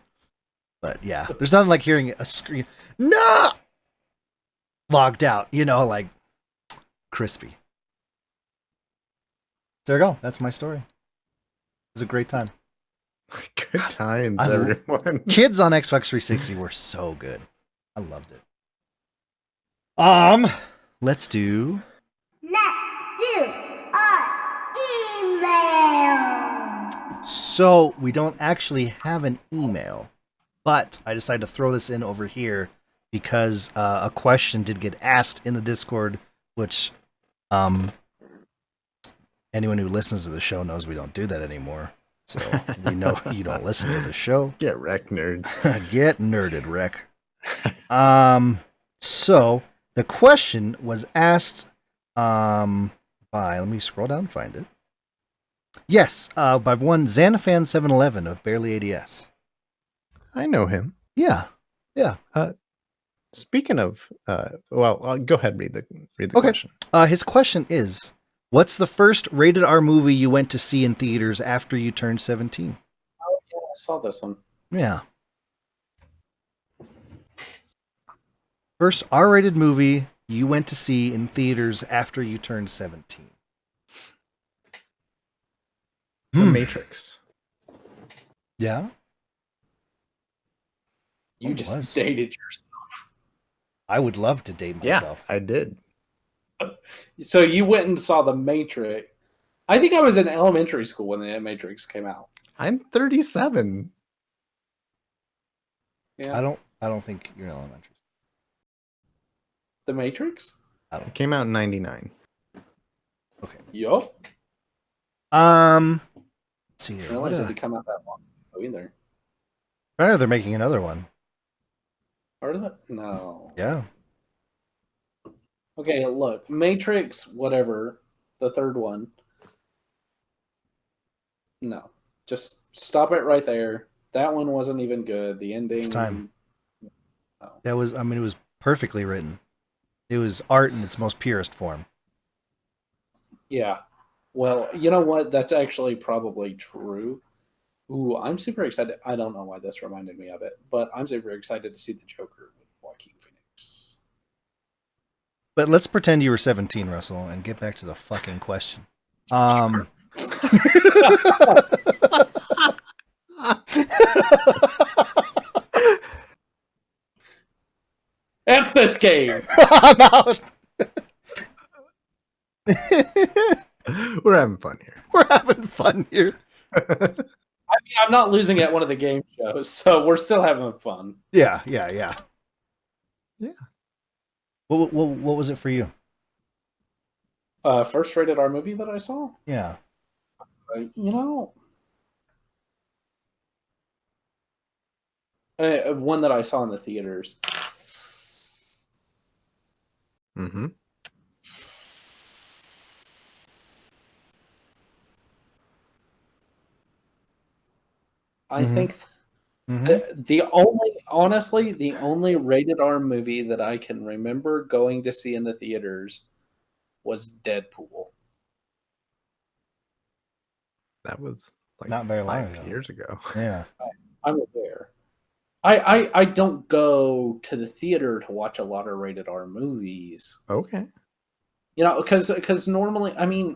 [SPEAKER 2] But yeah, there's nothing like hearing a scream, "No!" logged out, crispy. There you go. That's my story. It was a great time.
[SPEAKER 4] Good times,
[SPEAKER 2] I-
[SPEAKER 4] everyone.
[SPEAKER 2] Kids on Xbox 360 were so good. I loved it. Let's do.
[SPEAKER 5] Let's do our email.
[SPEAKER 2] So we don't actually have an email, but I decided to throw this in over here because a question did get asked in the Discord, which anyone who listens to the show knows we don't do that anymore. So we know you don't listen to the show.
[SPEAKER 4] Get wrecked, nerds.
[SPEAKER 2] Get nerded, Rick. So the question was asked by, let me scroll down and find it. Yes, by one Xanafan711 of Barely ADS.
[SPEAKER 4] I know him.
[SPEAKER 2] Yeah.
[SPEAKER 4] Speaking of, go ahead, read the
[SPEAKER 2] Okay.
[SPEAKER 4] question.
[SPEAKER 2] His question is, what's the first rated R movie you went to see in theaters after you turned 17?
[SPEAKER 1] Oh, yeah, I saw this one.
[SPEAKER 2] Yeah. First R-rated movie you went to see in theaters after you turned 17.
[SPEAKER 4] The Matrix.
[SPEAKER 2] Yeah?
[SPEAKER 1] You
[SPEAKER 2] What
[SPEAKER 1] just
[SPEAKER 2] was?
[SPEAKER 1] dated yourself.
[SPEAKER 2] I would love to date myself.
[SPEAKER 4] Yeah, I did.
[SPEAKER 1] So you went and saw The Matrix. I think I was in elementary school when The Matrix came out.
[SPEAKER 4] I'm 37.
[SPEAKER 1] Yeah.
[SPEAKER 2] I don't think you're in elementary.
[SPEAKER 1] The Matrix?
[SPEAKER 4] It came out in 99.
[SPEAKER 2] Okay.
[SPEAKER 1] Yup.
[SPEAKER 2] Let's see
[SPEAKER 1] I
[SPEAKER 2] here.
[SPEAKER 1] didn't realize it had come out that long ago either.
[SPEAKER 2] I know they're making another one.
[SPEAKER 1] Heard of it? No.
[SPEAKER 2] Yeah.
[SPEAKER 1] Okay, look. Matrix, whatever. The third one. No. Just stop it right there. That one wasn't even good. The ending.
[SPEAKER 2] It's time.
[SPEAKER 1] No.
[SPEAKER 2] That was, I mean, it was perfectly written. It was art in its most purest form.
[SPEAKER 1] Yeah. Well, you know what? That's actually probably true. Ooh, I'm super excited. I don't know why this reminded me of it, but I'm super excited to see the Joker with Joaquin Phoenix.
[SPEAKER 2] But let's pretend you were 17, Russell, and get back to the fucking question.
[SPEAKER 1] F this game!
[SPEAKER 2] I'm out.
[SPEAKER 4] We're having fun here.
[SPEAKER 2] We're having fun here.
[SPEAKER 1] I mean, I'm not losing at one of the game shows, so we're still having fun.
[SPEAKER 2] Yeah.
[SPEAKER 4] Yeah.
[SPEAKER 2] What was it for you?
[SPEAKER 1] First rated R movie that I saw?
[SPEAKER 2] Yeah.
[SPEAKER 1] One that I saw in the theaters.
[SPEAKER 4] Mm-hmm.
[SPEAKER 1] I think
[SPEAKER 2] Mm-hmm.
[SPEAKER 1] the only rated R movie that I can remember going to see in the theaters was Deadpool.
[SPEAKER 4] That was like
[SPEAKER 2] Not very long
[SPEAKER 4] 5
[SPEAKER 2] ago.
[SPEAKER 4] years ago.
[SPEAKER 2] Yeah.
[SPEAKER 1] I'm aware. I don't go to the theater to watch a lot of rated R movies.
[SPEAKER 4] Okay.
[SPEAKER 1] You know, because normally, I mean,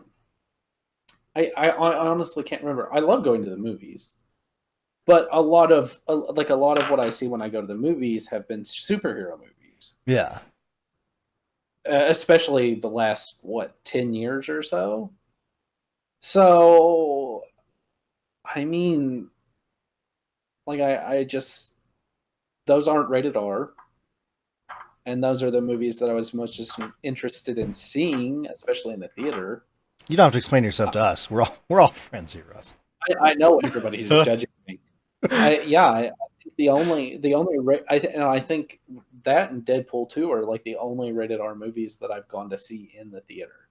[SPEAKER 1] I honestly can't remember. I love going to the movies, but a lot of what I see when I go to the movies have been superhero movies,
[SPEAKER 2] Yeah.
[SPEAKER 1] especially the last 10 years or so. So, I mean, like I just those aren't rated R. And those are the movies that I was most just interested in seeing, especially in the theater.
[SPEAKER 2] You don't have to explain yourself to us. We're all friends here, Russ.
[SPEAKER 1] I know everybody's judging me. I think I think that and Deadpool 2 are like the only rated R movies that I've gone to see in the theater.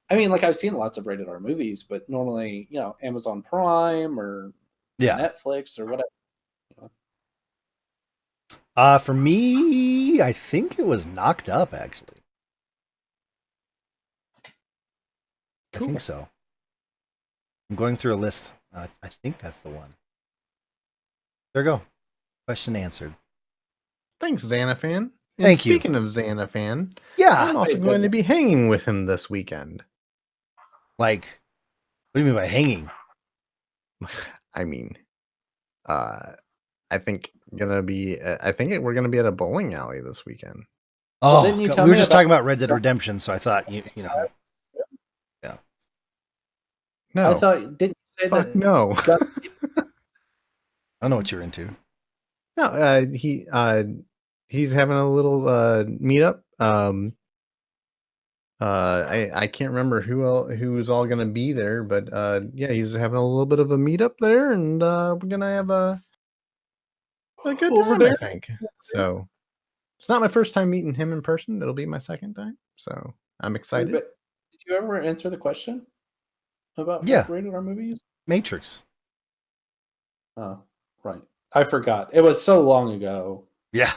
[SPEAKER 1] I mean, like I've seen lots of rated R movies, but normally, Amazon Prime or Netflix or whatever.
[SPEAKER 2] For me, I think it was Knocked Up, actually.
[SPEAKER 4] Cool.
[SPEAKER 2] I think so. I'm going through a list. I think that's the one. There we go. Question answered.
[SPEAKER 4] Thanks, Xanafan. And
[SPEAKER 2] Thank you.
[SPEAKER 4] Speaking of Xanafan,
[SPEAKER 2] Yeah.
[SPEAKER 4] I'm also going to be hanging with him this weekend.
[SPEAKER 2] Like, what do you mean by hanging?
[SPEAKER 4] I mean, I think we're gonna be at a bowling alley this weekend.
[SPEAKER 2] Oh,
[SPEAKER 1] didn't you
[SPEAKER 2] God,
[SPEAKER 1] tell
[SPEAKER 2] we were
[SPEAKER 1] me
[SPEAKER 2] just
[SPEAKER 1] about-
[SPEAKER 2] talking about Red Dead Redemption, so I thought you know.
[SPEAKER 4] No,
[SPEAKER 1] I thought didn't you say
[SPEAKER 4] fuck
[SPEAKER 1] that?
[SPEAKER 4] no.
[SPEAKER 2] I don't know what you're into.
[SPEAKER 4] No, he's having a little meetup. I can't remember who's all gonna be there, but yeah, he's having a little bit of a meetup there, and we're gonna have a good
[SPEAKER 1] Over
[SPEAKER 4] time, I
[SPEAKER 1] there?
[SPEAKER 4] think. So it's not my first time meeting him in person. It'll be my second time. So I'm excited.
[SPEAKER 1] But did you ever answer the question about
[SPEAKER 2] Yeah.
[SPEAKER 1] what rated R movies?
[SPEAKER 2] Matrix.
[SPEAKER 1] Oh, right. I forgot. It was so long ago.
[SPEAKER 2] Yeah,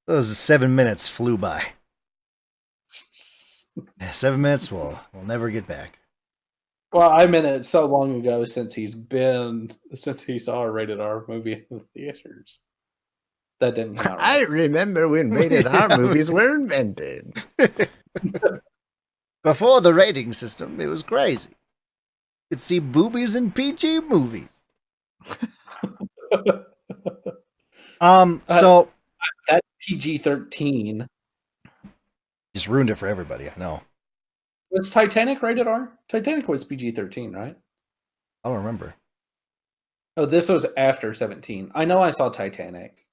[SPEAKER 2] those 7 minutes flew by. 7 minutes we'll never get back.
[SPEAKER 1] Well, I meant it so long ago since he saw a rated R movie in the theaters. That didn't come out right.
[SPEAKER 4] I remember when rated R movies were invented.
[SPEAKER 2] Before the rating system, it was crazy. You'd see boobies in PG movies. So
[SPEAKER 1] That's PG-13.
[SPEAKER 2] just ruined it for everybody, I know.
[SPEAKER 1] Was Titanic rated R? Titanic was PG-13, right?
[SPEAKER 2] I don't remember.
[SPEAKER 1] Oh, this was after 17. I know I saw Titanic.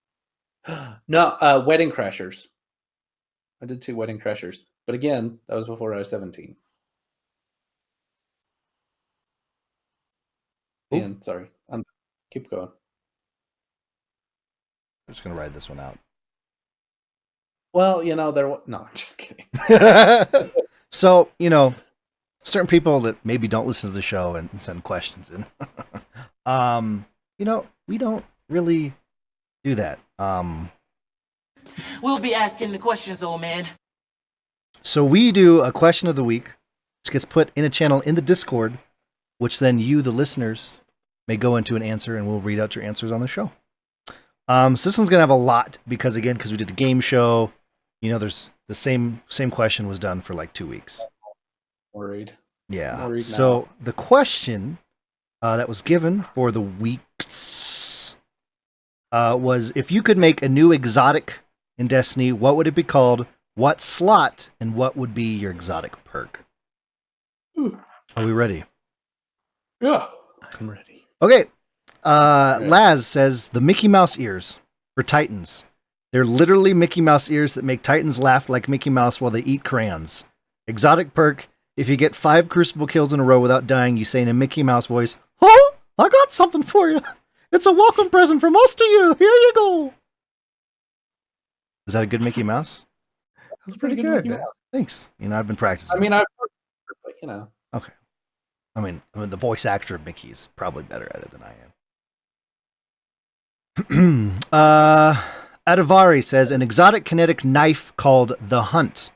[SPEAKER 1] No, Wedding Crashers. I did see Wedding Crashers. But again, that was before I was 17.
[SPEAKER 2] Ooh.
[SPEAKER 1] Ian, sorry. Keep going.
[SPEAKER 2] I'm just going to ride this one out.
[SPEAKER 1] Well, no, I'm just kidding.
[SPEAKER 2] So, certain people that maybe don't listen to the show and send questions in, we don't really do that.
[SPEAKER 6] We'll be asking the questions, old man.
[SPEAKER 2] So we do a question of the week, which gets put in a channel in the Discord, which then you, the listeners, may go into an answer, and we'll read out your answers on the show. So this one's gonna have a lot because we did a game show. There's the same question was done for like 2 weeks.
[SPEAKER 1] Worried.
[SPEAKER 2] Yeah.
[SPEAKER 1] Worried
[SPEAKER 2] So
[SPEAKER 1] now.
[SPEAKER 2] the question that was given for the weeks was, if you could make a new exotic in Destiny, what would it be called? What slot, and what would be your exotic perk? Are we ready?
[SPEAKER 1] Yeah.
[SPEAKER 4] I'm ready.
[SPEAKER 2] Okay. Laz says the Mickey Mouse ears for Titans. They're literally Mickey Mouse ears that make Titans laugh like Mickey Mouse while they eat crayons. Exotic perk: if you get 5 Crucible kills in a row without dying, you say in a Mickey Mouse voice, "Oh, I got something for you. It's a welcome present from us to you. Here you go." Is that a good Mickey Mouse?
[SPEAKER 4] That's pretty good.
[SPEAKER 1] Mickey Mouse.
[SPEAKER 2] Thanks. I've been practicing.
[SPEAKER 1] I mean, I've heard it, but
[SPEAKER 2] Okay. I mean, the voice actor of Mickey is probably better at it than I am. Adavari says an exotic kinetic knife called the Hunt.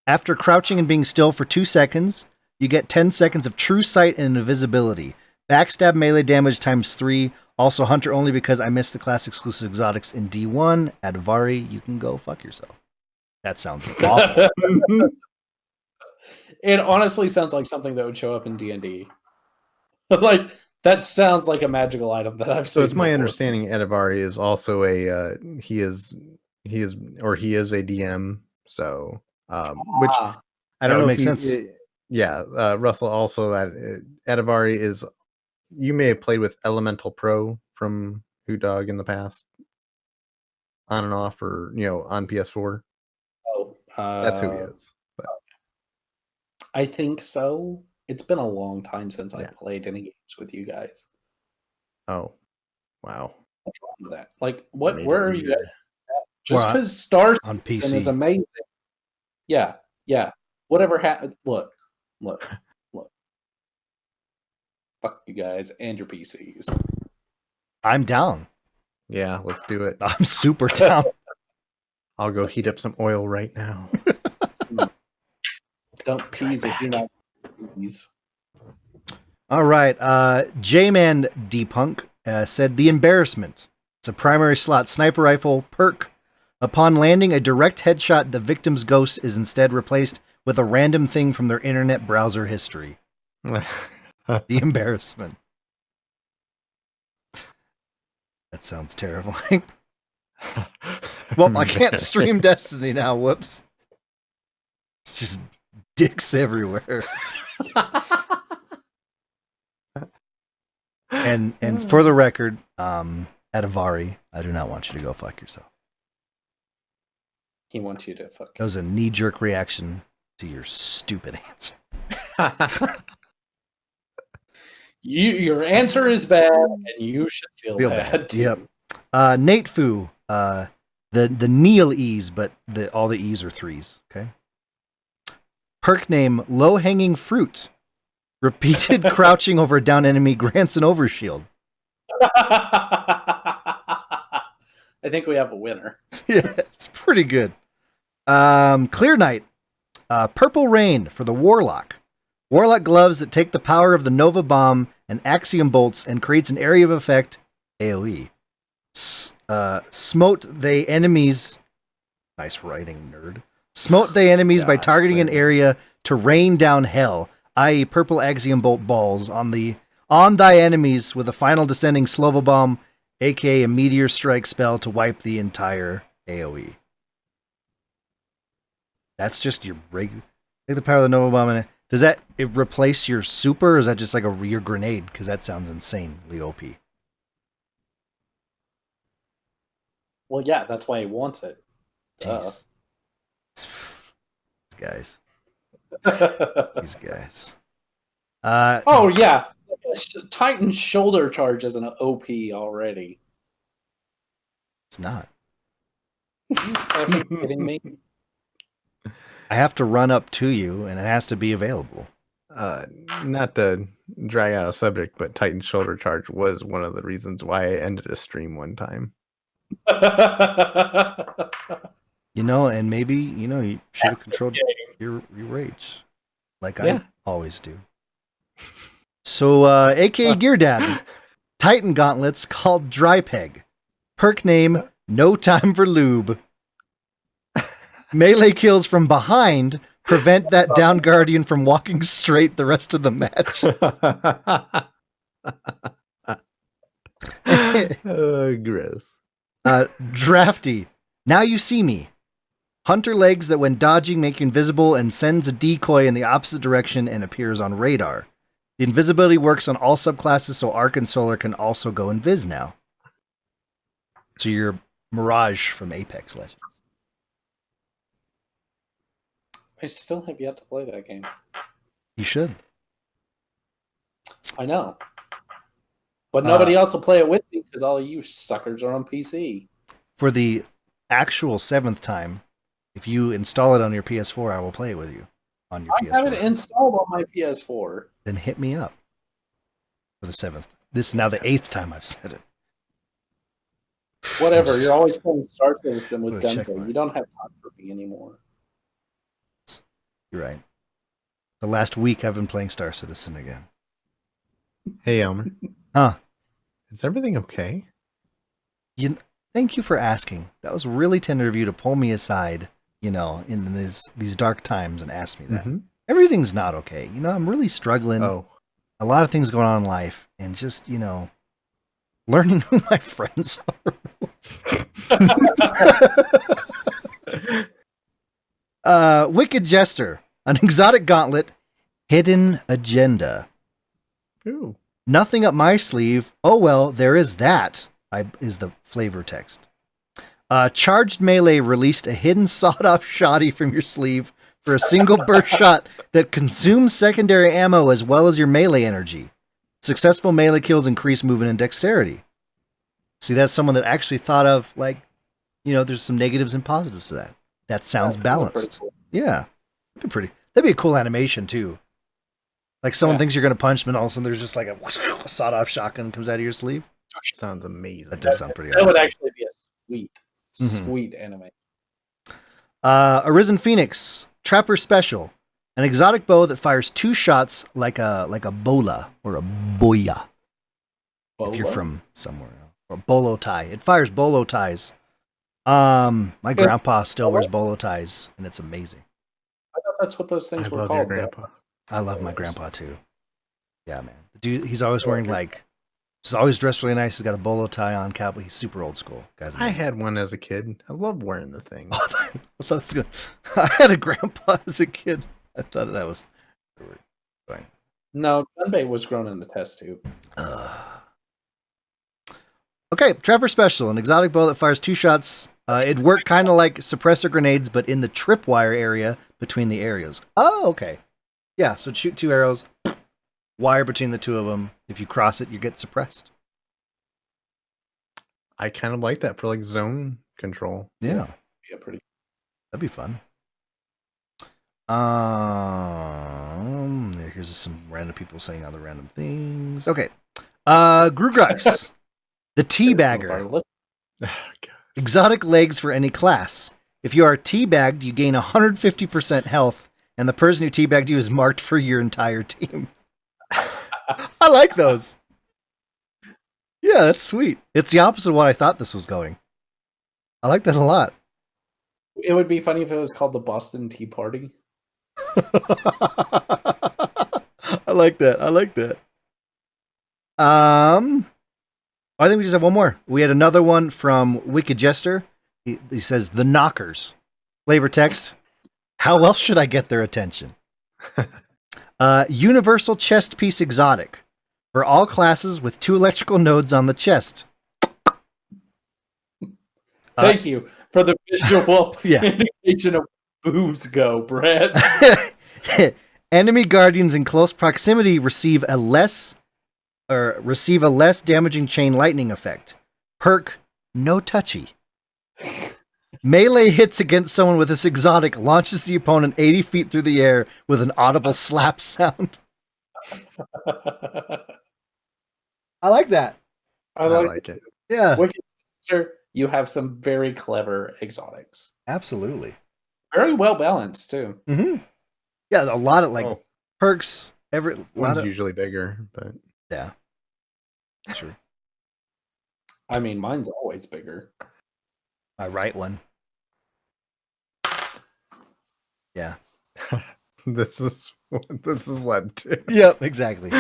[SPEAKER 2] After crouching and being still for 2 seconds, you get 10 seconds of true sight and invisibility. Backstab melee damage ×3. Also Hunter only because I missed the class exclusive exotics in D1. Adavari, you can go fuck yourself. That sounds awful.
[SPEAKER 1] It honestly sounds like something that would show up in D&D. Like, that sounds like a magical item that I've seen.
[SPEAKER 4] So it's my
[SPEAKER 1] before.
[SPEAKER 4] understanding Adavari is also he is a DM. So which I don't know.
[SPEAKER 2] Makes
[SPEAKER 4] if
[SPEAKER 2] sense.
[SPEAKER 4] Russell also Adavari is. You may have played with Elemental Pro from Hoot Dog in the past, on and off, or on PS4.
[SPEAKER 1] Oh,
[SPEAKER 4] That's who he is. But
[SPEAKER 1] I think so. It's been a long time since I
[SPEAKER 4] Yeah.
[SPEAKER 1] played any games with you guys.
[SPEAKER 4] oh, wow.
[SPEAKER 1] What's wrong with that? Like, what?
[SPEAKER 4] Made it
[SPEAKER 1] Where are you
[SPEAKER 4] weird.
[SPEAKER 1] guys at? Just
[SPEAKER 2] We're on-
[SPEAKER 1] because Star
[SPEAKER 2] on
[SPEAKER 1] Citizen is
[SPEAKER 2] PC.
[SPEAKER 1] amazing. Yeah. Whatever happened? Look. Fuck you guys and your PCs.
[SPEAKER 2] I'm down.
[SPEAKER 4] Yeah, let's do it.
[SPEAKER 2] I'm super down.
[SPEAKER 4] I'll go heat up some oil right now.
[SPEAKER 1] Don't tease if you're not. Tease.
[SPEAKER 2] All right. J-Man D-Punk said the embarrassment. It's a primary slot sniper rifle perk. Upon landing a direct headshot, the victim's ghost is instead replaced with a random thing from their internet browser history. The embarrassment. That sounds terrifying. Well, I can't stream Destiny now. Whoops. It's just dicks everywhere. And for the record, Adavari, I do not want you to go fuck yourself.
[SPEAKER 1] He wants you to fuck.
[SPEAKER 2] That was a knee-jerk reaction to your stupid answer.
[SPEAKER 1] Your answer is bad, and you should feel bad too.
[SPEAKER 2] Yep. Nate Fu, the Neil E's, but all the E's are 3s. Okay. Perk name: low hanging fruit. Repeated crouching over a down enemy grants an overshield.
[SPEAKER 1] I think we have a winner.
[SPEAKER 2] Yeah, it's pretty good. Clear Night. Purple Rain for the Warlock. Warlock gloves that take the power of the Nova Bomb and Axiom Bolts and creates an area of effect, AoE. Smote the enemies. Nice writing, nerd. Smote the enemies by targeting an area to rain down hell, i.e. purple Axiom Bolt balls on thy enemies with a final descending Slova Bomb, aka a meteor strike spell to wipe the entire AoE. That's just your regular. Take the power of the Nova Bomb and does that replace your super, or is that just like your grenade? Because that sounds insanely OP.
[SPEAKER 1] Well, yeah, that's why he wants it.
[SPEAKER 2] Jeez. These guys.
[SPEAKER 1] Oh, yeah. Titan shoulder charge is an OP already.
[SPEAKER 2] It's not.
[SPEAKER 1] Are you kidding me?
[SPEAKER 2] I have to run up to you, and it has to be available.
[SPEAKER 4] Not to drag out a subject, but Titan shoulder charge was one of the reasons why I ended a stream one time.
[SPEAKER 2] And maybe, you should have controlled your rage. Like I always do. So, aka Gear Dad, Titan gauntlets called Dry Peg. Perk name, No Time for Lube. Melee kills from behind prevent that down guardian from walking straight the rest of the match.
[SPEAKER 4] Gross.
[SPEAKER 2] Drafty. Now you see me. Hunter legs that when dodging make you invisible and sends a decoy in the opposite direction and appears on radar. The invisibility works on all subclasses, so Arc and Solar can also go invis now. So you're Mirage from Apex Legends.
[SPEAKER 1] I still have yet to play that game.
[SPEAKER 2] You should.
[SPEAKER 1] I know. But nobody else will play it with me because all of you suckers are on PC.
[SPEAKER 2] For the actual 7th time, if you install it on your PS4, I will play it with you on your PS4.
[SPEAKER 1] I have it installed on my PS4.
[SPEAKER 2] Then hit me up for the 7th. This is now the 8th time I've said it.
[SPEAKER 1] Whatever. You're always playing Star Citizen with
[SPEAKER 2] Gunbait.
[SPEAKER 1] You don't have time for me anymore.
[SPEAKER 2] You're right. The last week I've been playing Star Citizen again.
[SPEAKER 4] Hey, Elmer.
[SPEAKER 2] Huh?
[SPEAKER 4] Is everything okay?
[SPEAKER 2] Thank you for asking. That was really tender of you to pull me aside, in these dark times and ask me that.
[SPEAKER 4] Mm-hmm.
[SPEAKER 2] Everything's not okay. I'm really struggling.
[SPEAKER 4] Oh.
[SPEAKER 2] A lot of things going on in life, and just, learning who my friends are. Wicked Jester, an exotic gauntlet, hidden agenda.
[SPEAKER 4] Ooh.
[SPEAKER 2] Nothing up my sleeve. Oh well, there is that. Is the flavor text. Charged Melee released a hidden sawed-off shotty from your sleeve for a single burst shot that consumes secondary ammo as well as your melee energy. Successful melee kills increase movement and dexterity. See, that's someone that actually thought of, there's some negatives and positives to that. That sounds balanced.
[SPEAKER 1] Cool.
[SPEAKER 2] Yeah. That'd be a cool animation, too. Like someone thinks you're going to punch them, and all of a sudden there's just like a sawed-off shotgun comes out of your sleeve.
[SPEAKER 4] Sounds amazing.
[SPEAKER 2] That does sound pretty
[SPEAKER 1] That
[SPEAKER 2] awesome.
[SPEAKER 1] would actually be a sweet anime.
[SPEAKER 2] Arisen Phoenix, Trapper Special, an exotic bow that fires 2 shots like a bola or a boya.
[SPEAKER 1] Bola?
[SPEAKER 2] If you're from somewhere else. Or bolo tie. It fires bolo ties. My grandpa still wears bolo ties, and it's amazing.
[SPEAKER 1] I thought that's what those things
[SPEAKER 4] I
[SPEAKER 1] were
[SPEAKER 4] love
[SPEAKER 1] called.
[SPEAKER 4] your grandpa.
[SPEAKER 2] I love my grandpa too. Yeah, man. The dude, he's always wearing he's always dressed really nice. He's got a bolo tie on, cap. He's super old school. Guy's
[SPEAKER 4] I
[SPEAKER 2] amazing.
[SPEAKER 4] had one as a kid. I love wearing the thing.
[SPEAKER 2] I thought it was good. I had a grandpa as a kid. I thought that was fine.
[SPEAKER 1] No, Gunbait was grown in the test tube.
[SPEAKER 2] Okay, Trapper Special, an exotic bow that fires 2 shots It worked kind of like suppressor grenades, but in the tripwire area between the areas. Oh, okay. Yeah, so shoot 2 arrows, wire between the 2 of them. If you cross it, you get suppressed.
[SPEAKER 4] I kind of like that for like zone control.
[SPEAKER 2] Yeah,
[SPEAKER 1] Yeah, pretty.
[SPEAKER 2] that'd be fun. Here's some random people saying other random things. Okay. Grugrux, the teabagger. Exotic legs for any class. If you are teabagged, you gain 150% health, and the person who teabagged you is marked for your entire team. I like those. Yeah, that's sweet. It's the opposite of what I thought this was going. I like that a lot.
[SPEAKER 1] It would be funny if it was called the Boston Tea Party.
[SPEAKER 2] I like that. I like that. I think we just have one more. We had another one from Wicked Jester. He says, the knockers. Flavor text. How else should I get their attention? Universal chest piece exotic. For all classes with 2 electrical nodes on the chest.
[SPEAKER 1] Thank you for the visual
[SPEAKER 2] Yeah.
[SPEAKER 1] indication of boobs go, Brett.
[SPEAKER 2] Enemy guardians in close proximity receive a less damaging chain lightning effect. Perk, no touchy. Melee hits against someone with this exotic launches the opponent 80 feet through the air with an audible slap sound. I like that.
[SPEAKER 1] I like
[SPEAKER 4] it.
[SPEAKER 2] Yeah,
[SPEAKER 1] Wicked Sister, you have some very clever exotics.
[SPEAKER 2] absolutely.
[SPEAKER 1] Very well balanced, too.
[SPEAKER 2] Mm-hmm. Yeah, a lot of perks.
[SPEAKER 4] One's usually bigger, but
[SPEAKER 2] yeah, sure.
[SPEAKER 1] I mean, mine's always bigger.
[SPEAKER 2] My right one. Yeah.
[SPEAKER 4] this is what this is led to.
[SPEAKER 2] Yep, exactly.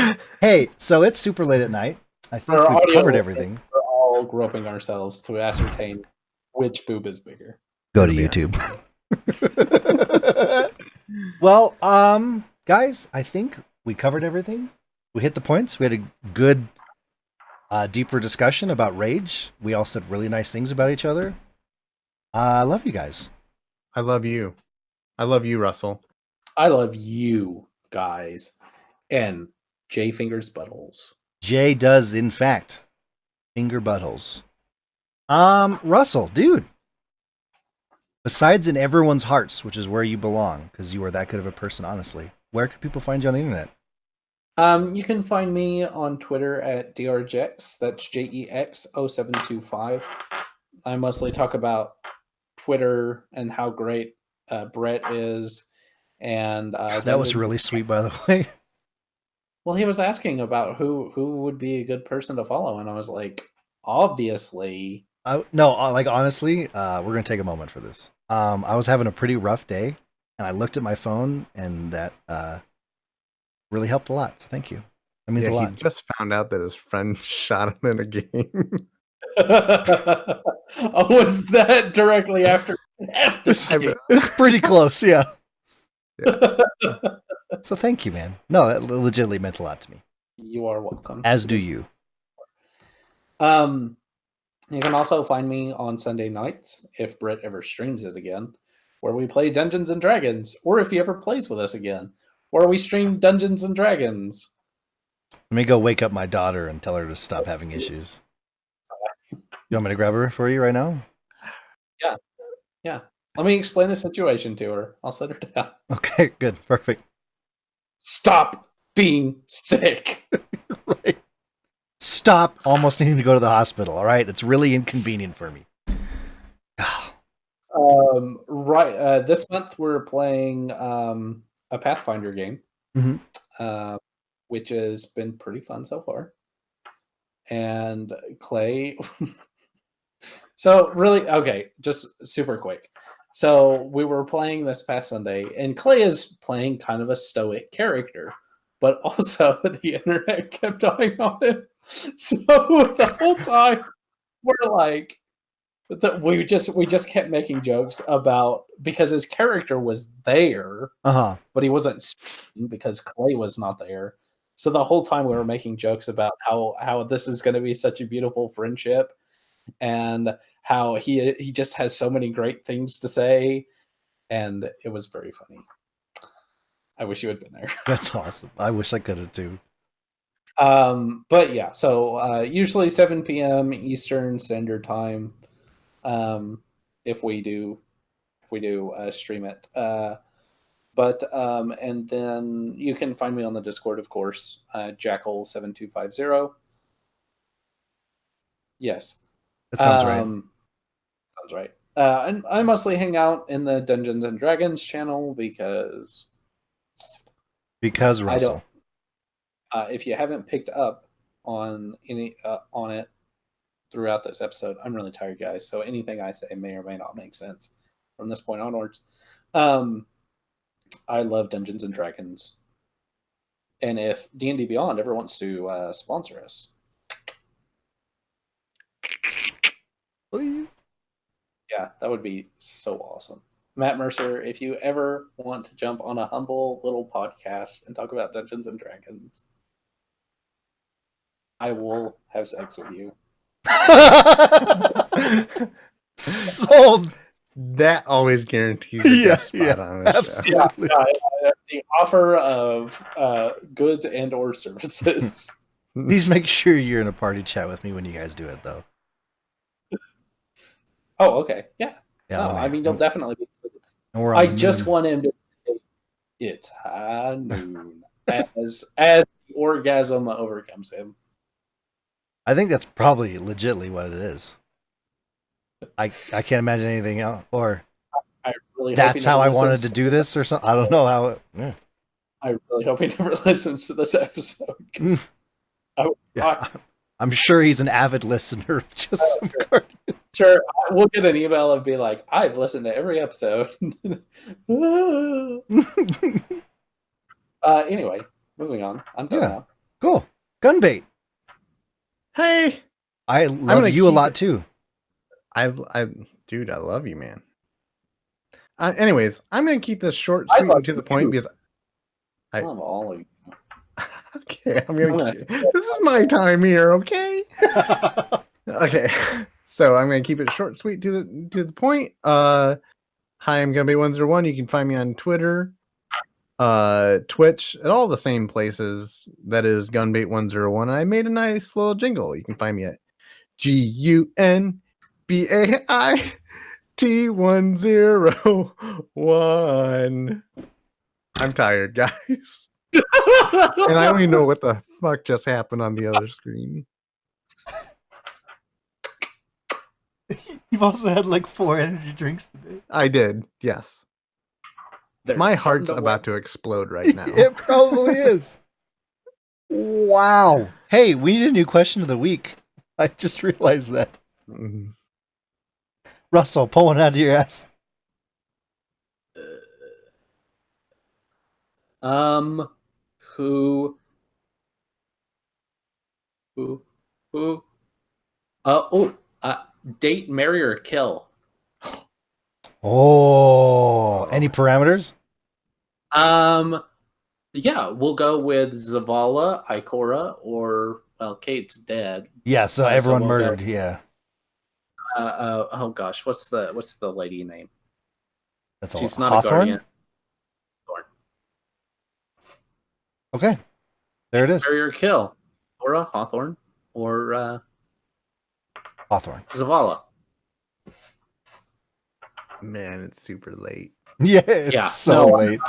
[SPEAKER 2] Hey, so it's super late at night. I think
[SPEAKER 1] For our
[SPEAKER 2] we've
[SPEAKER 1] audio
[SPEAKER 2] covered
[SPEAKER 1] listeners,
[SPEAKER 2] everything.
[SPEAKER 1] We're all groping ourselves to ascertain which boob is bigger.
[SPEAKER 2] Go to YouTube. Well, guys, I think we covered everything. We hit the points. We had a good, deeper discussion about rage. We all said really nice things about each other. I love you guys.
[SPEAKER 4] I love you. I love you, Russell.
[SPEAKER 1] I love you guys. And J fingers buttholes.
[SPEAKER 2] Jay does, in fact, finger buttholes. Russell, dude. Besides in everyone's hearts, which is where you belong, because you are that good of a person, honestly, where can people find you on the internet?
[SPEAKER 1] You can find me on Twitter at drjex. That's JEX0725. I mostly talk about Twitter and how great Brett is. And
[SPEAKER 2] that was really sweet, by the way.
[SPEAKER 1] Well, he was asking about who would be a good person to follow, and I was like, obviously.
[SPEAKER 2] Honestly, we're gonna take a moment for this. I was having a pretty rough day, and I looked at my phone, and that really helped a lot. So thank you. That means a lot.
[SPEAKER 4] He just found out that his friend shot him in a game.
[SPEAKER 1] Was that directly after the
[SPEAKER 2] It's pretty close, yeah. So thank you, man. No, that legitimately meant a lot to me.
[SPEAKER 1] You are welcome.
[SPEAKER 2] As do you.
[SPEAKER 1] You can also find me on Sunday nights, if Brett ever streams it again, where we play Dungeons and Dragons, or if he ever plays with us again, where we stream Dungeons and Dragons.
[SPEAKER 2] Let me go wake up my daughter and tell her to stop having issues. You want me to grab her for you right now?
[SPEAKER 1] Yeah. Let me explain the situation to her. I'll set her down.
[SPEAKER 2] Okay, good. Perfect.
[SPEAKER 1] Stop being sick.
[SPEAKER 2] Right. Stop almost needing to go to the hospital, all right? It's really inconvenient for me.
[SPEAKER 1] This month we're playing a Pathfinder game, which has been pretty fun so far. And Clay... So really, okay, just super quick. So we were playing this past Sunday, and Clay is playing kind of a stoic character, but also the internet kept dying on him. So the whole time we're like, we just kept making jokes about, because his character was there, but he wasn't speaking because Clay was not there. So the whole time we were making jokes about how this is going to be such a beautiful friendship. and how he just has so many great things to say, and it was very funny. I wish you had been there.
[SPEAKER 2] That's awesome. I wish I could have too.
[SPEAKER 1] But yeah, so usually 7 p.m. Eastern Standard Time. If we do stream it. And then you can find me on the Discord, of course, Jackal7250. Yes.
[SPEAKER 2] That sounds right.
[SPEAKER 1] Sounds right. And I mostly hang out in the Dungeons and Dragons channel because
[SPEAKER 2] Russell.
[SPEAKER 1] if you haven't picked up on it throughout this episode, I'm really tired, guys. So anything I say may or may not make sense from this point onwards. I love Dungeons and Dragons, and if D&D Beyond ever wants to sponsor us,
[SPEAKER 2] Please.
[SPEAKER 1] Yeah, that would be so awesome. Matt Mercer, if you ever want to jump on a humble little podcast and talk about Dungeons and Dragons, I will have sex with you.
[SPEAKER 2] Sold.
[SPEAKER 4] That always guarantees a guest spot on this show.
[SPEAKER 2] Absolutely.
[SPEAKER 1] The offer of goods and or services.
[SPEAKER 2] Please make sure you're in a party chat with me when you guys do it, though.
[SPEAKER 1] Oh, okay. Yeah.
[SPEAKER 2] Yeah.
[SPEAKER 1] No, I mean, you'll definitely be.
[SPEAKER 2] I
[SPEAKER 1] just want him to say it's high noon as the orgasm overcomes him.
[SPEAKER 2] I think that's probably legitly what it is. I can't imagine anything else. Or
[SPEAKER 1] I really hope
[SPEAKER 2] that's
[SPEAKER 1] he
[SPEAKER 2] how I
[SPEAKER 1] never
[SPEAKER 2] wanted
[SPEAKER 1] listens
[SPEAKER 2] to do this, or something. I don't know how it. Yeah.
[SPEAKER 1] I really hope he never listens to this episode. 'Cause
[SPEAKER 2] I'm sure he's an avid listener of just some Guardians.
[SPEAKER 1] Sure, we'll get an email and be like, I've listened to every episode. Anyway, moving on. I'm done now.
[SPEAKER 2] Cool. Gunbait.
[SPEAKER 4] Hey,
[SPEAKER 2] I love you a lot too.
[SPEAKER 4] Dude, I love you, man. Anyways, I'm gonna keep this short, sweet, and to the point because
[SPEAKER 1] I love all of you.
[SPEAKER 4] Okay, this is my time here, okay? Okay. So I'm gonna keep it short, sweet, to the point. Hi, I'm Gunbait101. You can find me on Twitter, Twitch, at all the same places. That is Gunbait101. I made a nice little jingle. You can find me at GUNBAIT101. I'm tired, guys. And I don't even know what the fuck just happened on the other screen.
[SPEAKER 2] You've also had like 4 energy drinks today.
[SPEAKER 4] I did, yes. My heart's about to explode right now.
[SPEAKER 2] It probably is. Wow. Hey, we need a new question of the week. I just realized that.
[SPEAKER 4] Mhm.
[SPEAKER 2] Russell, pull one out of your ass.
[SPEAKER 1] Date, marry, or kill.
[SPEAKER 2] Oh, any parameters?
[SPEAKER 1] Yeah, we'll go with Zavala, Ikora, or Kate's dead.
[SPEAKER 2] Yeah, so everyone murdered. Yeah,
[SPEAKER 1] oh gosh, what's the lady name?
[SPEAKER 2] that's
[SPEAKER 1] She's
[SPEAKER 2] all.
[SPEAKER 1] not
[SPEAKER 2] Hawthorne?
[SPEAKER 1] a guardian.
[SPEAKER 2] Okay, there it is.
[SPEAKER 1] Marry or kill, Laura, Hawthorne, or
[SPEAKER 2] Hawthorne.
[SPEAKER 1] Zavala.
[SPEAKER 4] Man, it's super late.
[SPEAKER 2] Yeah, it's so late.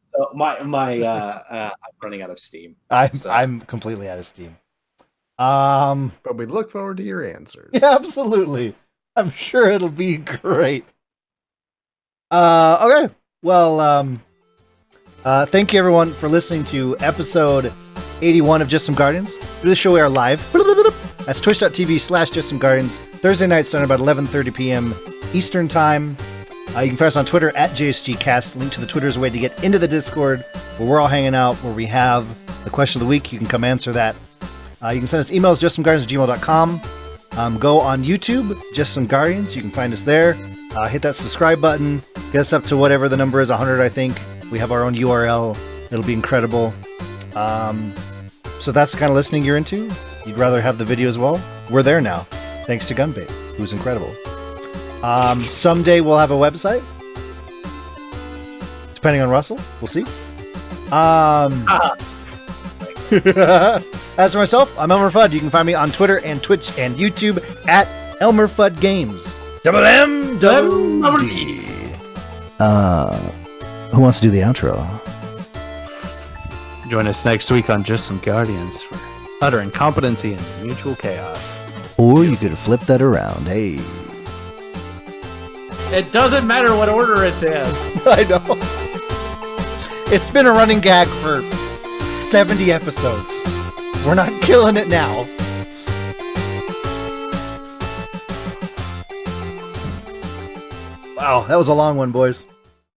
[SPEAKER 1] So I'm running out of steam.
[SPEAKER 2] I'm completely out of steam.
[SPEAKER 4] But we look forward to your answers.
[SPEAKER 2] Yeah, absolutely. I'm sure it'll be great. Okay. Well, thank you everyone for listening to episode 81 of Just Some Guardians. For this show, we are live. That's twitch.tv/Just Some Guardians. Thursday night, starting about 11:30 p.m. Eastern Time. You can find us on Twitter at JSGCast. Link to the Twitter is a way to get into the Discord where we're all hanging out, where we have the question of the week. You can come answer that. You can send us emails, justssomeguardians@gmail.com. Go on YouTube, Just Some Guardians. You can find us there. Hit that subscribe button. Get us up to whatever the number is, 100, I think. We have our own URL. It'll be incredible. So that's the kind of listening you're into. You'd rather have the video as well. We're there now. Thanks to Gunbait, who's incredible. Someday we'll have a website. Depending on Russell, we'll see. As for myself, I'm ElmmerFudd. You can find me on Twitter and Twitch and YouTube at ElmmerFudd Games. MMD.
[SPEAKER 7] Who wants to do the outro?
[SPEAKER 1] Join us next week on Just Some Guardians for utter incompetency and mutual chaos.
[SPEAKER 7] Or you could flip that around. Hey.
[SPEAKER 1] It doesn't matter what order it's in.
[SPEAKER 2] I know. It's been a running gag for 70 episodes. We're not killing it now. Wow, that was a long one, boys.